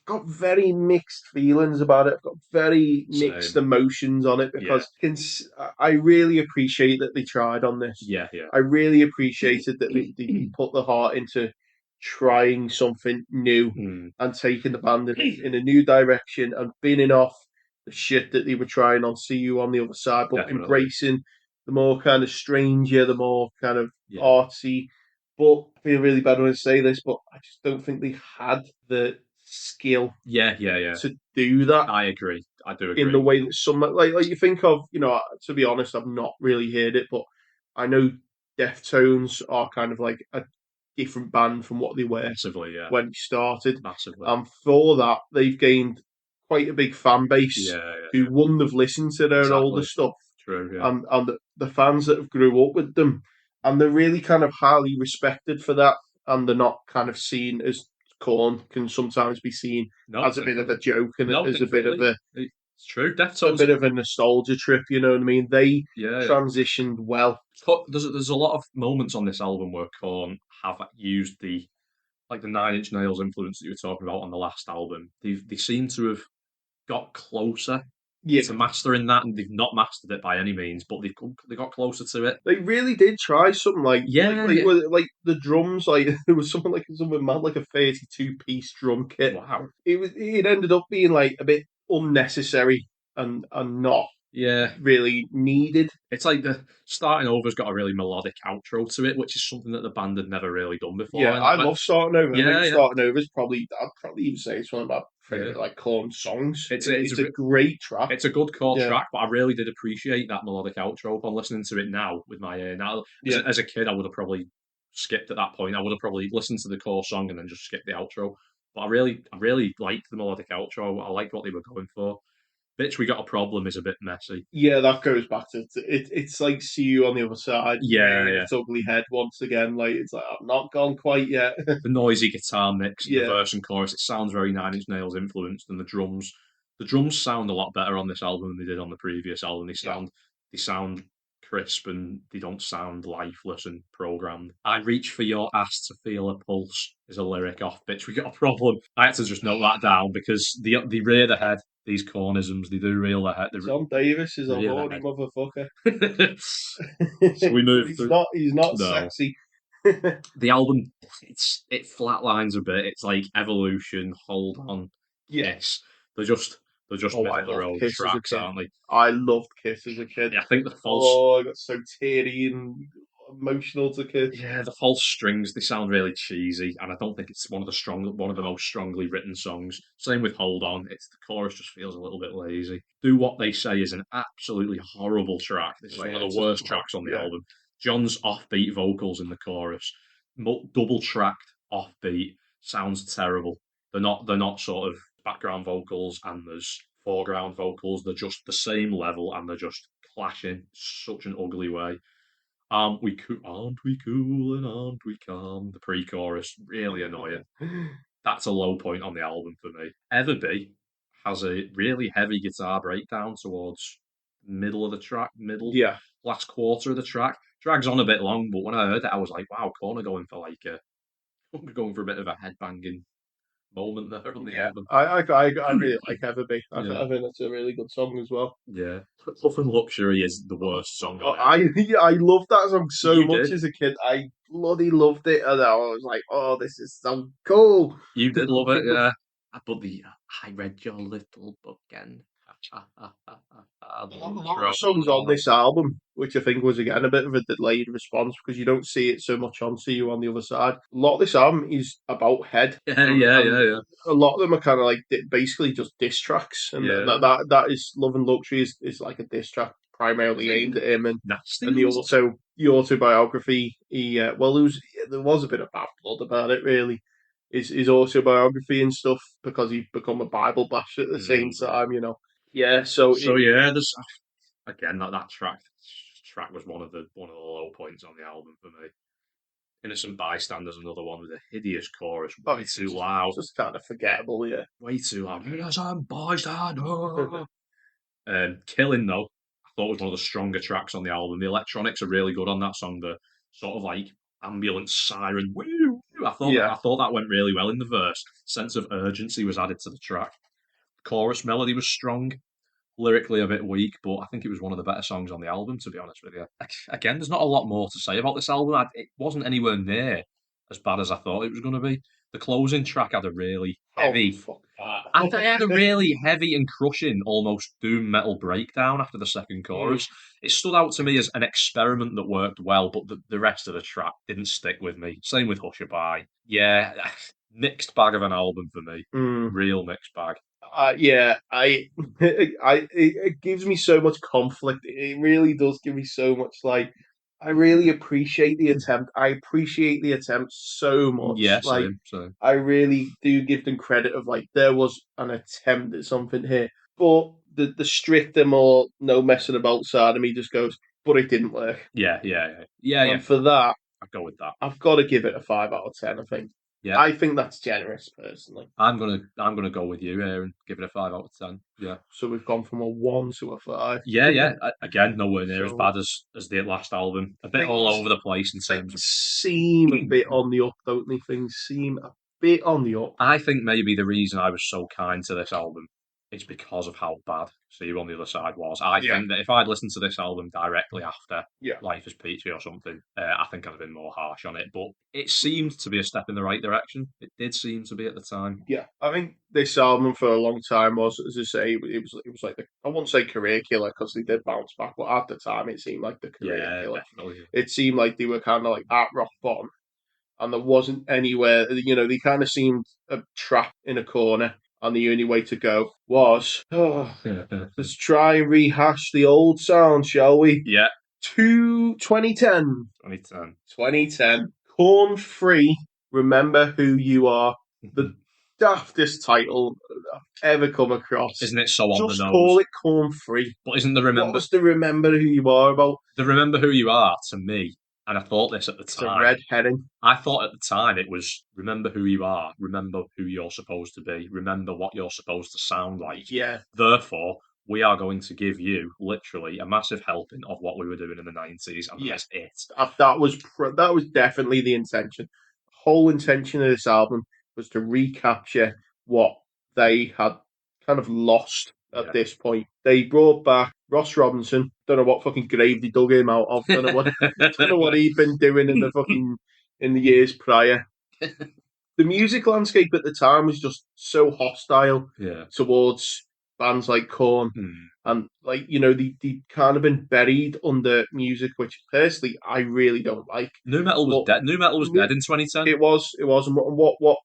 got very mixed feelings about it. I've got very mixed Same. emotions on it Yeah, because I really appreciate that they tried on this. yeah, yeah. I really appreciated that they put the heart into trying something new Mm. and taking the band in a new direction and binning off the shit that they were trying on See You on the Other Side, but Definitely. embracing the more kind of stranger, the more kind of Yeah, artsy. But I feel really bad when I say this, but I just don't think they had the skill yeah, yeah, yeah. to do that I agree. I do in the agree. way that some like you think of. To be honest, I've not really heard it, but I know Deftones are kind of like a different band from what they were Massively, yeah. when it started. Massively. And for that, they've gained quite a big fan base Yeah, yeah, who yeah. wouldn't have listened to their older Exactly. stuff, True, yeah. and the fans that have grew up with them, and they're really kind of highly respected for that, and they're not kind of seen as Korn can sometimes be seen No, as a bit of a joke and no, as a bit of completely. It's true. a Deftones, bit of a nostalgia trip. You know what I mean? They yeah, yeah. transitioned well. There's a lot of moments on this album where Korn have used the Nine Inch Nails influence that you were talking about on the last album. They seem to have got closer Yeah, to mastering that, and they've not mastered it by any means, but they got closer to it. they really did try something Yeah, yeah. like the drums. Like there was something mad, like a 32-piece drum kit. Wow. It ended up being like a bit unnecessary and not Yeah, really needed. it's like the starting over's got a really melodic outro to it, which is something that the band had never really done before. Yeah, And I love starting over. I yeah, think yeah, starting over is probably I'd probably even say it's one of my yeah. favorite like Korn songs. It's It's a great track. It's a good core Yeah, track, but I really did appreciate that melodic outro upon listening to it now with my ear. Now, yeah, as a kid, I would have probably skipped at that point. I would have probably listened to the core song and then just skipped the outro. But I really liked the melodic outro. I liked what they were going for. Bitch, We Got a Problem is a bit messy. yeah. That goes back to it. It's like See You on the Other Side. Yeah, Rearing yeah. its ugly head once again. Like it's like I've not gone quite yet. The noisy guitar mix and the Yeah, verse and chorus, it sounds very Nine Inch Nails influenced, and the drums sound a lot better on this album than they did on the previous album. yeah. They sound crisp and they don't sound lifeless and programmed. I reach for your ass to feel a pulse is a lyric off Bitch We Got a Problem. I had to just note that down because they rear their head, these cornisms, they do reel their head. Tom Davis is They a rear their horny motherfucker. head. So we move he's through. not. He's not No. sexy. The album, it flatlines a bit. It's like Evolution, Hold On, Yeah. Kiss. They're just Oh, middle I of the loved road Kiss as a tracks, kid. aren't they? I loved Kiss as a kid. Yeah, I think the false Oh, I got so teary and emotional to Kiss. yeah, the false strings, they sound really cheesy, and I don't think it's one of the most strongly written songs. Same with Hold On. It's the chorus just feels a little bit lazy. Do What They Say is an absolutely horrible track. This is one of Yeah, the worst tracks on the yeah. album. John's offbeat vocals in the chorus, double tracked offbeat. sounds terrible. They're not sort of background vocals and there's foreground vocals. They're just the same level and they're just clashing such an ugly way. Aren't we cool and aren't we calm? The pre-chorus really annoying. That's a low point on the album for me. Everby has a really heavy guitar breakdown towards middle of the track, middle Yeah, last quarter of the track. Drags on a bit long, but when I heard it, I was like, "Wow, Korn are going for like a going for a bit of a headbanging moment there on the yeah. album." I really like Everby. Yeah, I think that's a really good song as well. yeah. Love and Luxury is the worst song Oh, on it. I loved that song so You much did, as a kid. I bloody loved it, and I was like, "Oh, this is so cool." you did love it, yeah. But the I read your little book and A the lot intro. of songs on this album, which I think was again a bit of a delayed response because you don't see it so much on See You on the Other Side. A lot of this album is about Head, Yeah, and, yeah, and yeah, yeah, a lot of them are kind of like basically just diss tracks, and yeah. that is Love and Luxury is like a diss track primarily aimed at him, Nasty and was. the autobiography. Well, there was a bit of bad blood about it, really. His autobiography and stuff because he'd become a Bible basher at the same Mm. time, you know. Yeah, so So yeah, there's again that track was one of the low points on the album for me. Innocent Bystander's another one with a hideous chorus, way too loud, just kind of forgettable, yeah. way too loud. Innocent Bystander. Killing though, I thought was one of the stronger tracks on the album. The electronics are really good on that song. The sort of like ambulance siren. Woo, woo. Yeah, I thought that went really well in the verse. Sense of urgency was added to the track. Chorus melody was strong. Lyrically a bit weak, but I think it was one of the better songs on the album, to be honest with you. Again, there's not a lot more to say about this album. It wasn't anywhere near as bad as I thought it was going to be. The closing track had a really oh heavy, fuck I thought it had a that. really heavy and crushing, almost doom metal breakdown after the second Mm. chorus. It stood out to me as an experiment that worked well, but the rest of the track didn't stick with me. Same with Hushabye. Yeah, mixed bag of an album for me. Mm. Real mixed bag. Yeah, it gives me so much conflict. It really does give me so much. Like, I really appreciate the attempt. I appreciate the attempt so much. Yeah, Like, same, same. I really do give them credit of like there was an attempt at something here, but the stricter, more no messing about side of me just goes, but it didn't work. Yeah, yeah, yeah, yeah, yeah. And for that, I'd go with that. I've got to give it a 5 out of 10. I think. Yeah, I think that's generous, personally. I'm gonna go with you here and give it a 5 out of 10. Yeah, So we've gone from a 1 to a 5. yeah, yeah. Again, nowhere near as So bad as the last album. A bit all things over the place in terms things of. seem a bit on the up, don't they? Things seem a bit on the up. I think maybe the reason I was so kind to this album is because of how bad See You on the Other Side was. I Yeah, think that if I'd listened to this album directly after yeah, Life is Peachy or something, I think I'd have been more harsh on it. But it seemed to be a step in the right direction. It did seem to be at the time. yeah. I think this album for a long time was, as I say, it was like I won't say career killer because they did bounce back, but at the time it seemed like the career Yeah, killer. definitely. It seemed like they were kind of like at rock bottom, and there wasn't anywhere. You know, they kind of seemed trapped in a corner, and the only way to go was, oh, let's try and rehash the old sound, shall we? Yeah, To 2010. 2010. 2010. Corn Free, Remember Who You Are. The daftest title I've ever come across. Isn't it so on the Just nose? call it Corn Free. But isn't What was the Remember Who You Are about? the Remember Who You Are to me? And I thought this at the It's a time. red herring. I thought at the time it was remember who you are, remember who you're supposed to be, remember what you're supposed to sound like. Yeah, Therefore, we are going to give you literally a massive helping of what we were doing in the 90s, and yeah. that's it. That was definitely the intention. The whole intention of this album was to recapture what they had kind of lost at Yeah. this point. They brought back Ross Robinson. Don't know what fucking grave they dug him out of. Don't know what he'd been doing in the years prior. The music landscape at the time was just so hostile Yeah. towards bands like Korn. Hmm. And like, you know, they kind of been buried under music, which personally I really don't like. New metal was But dead. New metal was dead in 2010. it was, and what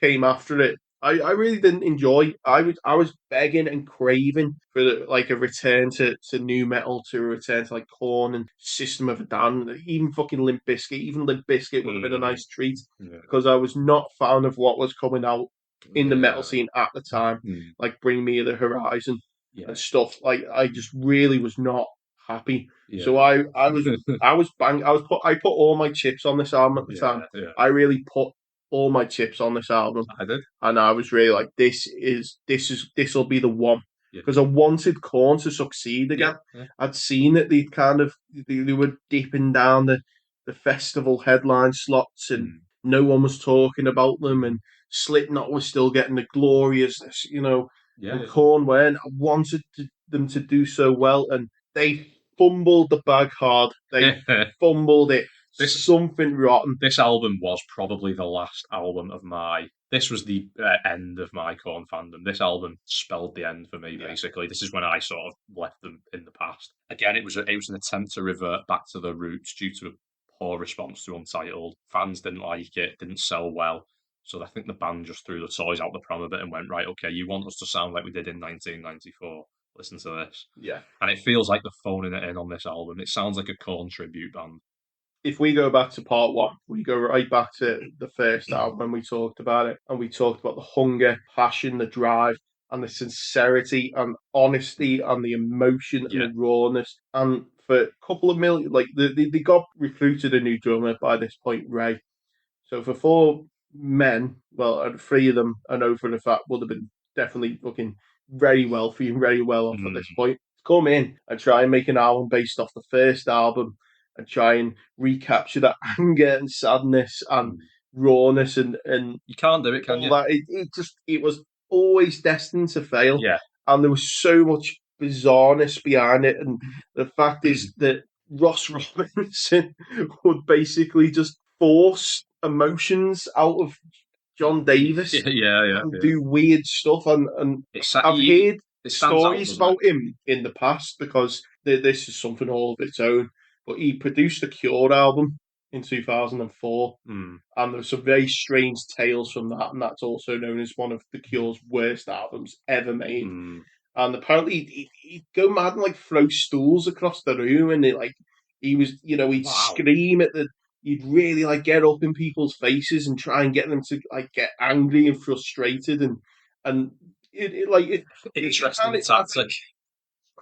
came after it I really didn't enjoy. I was begging and craving for like a return to new metal, to a return to like Korn and System of a Down, even fucking Limp Bizkit. Even Limp Bizkit would have been a nice treat Yeah. because I was not a fan of what was coming out in the metal Yeah. scene at the time, like Bring Me the Horizon Yeah. and stuff. Like I just really was not happy. So Yeah. I put all my chips on this album at the Yeah. time. Yeah. I really put all my chips on this album, I did. and I was really like, this will be the one Yeah. because I wanted Korn to succeed Yeah. again. Yeah. I'd seen that they were dipping down the festival headline slots, and no one was talking about them, and Slipknot was still getting the gloriousness, Yeah. and Korn weren't. I wanted them to do so well, and they fumbled the bag hard. They fumbled it. This Something rotten. this album was probably the last album of my. This was the end of my Korn fandom. This album spelled the end for me. Yeah. Basically, this is when I sort of left them in the past. Again, it was an attempt to revert back to the roots due to a poor response to Untitled. Fans didn't like it, didn't sell well. So I think the band just threw the toys out the pram a bit and went, right, okay, you want us to sound like we did in 1994. Listen to this. Yeah. And it feels like they're phoning it in on this album. It sounds like a Korn tribute band. If we go back to part one, we go right back to the first album when we talked about it, and we talked about the hunger, passion, the drive, and the sincerity and honesty and the emotion and Yeah. the rawness. And for a couple of million, like they got recruited a new drummer by this point, Ray. So for four men, well, and three of them, I know for the fact would have been definitely looking very wealthy and very well off at this point. Come in and try and make an album based off the first album and try and recapture that anger and sadness and rawness and You can't do it, can all you? that. It was always destined to fail. Yeah. And there was so much bizarreness behind it. And the fact is that Ross Robinson would basically just force emotions out of John Davis Yeah. and do weird stuff. And I've heard stories about him in the past because this is something all of its own. But he produced the Cure album in 2004, and there's some very strange tales from that, and that's also known as one of the Cure's worst albums ever made. And apparently he'd go mad and like throw stools across the room, and he'd scream he'd really like get up in people's faces and try and get them to like get angry and frustrated, and interesting tactic.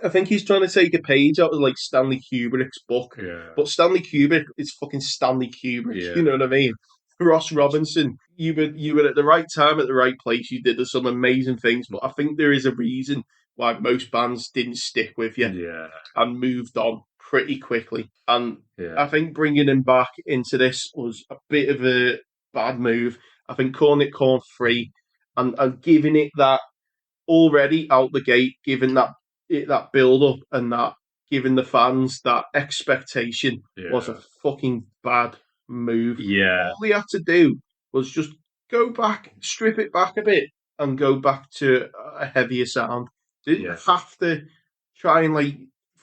I think he's trying to take a page out of like Stanley Kubrick's book, but Stanley Kubrick is fucking Stanley Kubrick. Yeah. You know what I mean? Ross Robinson, you were at the right time at the right place. You did some amazing things, but I think there is a reason why most bands didn't stick with you and moved on pretty quickly. And I think bringing him back into this was a bit of a bad move. I think calling it Korn 3 and giving it that already out the gate, giving that build up and that giving the fans that expectation was a fucking bad move. Yeah. All they had to do was just go back, strip it back a bit, and go back to a heavier sound. They didn't have to try and like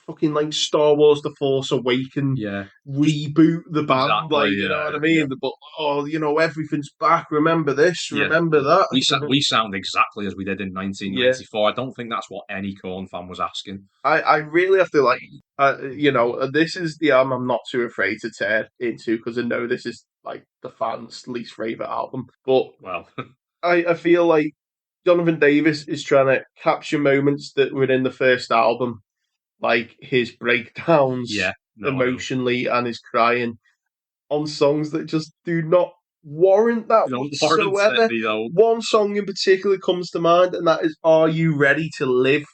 fucking like Star Wars: The Force Awakens, reboot the band, exactly, you know what I mean? But everything's back. Remember this, remember that. We sound exactly as we did in 1994. I don't think that's what any Korn fan was asking. I really have to this is the album I'm not too afraid to tear into because I know this is like the fans' least favorite album. But I feel like Jonathan Davis is trying to capture moments that were in the first album, like his breakdowns emotionally and his crying on songs that just do not warrant that whatsoever. One song in particular comes to mind, and that is "Are You Ready to Live?"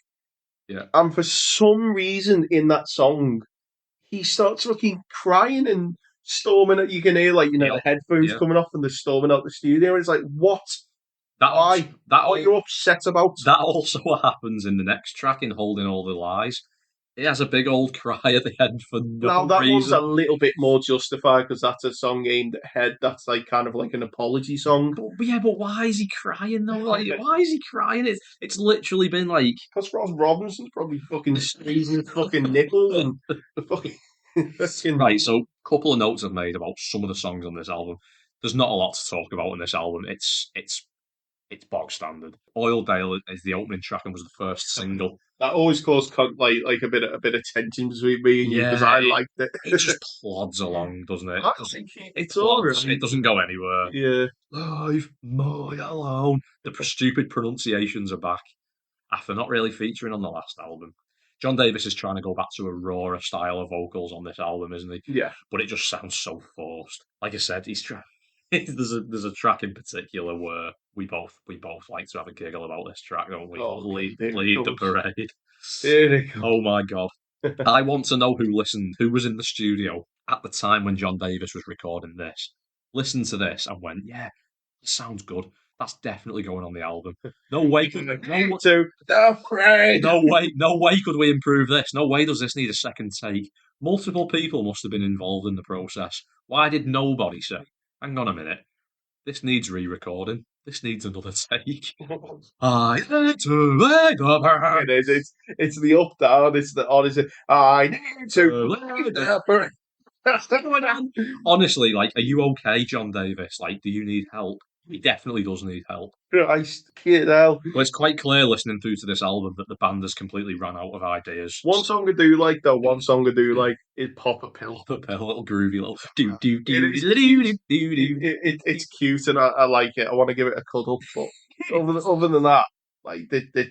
Yeah. And for some reason in that song, he starts fucking crying and storming out. You can hear the headphones coming off and they're storming out the studio. And it's like, what? Why? What are you upset about? That also happens in the next track in Holding All the Lies. He has a big old cry at the end for no reason. Now, that one's a little bit more justified because that's a song aimed at Head. That's like kind of like an apology song. But why is he crying though? Like, why is he crying? It's literally been like... Because Ross Robinson's probably fucking squeezing his fucking nipple and the fucking... Right, so a couple of notes I've made about some of the songs on this album. There's not a lot to talk about in this album. It's It's bog standard. Oildale is the opening track and was the first single. That always caused like a bit of tension between me and you because Yeah, I liked it. it just plods along, doesn't it? I think it's all Plods. right. It doesn't go anywhere. Yeah. Live my alone. The stupid pronunciations are back after not really featuring on the last album. John Davis is trying to go back to a rawer style of vocals on this album, isn't he? Yeah. But it just sounds so forced. Like I said, he's trying. There's a track in particular where we both like to have a giggle about this track, don't we? Oh, Lead there it the goes. parade. There it goes. Oh my god. I want to know who listened, who was in the studio at the time when John Davis was recording this. Listened to this and went, yeah, it sounds good. That's definitely going on the album. No way could no way could we improve this. No way does this need a second take. Multiple people must have been involved in the process. Why did nobody say, hang on a minute, this needs re-recording. This needs another take. I need to lay the parade. It is. It's the up down. It's the honestly. I need to lay the parade. Honestly, like, are you okay, John Davis? Like, do you need help? He definitely does need help. Christ, kid hell. Well, it's quite clear listening through to this album that the band has completely run out of ideas. One song I do like, though. One song I do like is "Pop a Pill." A little groovy, little do do do It is do do do do. It's cute and I like it. I want to give it a cuddle, but other than that, like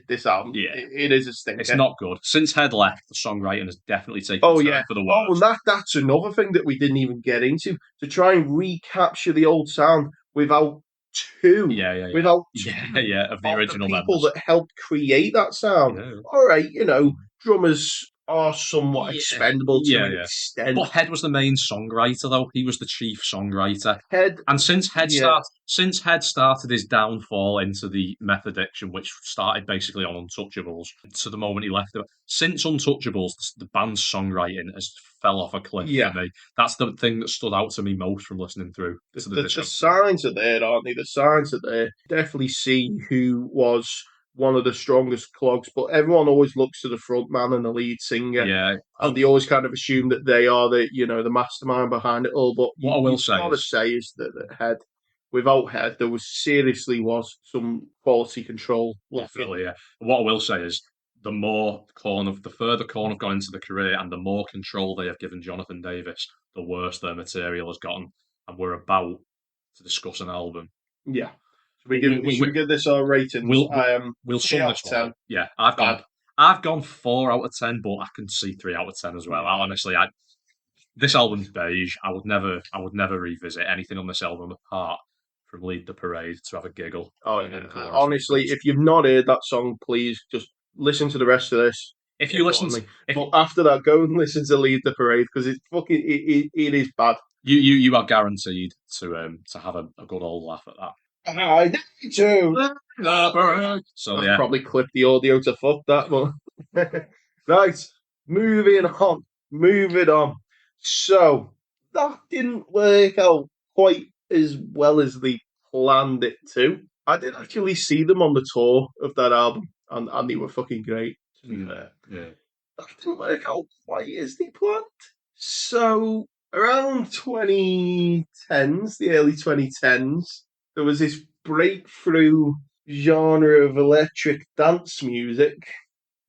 this album, Yeah. it is a stinker. It's not good. Since Head left, the songwriting has definitely taken Oh a turn yeah, for the oh, worse. and that's another thing that we didn't even get into to try and recapture the old sound without without of the original people members. that helped create that sound. Yeah. All right, drummers are somewhat expendable to an Yeah. extent. But Head was the main songwriter, though. He was the chief songwriter. Head, And since Head started his downfall into the meth addiction, which started basically on Untouchables, to the moment he left it, since Untouchables, the band's songwriting has fell off a cliff for me. That's the thing that stood out to me most from listening through. The signs are there, aren't they? The signs are there. Definitely see who was one of the strongest clogs, but everyone always looks to the front man and the lead singer. Yeah. And they always kind of assume that they are the mastermind behind it all. But what I will say is that Head, without Head, there seriously was some quality control. Definitely, yeah. What I will say is the further Korn have gone into the career and the more control they have given Jonathan Davis, the worse their material has gotten. And we're about to discuss an album. Yeah. Should we give this our ratings? We'll sum this 10. Yeah, I've gone 4 out of 10, but I can see 3 out of 10 as well. Honestly, this album's beige. I would never revisit anything on this album apart from Lead the Parade to have a giggle. Oh, yeah. Honestly, if you've not heard that song, please just listen to the rest of this. If you listen, but after that, go and listen to Lead the Parade because it's fucking it is bad. You are guaranteed to have a good old laugh at that. I need to. So I'll probably clip the audio to fuck that one. Right, moving on. So that didn't work out quite as well as they planned it to. I did actually see them on the tour of that album, and they were fucking great. To be fair, that didn't work out quite as they planned. So around 2010s, the early 2010s. There was this breakthrough genre of electric dance music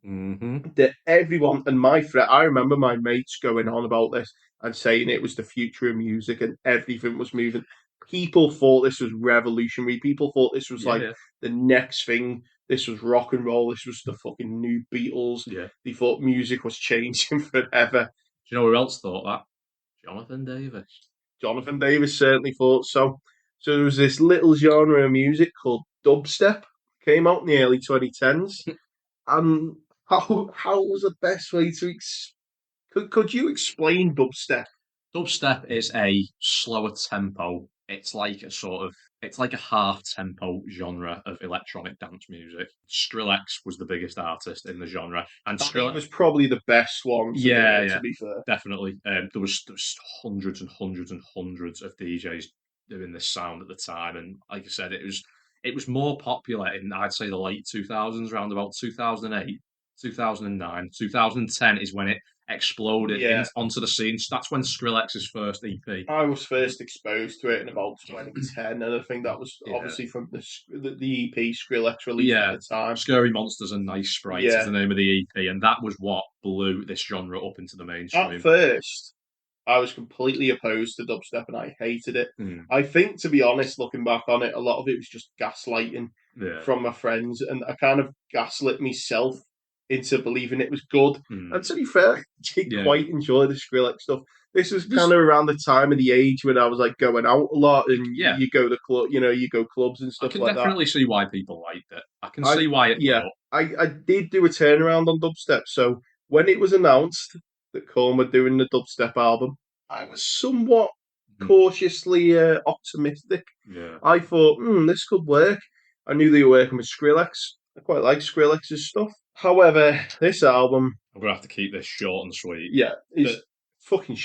that everyone, and I remember my mates going on about this and saying it was the future of music and everything was moving. People thought this was revolutionary. People thought this was the next thing. This was rock and roll. This was the fucking new Beatles. Yeah. They thought music was changing forever. Do you know who else thought that? Jonathan Davis. Jonathan Davis certainly thought so. So there was this little genre of music called dubstep, came out in the early 2010s. And how was the best way to could you explain dubstep? Dubstep is a slower tempo. It's like a half tempo genre of electronic dance music. Skrillex was the biggest artist in the genre, and Skrillex was probably the best one. To be fair, definitely. There was hundreds and hundreds and hundreds of DJs doing this sound at the time, and like I said, it was more popular in, I'd say, the late 2000s, around about 2008, 2009, 2010 is when exploded Yeah. onto the scene. So that's when Skrillex's first EP. I was first exposed to it in about 2010, and I think that was Yeah. obviously from the EP Skrillex released at the time. Scary Monsters and Nice Sprites is the name of the EP, and that was what blew this genre up into the mainstream. At first, I was completely opposed to dubstep and I hated it. I think, to be honest, looking back on it, a lot of it was just gaslighting from my friends, and I kind of gaslit myself into believing it was good. And to be fair, I did quite enjoy the Skrillex stuff. This was kind of around the time of the age when I was like going out a lot, and you go to club, you go clubs and stuff like that. I can definitely see why people liked it. I can see why it. Yeah, I did do a turnaround on dubstep. So when it was announced that Korn were doing the dubstep album, I was somewhat cautiously optimistic. Yeah. I thought, this could work. I knew they were working with Skrillex. I quite like Skrillex's stuff. However, this album... I'm going to have to keep this short and sweet. Yeah, it's fucking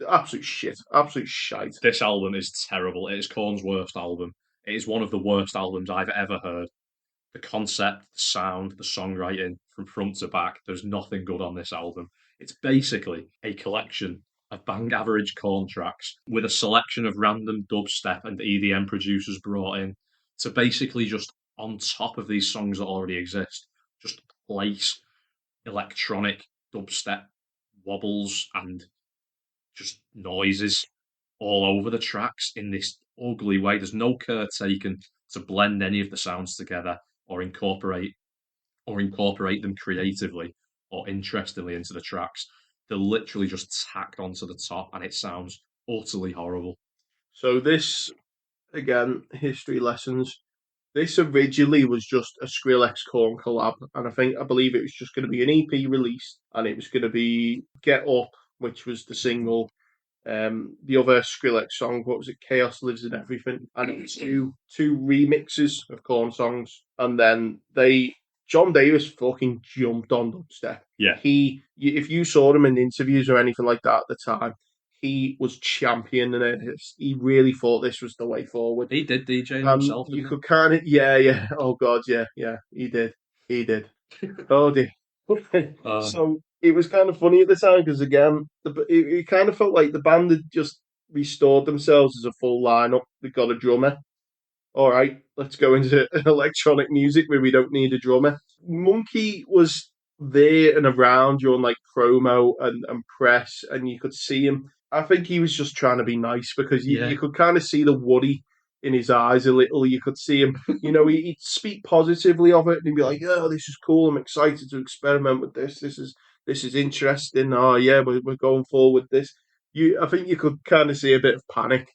absolute shit. Absolute shite. This album is terrible. It is Korn's worst album. It is one of the worst albums I've ever heard. The concept, the sound, the songwriting, from front to back, there's nothing good on this album. It's basically a collection of bang-average Korn tracks with a selection of random dubstep and EDM producers brought in to basically just, on top of these songs that already exist, just place electronic dubstep wobbles and just noises all over the tracks in this ugly way. There's no care taken to blend any of the sounds together or incorporate them creatively or interestingly into the tracks. They're literally just tacked onto the top, and it sounds utterly horrible. So this, again, history lessons. This originally was just a Skrillex Korn collab, and I believe it was just going to be an EP released, and it was going to be Get Up, which was the single. The other Skrillex song, what was it? Chaos Lives in Everything, and it was two remixes of Korn songs, and then John Davis fucking jumped on dubstep. Yeah, if you saw him in interviews or anything like that at the time, he was championing it. He really thought this was the way forward. He did DJ himself. You could kind of, yeah. Oh god, yeah. He did. Oh dear. So it was kind of funny at the time because again, it kind of felt like the band had just restored themselves as a full lineup. They got a drummer. All right, let's go into electronic music where we don't need a drummer. Monkey was there and around during like promo and press, and you could see him. I think he was just trying to be nice because you could kind of see the worry in his eyes a little. You could see him, he'd speak positively of it and he'd be like, "Oh, this is cool. I'm excited to experiment with this. This is interesting. Oh yeah, we're going forward with this." I think you could kind of see a bit of panic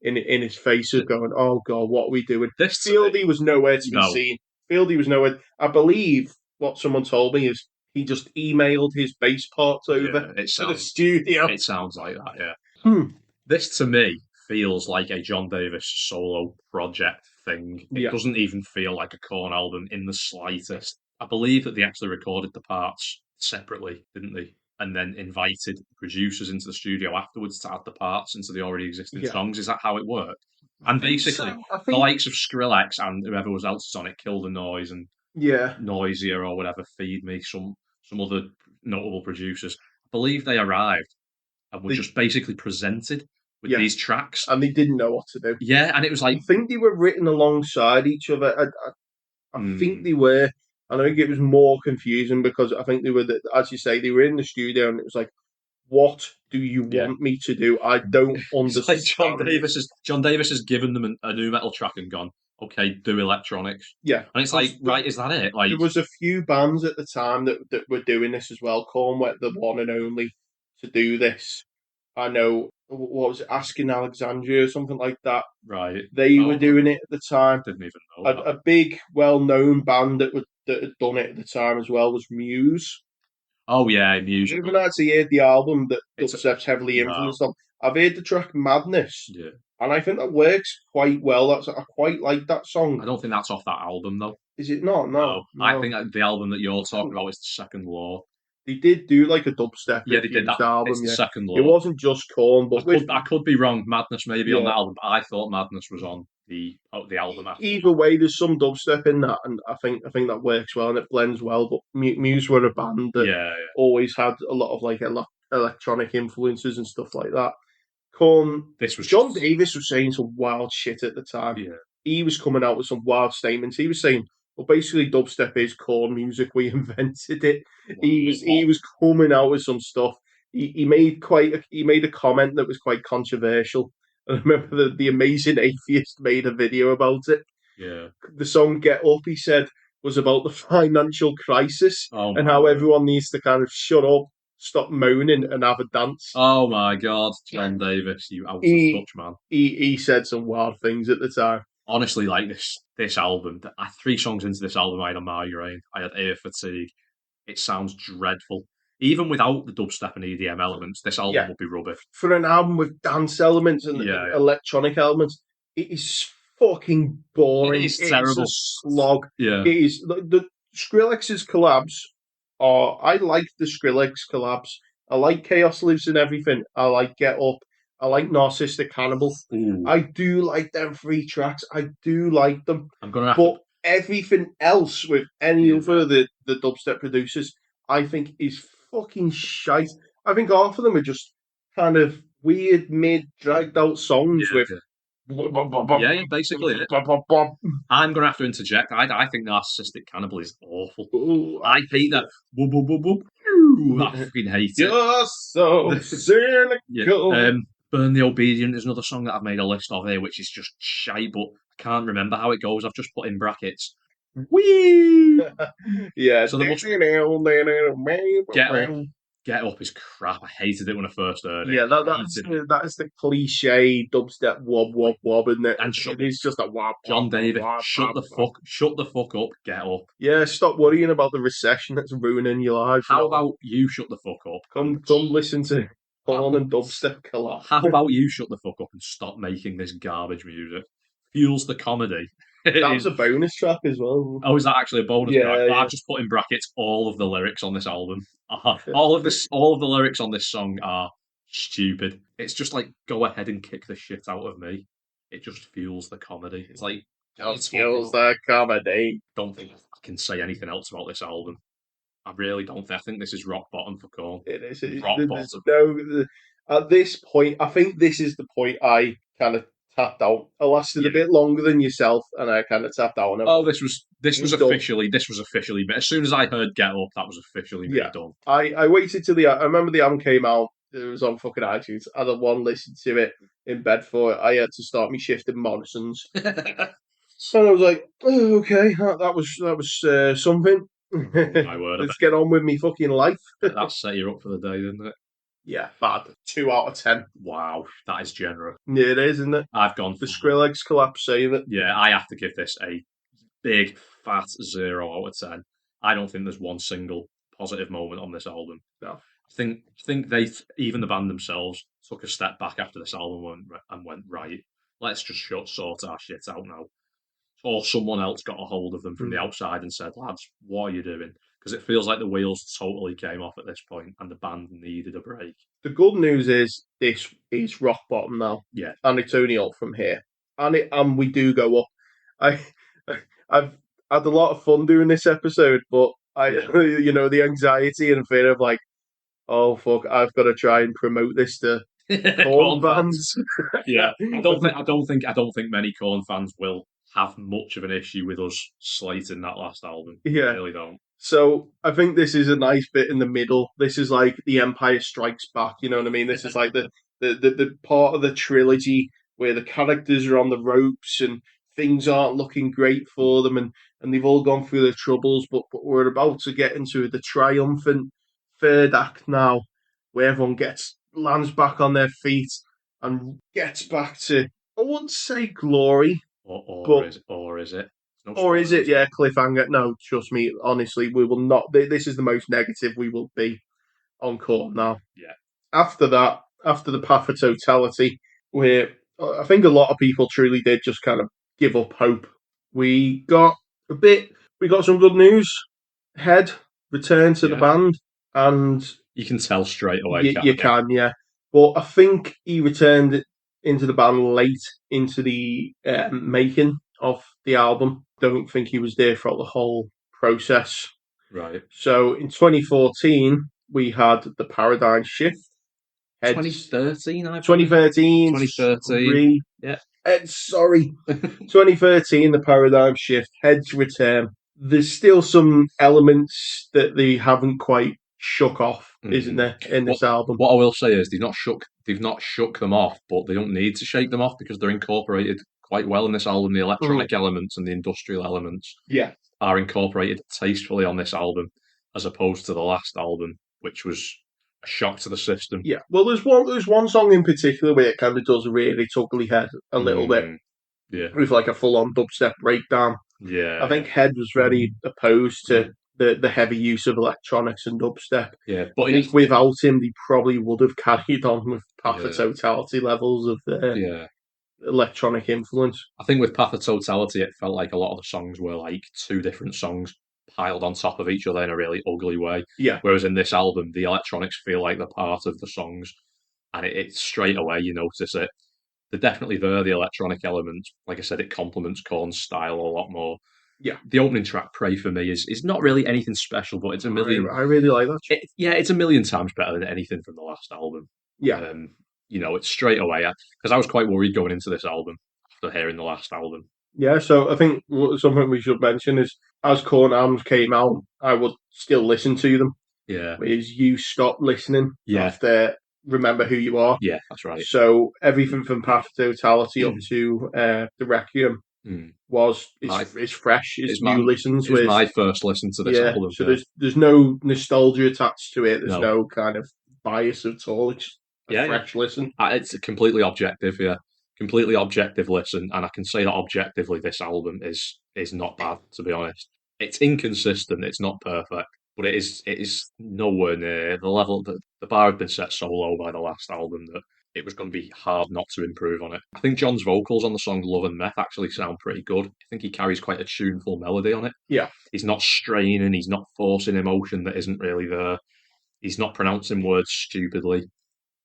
in his face of going, "Oh God, what are we doing?" Fieldy was nowhere to be seen. Fieldy was nowhere. I believe what someone told me is he just emailed his bass parts over to the studio. It sounds like that, yeah. This to me feels like a John Davis solo project thing. It doesn't even feel like a Korn album in the slightest. I believe that they actually recorded the parts separately, didn't they? And then invited producers into the studio afterwards to add the parts into the already existing songs. Is that how it worked? And basically, the likes of Skrillex and whoever else is on it, Kill the Noise and Noisier or whatever, Feed Me, some other notable producers, I believe they arrived and were just basically presented with these tracks. And they didn't know what to do. Yeah, and it was like... I think they were written alongside each other. I think they were. And I think it was more confusing because I think they were, as you say, they were in the studio and it was like, what do you want me to do? I don't understand. It's like John Davis has given them a new metal track and gone, okay, do electronics. Yeah. And it's like, right, is that it? Like, there was a few bands at the time that were doing this as well. Korn were the one and only to do this. I know, what was it, Asking Alexandria or something like that. Right. They were doing it at the time. Didn't even know that. A big, well-known band that had done it at the time as well was Muse. Oh yeah, Muse. I haven't actually heard the album that dubstep's heavily influenced on. I've heard the track Madness, and I think that works quite well. I quite like that song. I don't think that's off that album though. Is it not? No. I think the album that you're talking about is The Second Law. They did do like a dubstep. Yeah, they did that album. It's The Second Law. It wasn't just Korn, but I could be wrong. Madness maybe on that album, but I thought Madness was on the album after. Either way, there's some dubstep in that, and I think that works well and it blends well. But Muse were a band that always had a lot of like electronic influences and stuff like that. John Davis was saying some wild shit at the time. Yeah. He was coming out with some wild statements. He was saying, well, basically, dubstep is Korn music. We invented it. He was coming out with some stuff. He made a comment that was quite controversial. I remember the Amazing Atheist made a video about it. Yeah. The song "Get Up," he said, was about the financial crisis and how everyone needs to kind of shut up, stop moaning, and have a dance. Oh my God, John Davis, you out of touch, man. He said some wild things at the time. Honestly, like this album, 3 songs into this album, I had a migraine. I had ear fatigue. It sounds dreadful. Even without the dubstep and EDM elements, this album would be rubbish. For an album with dance elements and electronic elements, it is fucking boring. It's terrible. It's a slog. Yeah. It is. The Skrillex's collabs I like the Skrillex collabs. I like Chaos Lives in Everything. I like Get Up. I like Narcissistic Cannibal. Ooh. I do like them 3 tracks. I do like them. But everything else with any other the dubstep producers, I think is fucking shite. I think half of them are just kind of weird, dragged out songs with. Yeah, basically. I'm going to have to interject. I think Narcissistic Cannibal is awful. Ooh, I hate that. I fucking hate it. You're so cynical. Burn the Obedient is another song that I've made a list of here, which is just shite, but I can't remember how it goes. I've just put in brackets. Wee! Yeah. So Get Up is crap. I hated it when I first heard it. Yeah, that is the cliche dubstep wob wob wob, isn't it? And it's just a wob. John David, shut the fuck up, Get Up. Yeah, stop worrying about the recession that's ruining your life. How about you shut the fuck up? Come listen to Korn and dubstep collab. How about you shut the fuck up and stop making this garbage music? Fuels the comedy. That was a bonus track as well. Oh, is that actually a bonus track? I've just put in brackets all of the lyrics on this album. All of the lyrics on this song are stupid. It's just like, go ahead and kick the shit out of me. It just fuels the comedy. It's like, just fuels the comedy. Don't think I can say anything else about this album. I really don't. I think this is rock bottom for Korn. It is. Rock bottom. At this point, I think this is the point I kind of tapped out. I lasted a bit longer than yourself, and I kind of tapped out. Oh, this was officially. As soon as I heard Get Up, that was officially done. I waited till I remember the album came out. It was on fucking iTunes. I had one listen to it in bed for it. I had to start me shift in Morrison's, so I was like, oh, okay, that was something. My word, let's get on with me fucking life. That set you up for the day, didn't it? Yeah, bad. 2 out of 10. Wow, that is generous. Yeah, it is, isn't it? I've gone the Skrillex collapse, save it. Yeah, I have to give this a big fat 0 out of 10. I don't think there's one single positive moment on this album. No, I think they, even the band themselves, took a step back after this album and went, right, let's just sort our shit out now. Or someone else got a hold of them from the outside and said, lads, what are you doing? Because it feels like the wheels totally came off at this point and the band needed a break. The good news is this is rock bottom now. Yeah. And it's only up from here. And we do go up. I've had a lot of fun doing this episode, but the anxiety and fear of like, oh fuck, I've got to try and promote this to Korn fans. Yeah. I don't think many Korn fans will have much of an issue with us slating that last album. Yeah. I really don't. So I think this is a nice bit in the middle. This is like The Empire Strikes Back, you know what I mean? This is like the part of the trilogy where the characters are on the ropes and things aren't looking great for them and they've all gone through their troubles, but we're about to get into the triumphant third act now, where everyone lands back on their feet and gets back to, I wouldn't say glory. Or is it? Or is it? Yeah, cliffhanger. No, trust me. Honestly, we will not. This is the most negative we will be on Korn now. Yeah. After that, after the path of totality, where I think a lot of people truly did just kind of give up hope. We got some good news. Head returned to the band, and you can tell straight away. You can, yeah. But I think he returned into the band late into the making of the album. Don't think he was there throughout the whole process. Right. So in 2014, we had the paradigm shift. 2013, I believe. 2013. 2013. Yeah. Sorry. 2013, the paradigm shift. Head's return. There's still some elements that they haven't quite shook off, isn't there, in this album? What I will say is they've not shook them off, but they don't need to shake them off because they're incorporated quite well in this album. The electronic elements and the industrial elements are incorporated tastefully on this album, as opposed to the last album, which was a shock to the system. Yeah, well, there's one song in particular where it kind of does really tugly Head a little bit. Yeah, with like a full-on dubstep breakdown. Yeah, I think Head was very opposed to the heavy use of electronics and dubstep. Yeah, but without him, they probably would have carried on with Path of Totality levels of electronic influence. I think with Path of Totality, it felt like a lot of the songs were like two different songs piled on top of each other in a really ugly way. Yeah. Whereas in this album, the electronics feel like they're part of the songs, and it's straight away you notice it. They're definitely there, the electronic elements. Like I said, it complements Korn's style a lot more. Yeah. The opening track, Pray For Me, is not really anything special, but it's a million... I really like that. It's a million times better than anything from the last album. Yeah. It's straight away. Because I was quite worried going into this album after hearing the last album. Yeah, so I think something we should mention is, as Korn albums came out, I would still listen to them. Yeah. Is you stop listening after Remember Who You Are. Yeah, that's right. So everything from Path of Totality up to the Requiem is fresh. It's new listens. It's my first listen to this album. So there's no nostalgia attached to it. There's no kind of bias at all. It's a fresh listen. It's a completely objective, completely objective listen, and I can say that objectively, this album is not bad. To be honest, it's inconsistent. It's not perfect. But it is nowhere near the level that the bar had been set so low by the last album that it was going to be hard not to improve on it. I think John's vocals on the song Love and Meth actually sound pretty good. I think he carries quite a tuneful melody on it. Yeah. He's not straining, he's not forcing emotion that isn't really there. He's not pronouncing words stupidly.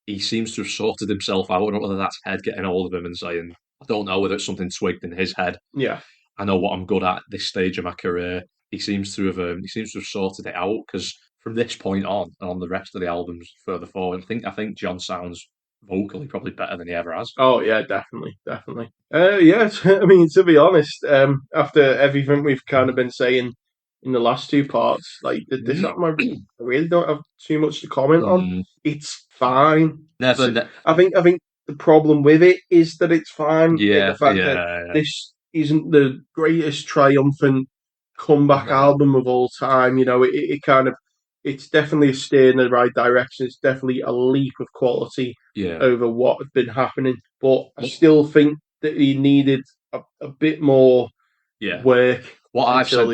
He seems to have sorted himself out. I don't know whether that's Head getting hold of him and saying, I don't know whether it's something twigged in his head. Yeah. I know what I'm good at this stage of my career. He seems to have sorted it out, because from this point on and on the rest of the albums further forward, I think John sounds vocally probably better than he ever has. Oh yeah, definitely. I mean, to be honest, after everything we've kind of been saying in the last two parts, like this album, I really don't have too much to comment on. It's fine. I think the problem with it is that it's fine. Yeah, the fact that this isn't the greatest triumphant comeback album of all time. It's definitely a steer in the right direction. It's definitely a leap of quality over what had been happening. But I still think that he needed a bit more work. What I've said,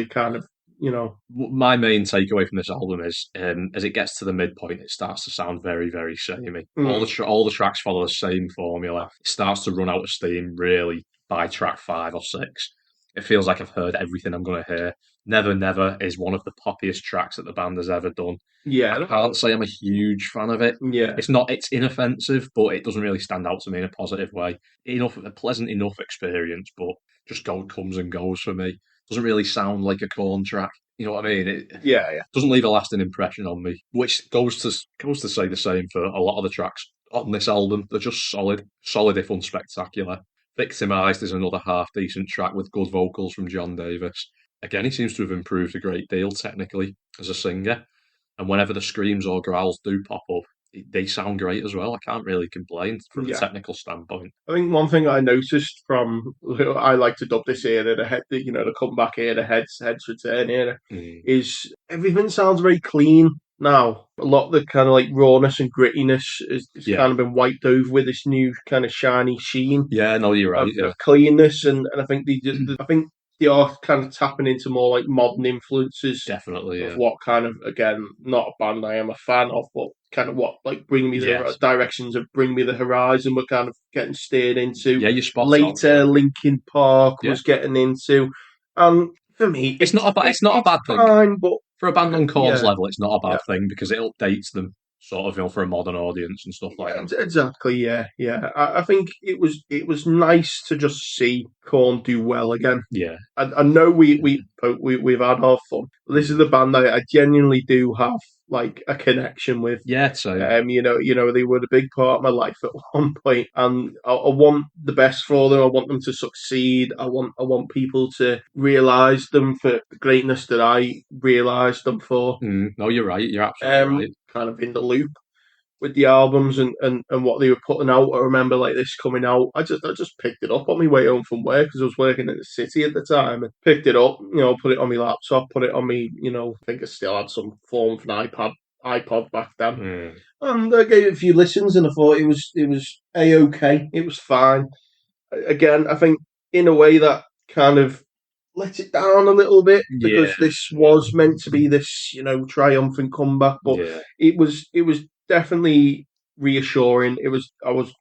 my main takeaway from this album is, as it gets to the midpoint, it starts to sound very, very samey. All the tracks follow the same formula. It starts to run out of steam really by track 5 or 6. It feels like I've heard everything I'm going to hear. Never Never is one of the poppiest tracks that the band has ever done. Yeah. I can't say I'm a huge fan of it. Yeah. It's inoffensive, but it doesn't really stand out to me in a positive way. A pleasant enough experience, but just comes and goes for me. Doesn't really sound like a Korn track. You know what I mean? It doesn't leave a lasting impression on me, which goes to say the same for a lot of the tracks on this album. They're just solid if unspectacular. Victimised is another half-decent track with good vocals from John Davis. Again, he seems to have improved a great deal technically as a singer. And whenever the screams or growls do pop up, they sound great as well. I can't really complain from a technical standpoint. I think one thing I noticed I like to dub this era, the comeback era, Head's return era, is everything sounds very clean now. A lot of the kind of like rawness and grittiness is kind of been wiped over with this new kind of shiny sheen. Yeah, no, you're right. Of cleanness, and I think they are kind of tapping into more like modern influences. Definitely, of what kind of, again, not a band I am a fan of, but kind of what like Bring Me the directions of Bring Me the Horizon were kind of getting steered into. Yeah, you're spot later. on. Linkin Park was getting into, and for me, it's not a bad thing. Fine, but for a band on Korn's level, it's not a bad thing because it updates them. sort of, for a modern audience and stuff like Yeah, that. exactly. Yeah, yeah. I think it was nice to just see Korn do well again. Yeah. I know we've had our fun. But this is the band that I genuinely do have like a connection with. Yeah, so They were a big part of my life at one point, and I want the best for them. I want them to succeed. I want people to realize them for the greatness that I realized them for. no, you're right. You're absolutely right. Kind of in the loop with the albums and what they were putting out. I remember like this coming out. I just picked it up on my way home from work because I was working in the city at the time and picked it up. Put it on my laptop, put it on me. I think I still had some form of an iPod back then, and I gave it a few listens and I thought it was a-okay. It was fine. Again, I think in a way that kind of let it down a little bit Yeah, because this was meant to be this, triumphant comeback, but yeah, it was definitely reassuring. I was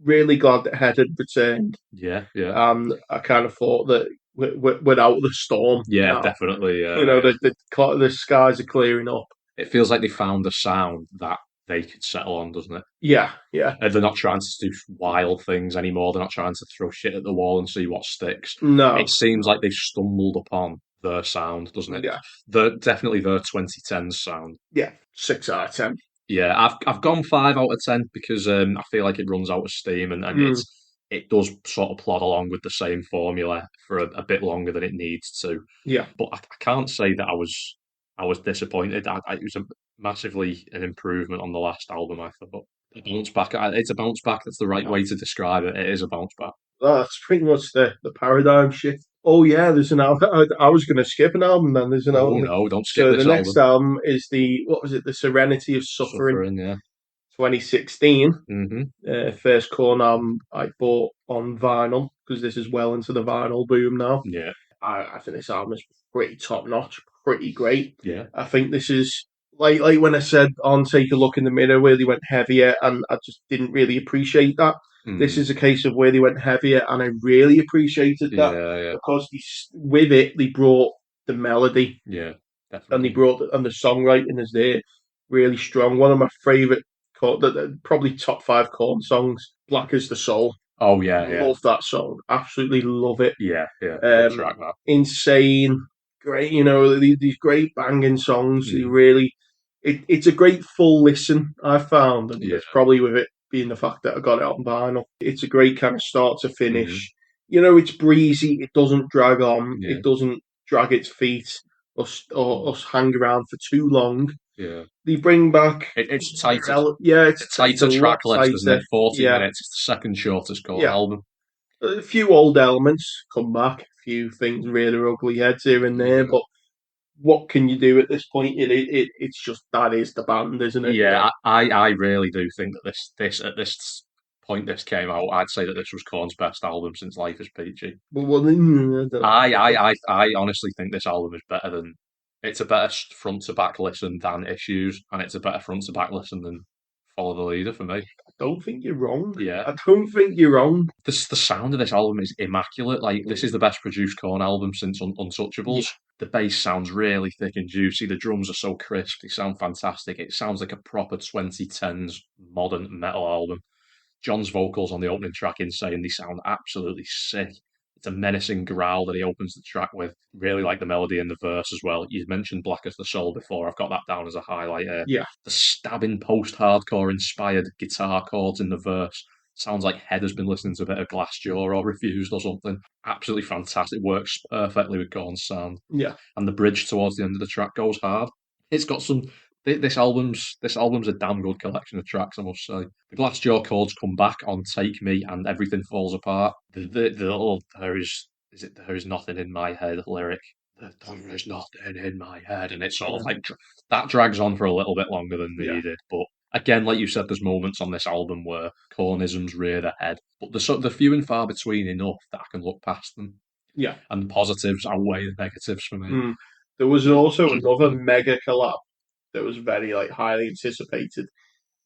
really glad that Head had returned, yeah, yeah, and I kind of thought that we're out of the storm yeah, now. definitely. The skies are clearing up. It feels like they found a sound that they could settle on, doesn't it? Yeah, yeah. And they're not trying to do wild things anymore. They're not trying to throw shit at the wall and see what sticks. It No, seems like they've stumbled upon their sound, doesn't it? yeah, Definitely their 2010s sound. yeah. 6 out of 10. Yeah, I've gone 5 out of 10 because I feel like it runs out of steam and Mm, it does sort of plod along with the same formula for a bit longer than it needs to. yeah. But I can't say that I was disappointed. It was massively an improvement on the last album. I thought a bounce back. It's a bounce back. That's the right way to describe it. It is a bounce back. That's pretty much the paradigm shift. Oh yeah, there's an album. I was going to skip an album. Then there's an Oh album. no! Don't skip So the this next album. album is what was it? The Serenity of Suffering, Suffering. Yeah. 2016. Hmm. First Korn album I bought on vinyl because this is well into the vinyl boom now. Yeah. I think this album is pretty top notch, pretty great. Yeah. I think this is like when I said on Take a Look in the Mirror where they went heavier, and I just didn't really appreciate that. This Mm. is a case of where they went heavier, and I really appreciated that Yeah. Yeah. because with it they brought the melody Yeah. and they Definitely. brought and the songwriting is there really strong. One of my favorite, probably top 5 Korn songs, "Black as the Soul." Oh yeah. Yeah. Love that song, absolutely love it. Yeah. Yeah. Good track that. Insane, great. These great banging songs. They Mm. really, it's a great full listen. I found, and Yeah. it's probably with it being the fact that I got it on vinyl. It's a great kind of start to Hmm. finish. It's breezy. It doesn't drag on. Yeah. It doesn't drag its feet or us hang around for too long. Yeah. They bring back, It's tighter. yeah, It's a it's a tighter lot track list, isn't tighter. it? 40 Yeah, minutes. It's the second shortest Korn yeah. album. A few old elements come back. A few things rear their ugly heads here and there, Yeah. but what can you do at this point? It's just that is the band, isn't it? Yeah, I really do think that this at this point this came out, I'd say that this was Korn's best album since Life is Peachy. Well, I don't know. I honestly think this album is better than it's a better front to back listen than Issues, and it's a better front to back listen than Follow the Leader for me. I don't think you're wrong. Yeah, I don't think you're wrong. the sound of this album is immaculate. Like this is the best produced Korn album since Yeah, Untouchables. The bass sounds really thick and juicy. The drums are so crisp. They sound fantastic. It sounds like a proper 2010s modern metal album. John's vocals on the opening track, Insane, they sound absolutely sick. It's a menacing growl that he opens the track with. Really like the melody in the verse as well. You mentioned Black as the Soul before. I've got that down as a highlight here. yeah, The stabbing post-hardcore inspired guitar chords in the verse. Sounds like Head has been listening to a bit of Glassjaw or Refused or something. Absolutely fantastic. Works perfectly with Korn's sound. yeah, And the bridge towards the end of the track goes hard. It's got some. This album's a damn good collection of tracks, I must say. The Glassjaw chords come back on "Take Me" and "Everything Falls Apart." The little there is nothing in my head lyric. There is nothing in my head, and it's sort of like that drags on for a little bit longer than yeah, needed. But again, like you said, there's moments on this album where Kornisms rear their head, but they're few and far between enough that I can look past them, yeah. and the positives outweigh the negatives for me. Mm. There was also another mega collab that was very like highly anticipated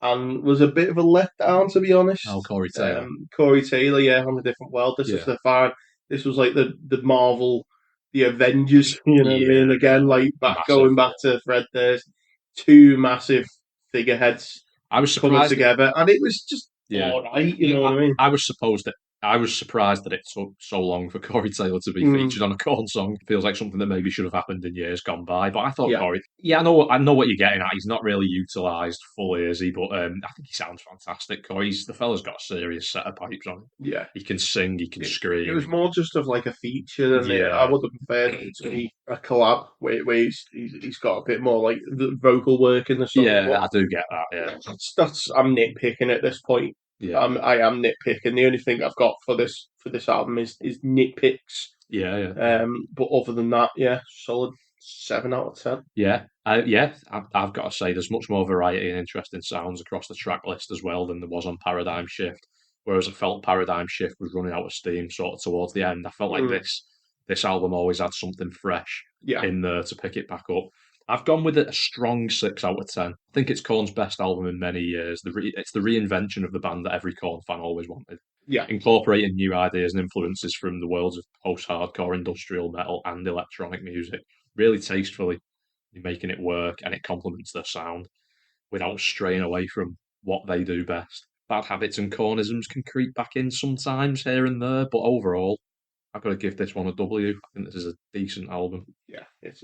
and was a bit of a letdown, to be honest. Oh, Corey Taylor. Corey Taylor, yeah, on a different world. This is Yeah. the fine. This was like the Marvel, the Avengers. You know what I mean? Yeah, Again, like massive. going back to Fred Durst, two massive figureheads I was coming surprised. together, and it was just Yeah, all right. You know what I mean? I was surprised that it took so long for Corey Taylor to be Mm, featured on a Korn song. Feels like something that maybe should have happened in years gone by. But I thought yeah, Corey, I know what you're getting at. He's not really utilised fully, is he? But I think he sounds fantastic. Corey's the fella's got a serious set of pipes on him. yeah. He can sing, he can It was scream. more just of like a feature than it. I Yeah, would have preferred it to be a collab where he's got a bit more like the vocal work in the song. yeah, But I do get that. Yeah, that's I'm nitpicking at this point. yeah, I am nitpicking. The only thing I've got for this album is nitpicks. yeah, yeah. But other than that, yeah, solid 7 out of 10. I've got to say, there's much more variety and interesting sounds across the track list as well than there was on Paradigm Shift. Whereas I felt Paradigm Shift was running out of steam sort of towards the end. I felt like Mm, this album always had something fresh yeah, in there to pick it back up. I've gone with it a strong 6 out of 10. I think it's Korn's best album in many years. It's the reinvention of the band that every Korn fan always wanted, yeah, incorporating new ideas and influences from the worlds of post-hardcore industrial metal and electronic music really tastefully, making it work, and it complements their sound without straying away from what they do best. Bad habits and cornisms can creep back in sometimes here and there, but overall, I've got to give this one a W. I think this is a decent album. yeah. It's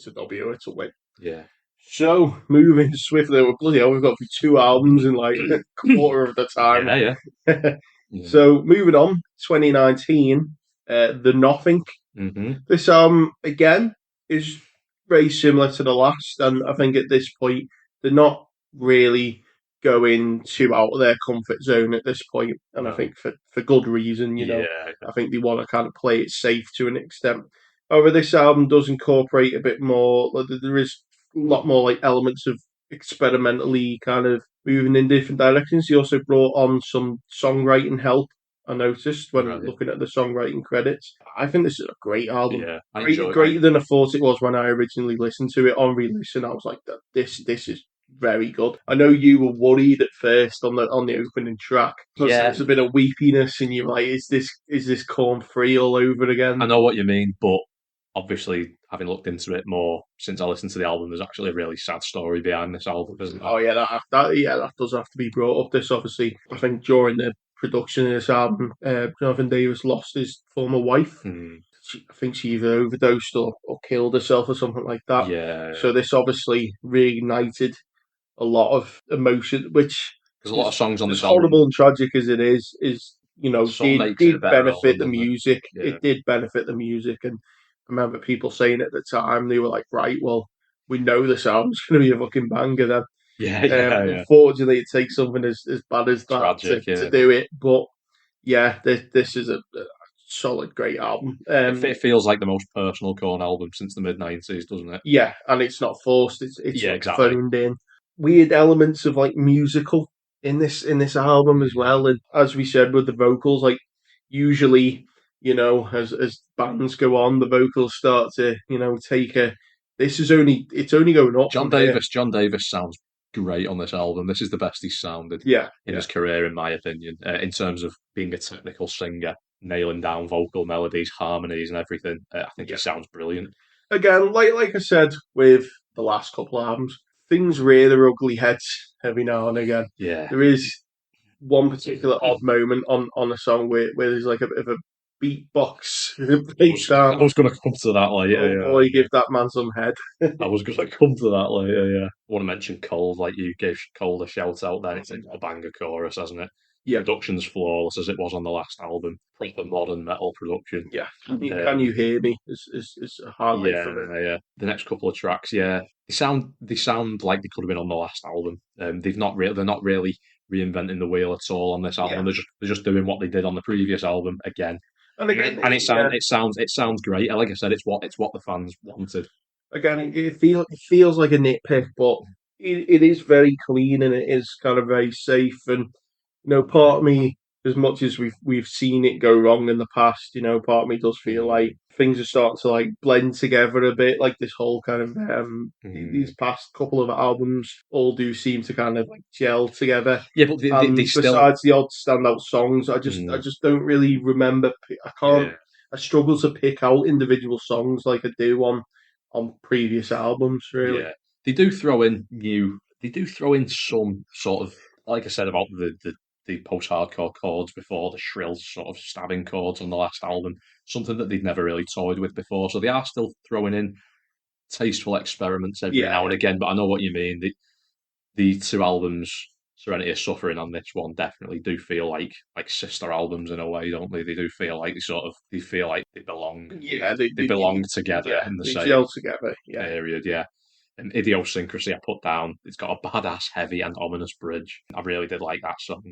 a W. It's a win. Yeah. So moving swiftly, we're bloody hell, we've got through 2 albums in like a quarter of the time. Yeah, yeah. So moving on, 2019, The Nothing. Mm-hmm. This again is very similar to the last, and I think at this point they're not really going too out of their comfort zone at this point, and I No. think for good reason. Yeah. I think they want to kind of play it safe to an extent. However, this album does incorporate a bit more. There is a lot more like elements of experimentally kind of moving in different directions. He also brought on some songwriting help. I noticed when Right. looking at the songwriting credits. I think this is a great album. Yeah. I enjoy Greater than I thought it was when I originally listened to it on re-listen. I was like, this is very good. I know you were worried at first on the opening track because Yeah. there's a bit of weepiness, and you're like, is this Corn free all over again? I know what you mean, but obviously, having looked into it more since I listened to the album, there's actually a really sad story behind this album, isn't there? Oh yeah, that does have to be brought up. This obviously, I think during the production of this album, Jonathan Davis lost his former wife. Hmm. I think she either overdosed or killed herself or something like that. Yeah. So this obviously reignited a lot of emotion, which There's a lot of songs on as this album. horrible and tragic as it is Some makes did it a better benefit album, the doesn't it? music. Yeah. It did benefit the music, and I remember people saying at the time they were like, right, well, we know this album's going to be a fucking banger then. Yeah. Unfortunately, it takes something as bad as that Tragic, to do it. But yeah, this is a solid, great album. It feels like the most personal Korn album since the mid-90s, doesn't it? Yeah, and it's not forced. It's Yeah, not exactly. phoned in. Weird elements of like musical in this album as well. And as we said with the vocals, like usually, as bands go on, the vocals start to take a. It's only going up. John Davis sounds great on this album. This is the best he's sounded in his career, in my opinion, in terms of being a technical singer, nailing down vocal melodies, harmonies, and everything. I think he sounds brilliant. Again, like I said with the last couple of albums, things rear their ugly heads every now and again. Yeah. There is one particular odd moment on a song where there's like a bit of a beatbox breakdown. I was going to come to that later. Oh boy, give that man some head. I was going to come to that later, yeah. I want to mention Cole, like you gave Cole a shout out there. It's a banger chorus, hasn't it? Yeah. Production's flawless as it was on the last album. Proper modern metal production. Yeah. Can you hear me? Is a highlight for me. Yeah. The next couple of tracks, yeah, they sound like they could have been on the last album. They're not really reinventing the wheel at all on this album. Yeah. They're just doing what they did on the previous album again. And again, And it sounds great. Like I said, it's what the fans wanted. Again, it feels like a nitpick, but it is very clean and it is kind of very safe. And part of me, as much as we've seen it go wrong in the past, part of me does feel like things are starting to like blend together a bit. Like this whole kind of these past couple of albums all do seem to kind of like gel together. Yeah, but they still, besides the odd standout songs, I just don't really remember. I can't. I struggle to pick out individual songs like I do on previous albums. Really, yeah. They do throw in new They do throw in some sort of, like I said about the post-hardcore chords before, the shrill sort of stabbing chords on the last album, something that they'd never really toyed with before. So they are still throwing in tasteful experiments every now Yeah, and again. But I know what you mean. The two albums, Serenity of Suffering and this one, definitely do feel like sister albums in a way, don't they? They do feel like they feel like they belong. yeah, They belong together in the they same gel together. Yeah, period. Yeah. And Idiosyncrasy I put down. It's got a badass, heavy, and ominous bridge. I really did like that song.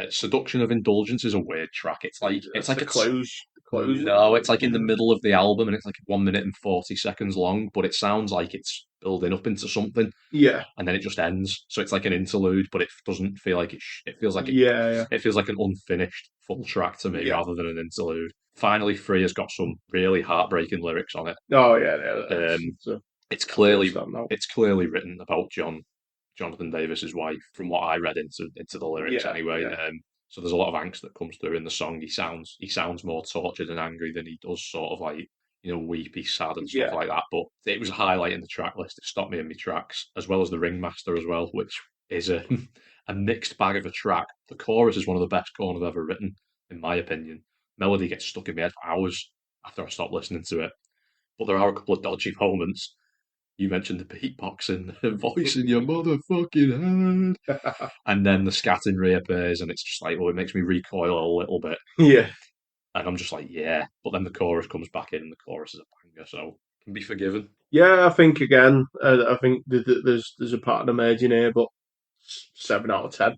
Seduction of Indulgence is a weird track. It's like the close. The close. no, it's like in the middle of the album, and it's like 1 minute and 40 seconds long. But it sounds like it's building up into something, Yeah, and then it just ends. So it's like an interlude, but it doesn't feel like it feels like yeah, it feels like an unfinished full track to me yeah. rather than an interlude. Finally, Free has got some really heartbreaking lyrics on it. Oh yeah, yeah. Um, it's I can clearly understand now. it's clearly written about Jonathan Davis's wife, from what I read into the lyrics Yeah, anyway. yeah. So there's a lot of angst that comes through in the song. He sounds more tortured and angry than he does sort of like weepy, sad and stuff Yeah. like that. But it was a highlight in the track list. It stopped me in my tracks, as well as the Ringmaster as well, which is a a mixed bag of a track. The chorus is one of the best Korn I've ever written, in my opinion. Melody gets stuck in my head for hours after I stop listening to it. But there are a couple of dodgy moments. You mentioned the beatboxing, voice in your motherfucking head. And then the scatting reappears, and it's just like, well, it makes me recoil a little bit. Yeah. And I'm just like, yeah. But then the chorus comes back in, and the chorus is a banger, so can be forgiven. Yeah, I think again, I think there's a pattern emerging here, but 7 out of 10,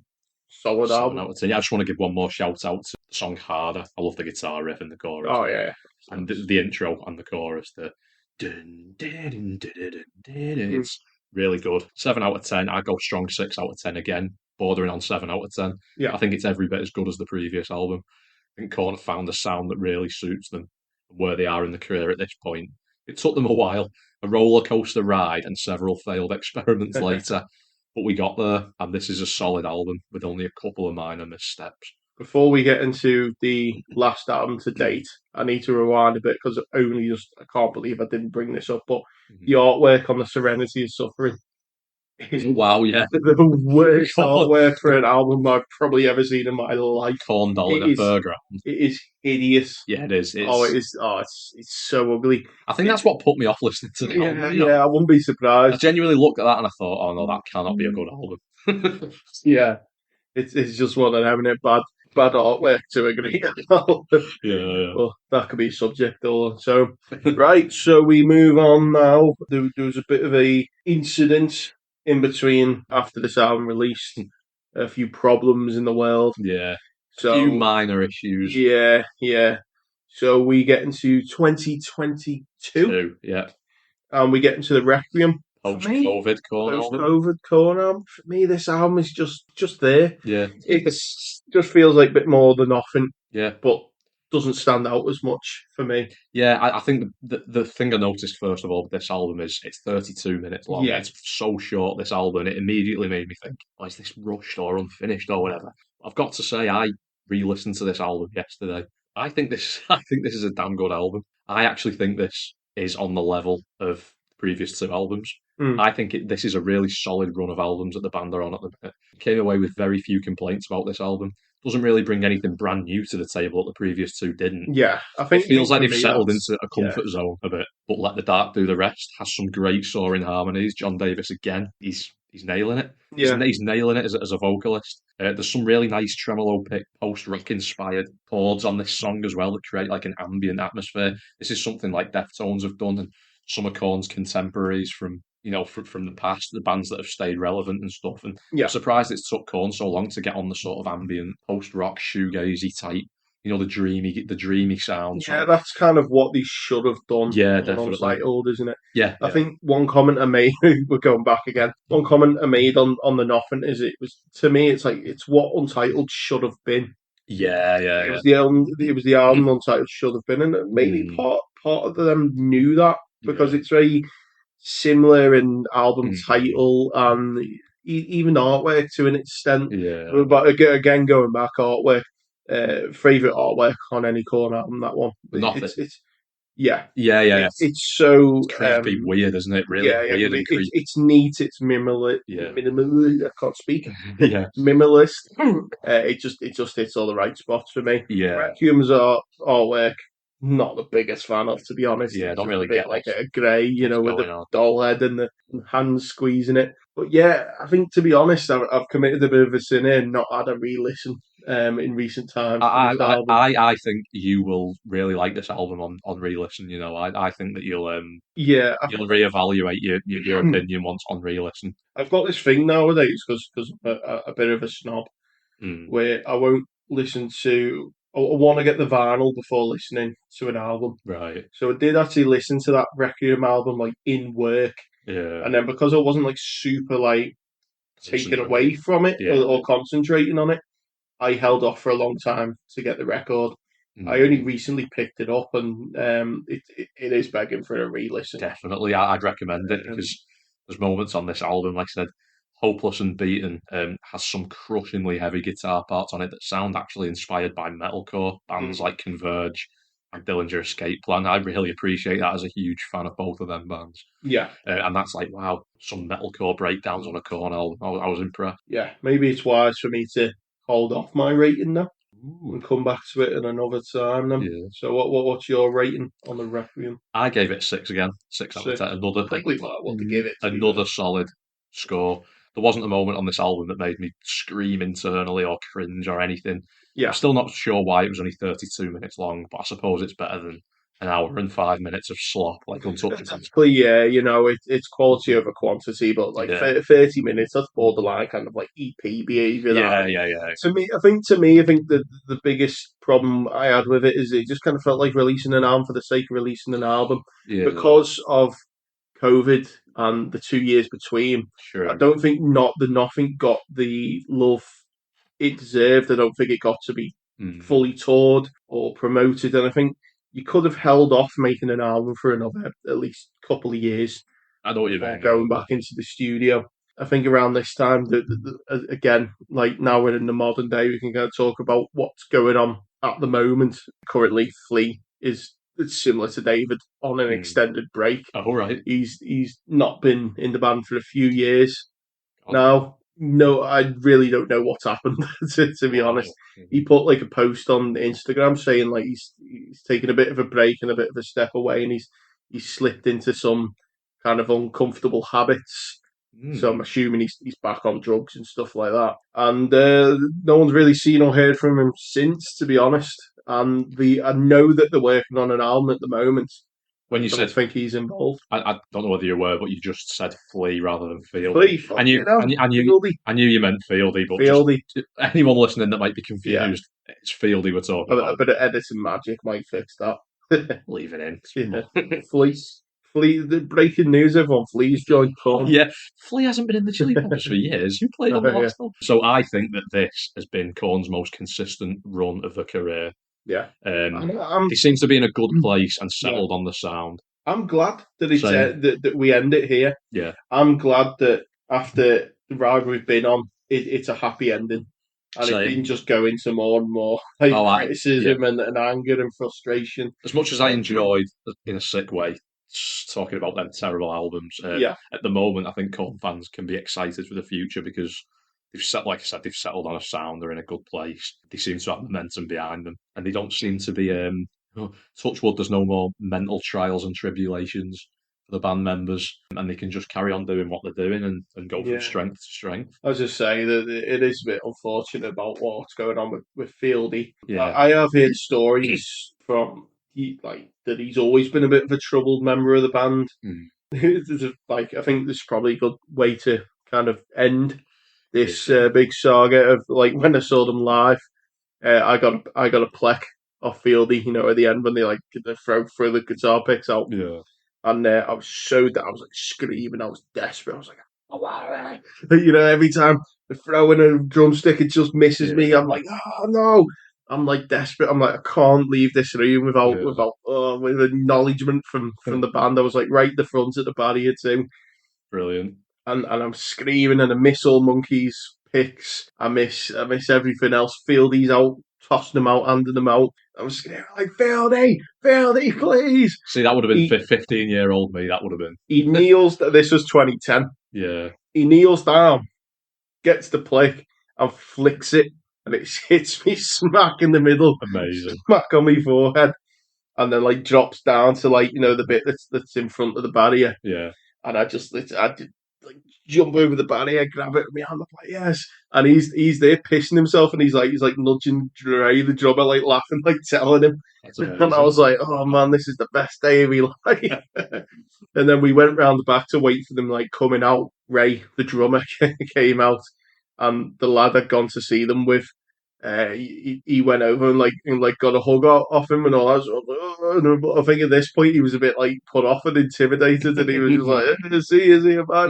solid 7 out album. of 10. Yeah, I just want to give one more shout out to the song Harder. I love the guitar riff in the chorus. Oh yeah, And the intro and the chorus, the dun, dun, dun, dun, dun, dun, dun, it's really good. 7 out of 10. I go strong 6 out of 10 again, bordering on 7 out of 10. yeah. I think it's every bit as good as the previous album. I think Korn have found a sound that really suits them, where they are in the career at this point. It took them a while, a roller coaster ride, and several failed experiments later, but we got there, and this is a solid album with only a couple of minor missteps. Before we get into the last album to date, I need to rewind a bit because I can't believe I didn't bring this up, but the artwork on the Serenity of Suffering is Wow, yeah. the worst artwork for an album I've probably ever seen in my life. Corn doll in a burger. It is hideous. Yeah, it is. It's so ugly. I think that's what put me off listening to the album. Yeah, I wouldn't be I surprised. genuinely looked at that and I thought, oh no, that cannot be a good album. Yeah, it's just one of having it bad artwork to agree. Yeah. Well, that could be subject though. So right, so we move on now. There was a bit of a incident in between after this album released. A few problems in the world. Yeah. So a few minor issues. Yeah. So we get into 2022. Yeah. And we get into the Requiem. Post-COVID Korn album. Post-COVID Korn album. For me, this album is just there. Yeah. It just feels like a bit more than nothing. Yeah. But doesn't stand out as much for me. Yeah, I think the thing I noticed first of all with this album is it's 32 minutes long. Yeah. It's so short, this album. It immediately made me think, oh, is this rushed or unfinished or whatever? I've got to say, I re-listened to this album yesterday. I think this is a damn good album. I actually think this is on the level of the previous two albums. I think this is a really solid run of albums that the band are on at the minute. Came away with very few complaints about this album. Doesn't really bring anything brand new to the table that the previous two didn't. Yeah, I think it feels like they've settled into a comfort zone a bit. But Let the Dark Do the Rest has some great soaring harmonies. John Davis again, he's nailing it. Yeah. He's nailing it as a vocalist. There's some really nice tremolo pick, post-rock inspired chords on this song as well that create like an ambient atmosphere. This is something like Deftones have done, and some of Korn's contemporaries from the past, the bands that have stayed relevant and stuff. And I'm surprised it took Korn so long to get on the sort of ambient post-rock shoegazy type, the dreamy sounds. Yeah, that's kind of what they should have done. Yeah, definitely. Untitled, isn't it? Yeah. I think one comment I made, we're going back again. One comment I made on the Nothing is to me, it's like it's what Untitled should have been. Yeah. It was the album Untitled should have been, and maybe part of them knew that because it's very similar in album title and even artwork to an extent. Yeah. But again, going back, artwork, favourite artwork on any Korn album, that one. Nothing. Yeah, Yeah. it's so It's creepy, weird, isn't it? Really yeah, weird and creepy. it's neat, it's Yeah. minimal. I can't speak. Yeah. Minimalist. It just hits all the right spots for me. Yeah. Requiem's artwork, not the biggest fan of, to be honest. Yeah. I It's don't just a really bit get like a grey, what's with the going on. doll head and the hands squeezing it. But yeah, I think, to be honest, I've committed a bit of a sin here and not had a re-listen in recent times to I, this I, album. I, I think you will really like this album on re-listen. I think that Yeah, you'll reevaluate your opinion once on re-listen. I've got this thing nowadays because I'm a bit of a snob Mm, where I won't listen to. I want to get the vinyl before listening to an album. right. So I did actually listen to that Requiem album like in work, Yeah. and then because I wasn't like super like taken away Concentrate. from it Yeah. or concentrating on it, I held off for a long time to get the record. I only Mm, recently picked it up, and it is begging for a re-listen. definitely, I'd recommend it Um, because there's moments on this album, like I said, Hopeless and Beaten has some crushingly heavy guitar parts on it that sound actually inspired by metalcore bands mm, like Converge and Dillinger Escape Plan. I really appreciate that as a huge fan of both of them bands. yeah, And that's like, wow, some metalcore breakdowns on a Korn album. I was impressed. yeah. Maybe it's wise for me to hold off my rating now Ooh, and come back to it at another time. Then. yeah. So what's your rating on the Requiem? I gave it 6 again, 6 out of 10. Six. Probably what I want to give it. To be Another fair. solid score. There wasn't a moment on this album that made me scream internally or cringe or anything. I'm Yeah. still not sure why it was only 32 minutes long, but I suppose it's better than an hour and 5 minutes of slop like Untouchables. Exactly, yeah, it's quality over quantity, but like Yeah, 30 minutes, that's borderline kind of like EP behaviour. That yeah. I think the biggest problem I had with it is it just kind of felt like releasing an album for the sake of releasing an album Yeah, because of COVID and the 2 years between. I sure. don't think not the Nothing got the love it deserved. I don't think it got to be Mm, fully toured or promoted, and I think you could have held off making an album for another at least couple of years I know what you before mean. going back into the studio. I think around this time, again, like now we're in the modern day, we can kind of talk about what's going on at the moment. Currently, Flea is similar to David on an Mm. extended break. Oh, right. He's not been in the band for a few years God, now. No, I really don't know what's happened. To be wow. honest, he put like a post on Instagram saying like he's taken a bit of a break and a bit of a step away, and he's slipped into some kind of uncomfortable habits. So I'm Mm. assuming he's back on drugs and stuff like that. And no one's really seen or heard from him since, to be honest. And I know that they're working on an album at the moment. I When you don't said think he's involved. I don't know whether you were, but you just said Flea rather than Fieldy. Flea, fuck you know, Fieldy, I knew you meant Fieldy, but just Fieldy. anyone listening that might be Yeah, confused, it's Fieldy we're talking a about. bit of editing magic might fix that. Leave it in. Yeah, Flea, the breaking news, everyone, Flea's joined Korn. Yeah, Flea hasn't been in the Chili Peppers for years. Who played on the last one? So I think that this has been Korn's most consistent run of the career. Yeah, He seems to be in a good place and yeah. settled on the sound. I'm glad that it's Same. that we end it here. Yeah, I'm glad that after the ride we've been on, it's a happy ending, and it same. didn't just go into more and more like Yeah. criticism and anger and frustration. As much as I enjoyed, in a sick way, talking about them terrible albums, Yeah, at the moment, I think Korn fans can be excited for the future because like I said, they've settled on a sound. They're in a good place. They seem to have momentum behind them, and they don't seem to be. Touch wood, there's no more mental trials and tribulations for the band members, and they can just carry on doing what they're doing and go from yeah. strength to strength. I was just saying that it is a bit unfortunate about what's going on with Fieldy. Yeah, I have heard stories from like that he's always been a bit of a troubled member of the band. mm. Like I think this is probably a good way to kind of end this Yeah, big saga of like when I saw them live. I got a plaque off Fieldy, at the end when they throw the guitar picks out, yeah, and I was so that I was like screaming, I was desperate, I was like, oh, wow. Every time they throw in a drumstick, it just misses me. yeah, I'm like, oh no. I'm like desperate. I'm like, I can't leave this room yeah. with acknowledgement from the band. I was like right at the front at the barrier too, Brilliant. and I'm screaming, and I miss all Monkeys picks. I miss everything else. Fieldy's out, tossing them out, handing them out. I was like, Fieldy, please. See, that would have been 15-year-old me. That would have been. He kneels. This was 2010. Yeah. He kneels down, gets the plick, and flicks it, and it hits me smack in the middle. Amazing. Smack on my forehead. And then like drops down to like, the bit that's in front of the barrier. Yeah. And I did like jump over the barrier, grab it with my hand, I'm like, yes. And he's there pissing himself, and he's like nudging Dre, the drummer, like laughing, like telling him. And I was like, oh man, this is the best day of my life. And then we went round the back to wait for them like coming out. Ray, the drummer, came out, and the lad I'd gone to see them with, he went over and got a hug off him and all that. So I think at this point he was a bit like put off and intimidated, and he was just like, "See you, bye."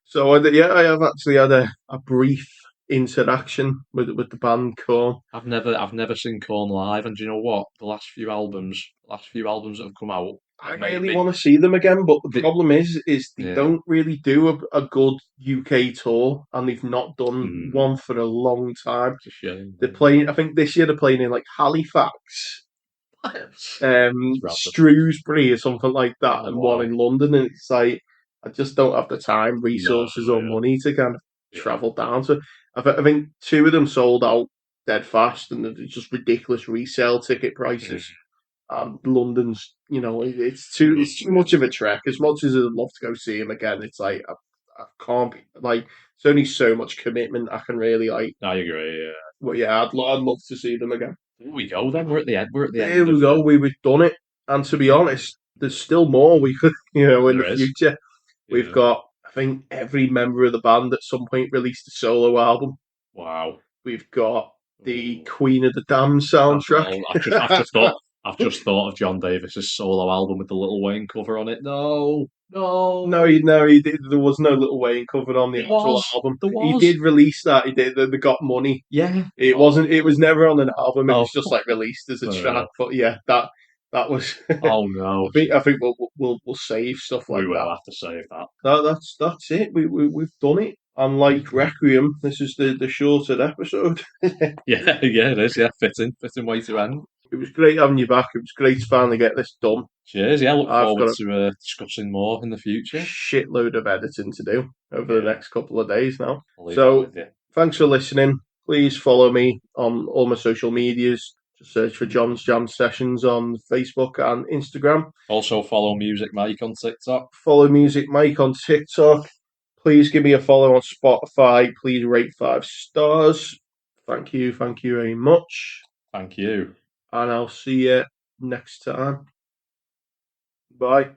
So I have actually had a brief interaction with the band Korn. I've never seen Korn live, and do you know what? The last few albums that have come out, I really want to see them again, but the problem is they don't really do a good UK tour, and they've not done one for a long time. It's a shame. They're playing. I think this year they're playing in like Halifax, Shrewsbury, or something like that, and one in London. And it's like I just don't have the time, resources, or money to kind of travel down to. I think two of them sold out dead fast, and they're just ridiculous resale ticket prices. London's, it's too much of a trek. As much as I'd love to go see him again, it's like I can't be like. It's only so much commitment I can really like. I agree. Yeah. Well, yeah, I'd love to see them again. Here we go. Then we're at the end. Here we go. We've done it. And to be honest, there's still more we could, in the future. We've got, I think, every member of the band at some point released a solo album. Wow. We've got the Queen of the Damned soundtrack. I've just thought of John Davis's solo album with the Lil Wayne cover on it. No. He did. There was no Lil Wayne cover on the actual album. He did release that. He did. They got money. Yeah. It wasn't. It was never on an album. It was just like released as a track. But yeah, that was. Oh no. I think we'll save stuff like that. We will have to save that. That's it. We've done it. And like Requiem, this is the shorter episode. Yeah, it is. Yeah, fitting way to end. It was great having you back. It was great to finally get this done. Cheers. Yeah, look forward to discussing more in the future. Shitload of editing to do over the next couple of days now. So thanks for listening. Please follow me on all my social medias. Just search for John's Jam Sessions on Facebook and Instagram. Also follow Music Mike on TikTok. Follow Music Mike on TikTok. Please give me a follow on Spotify. Please rate 5 stars. Thank you very much. Thank you. And I'll see you next time. Bye.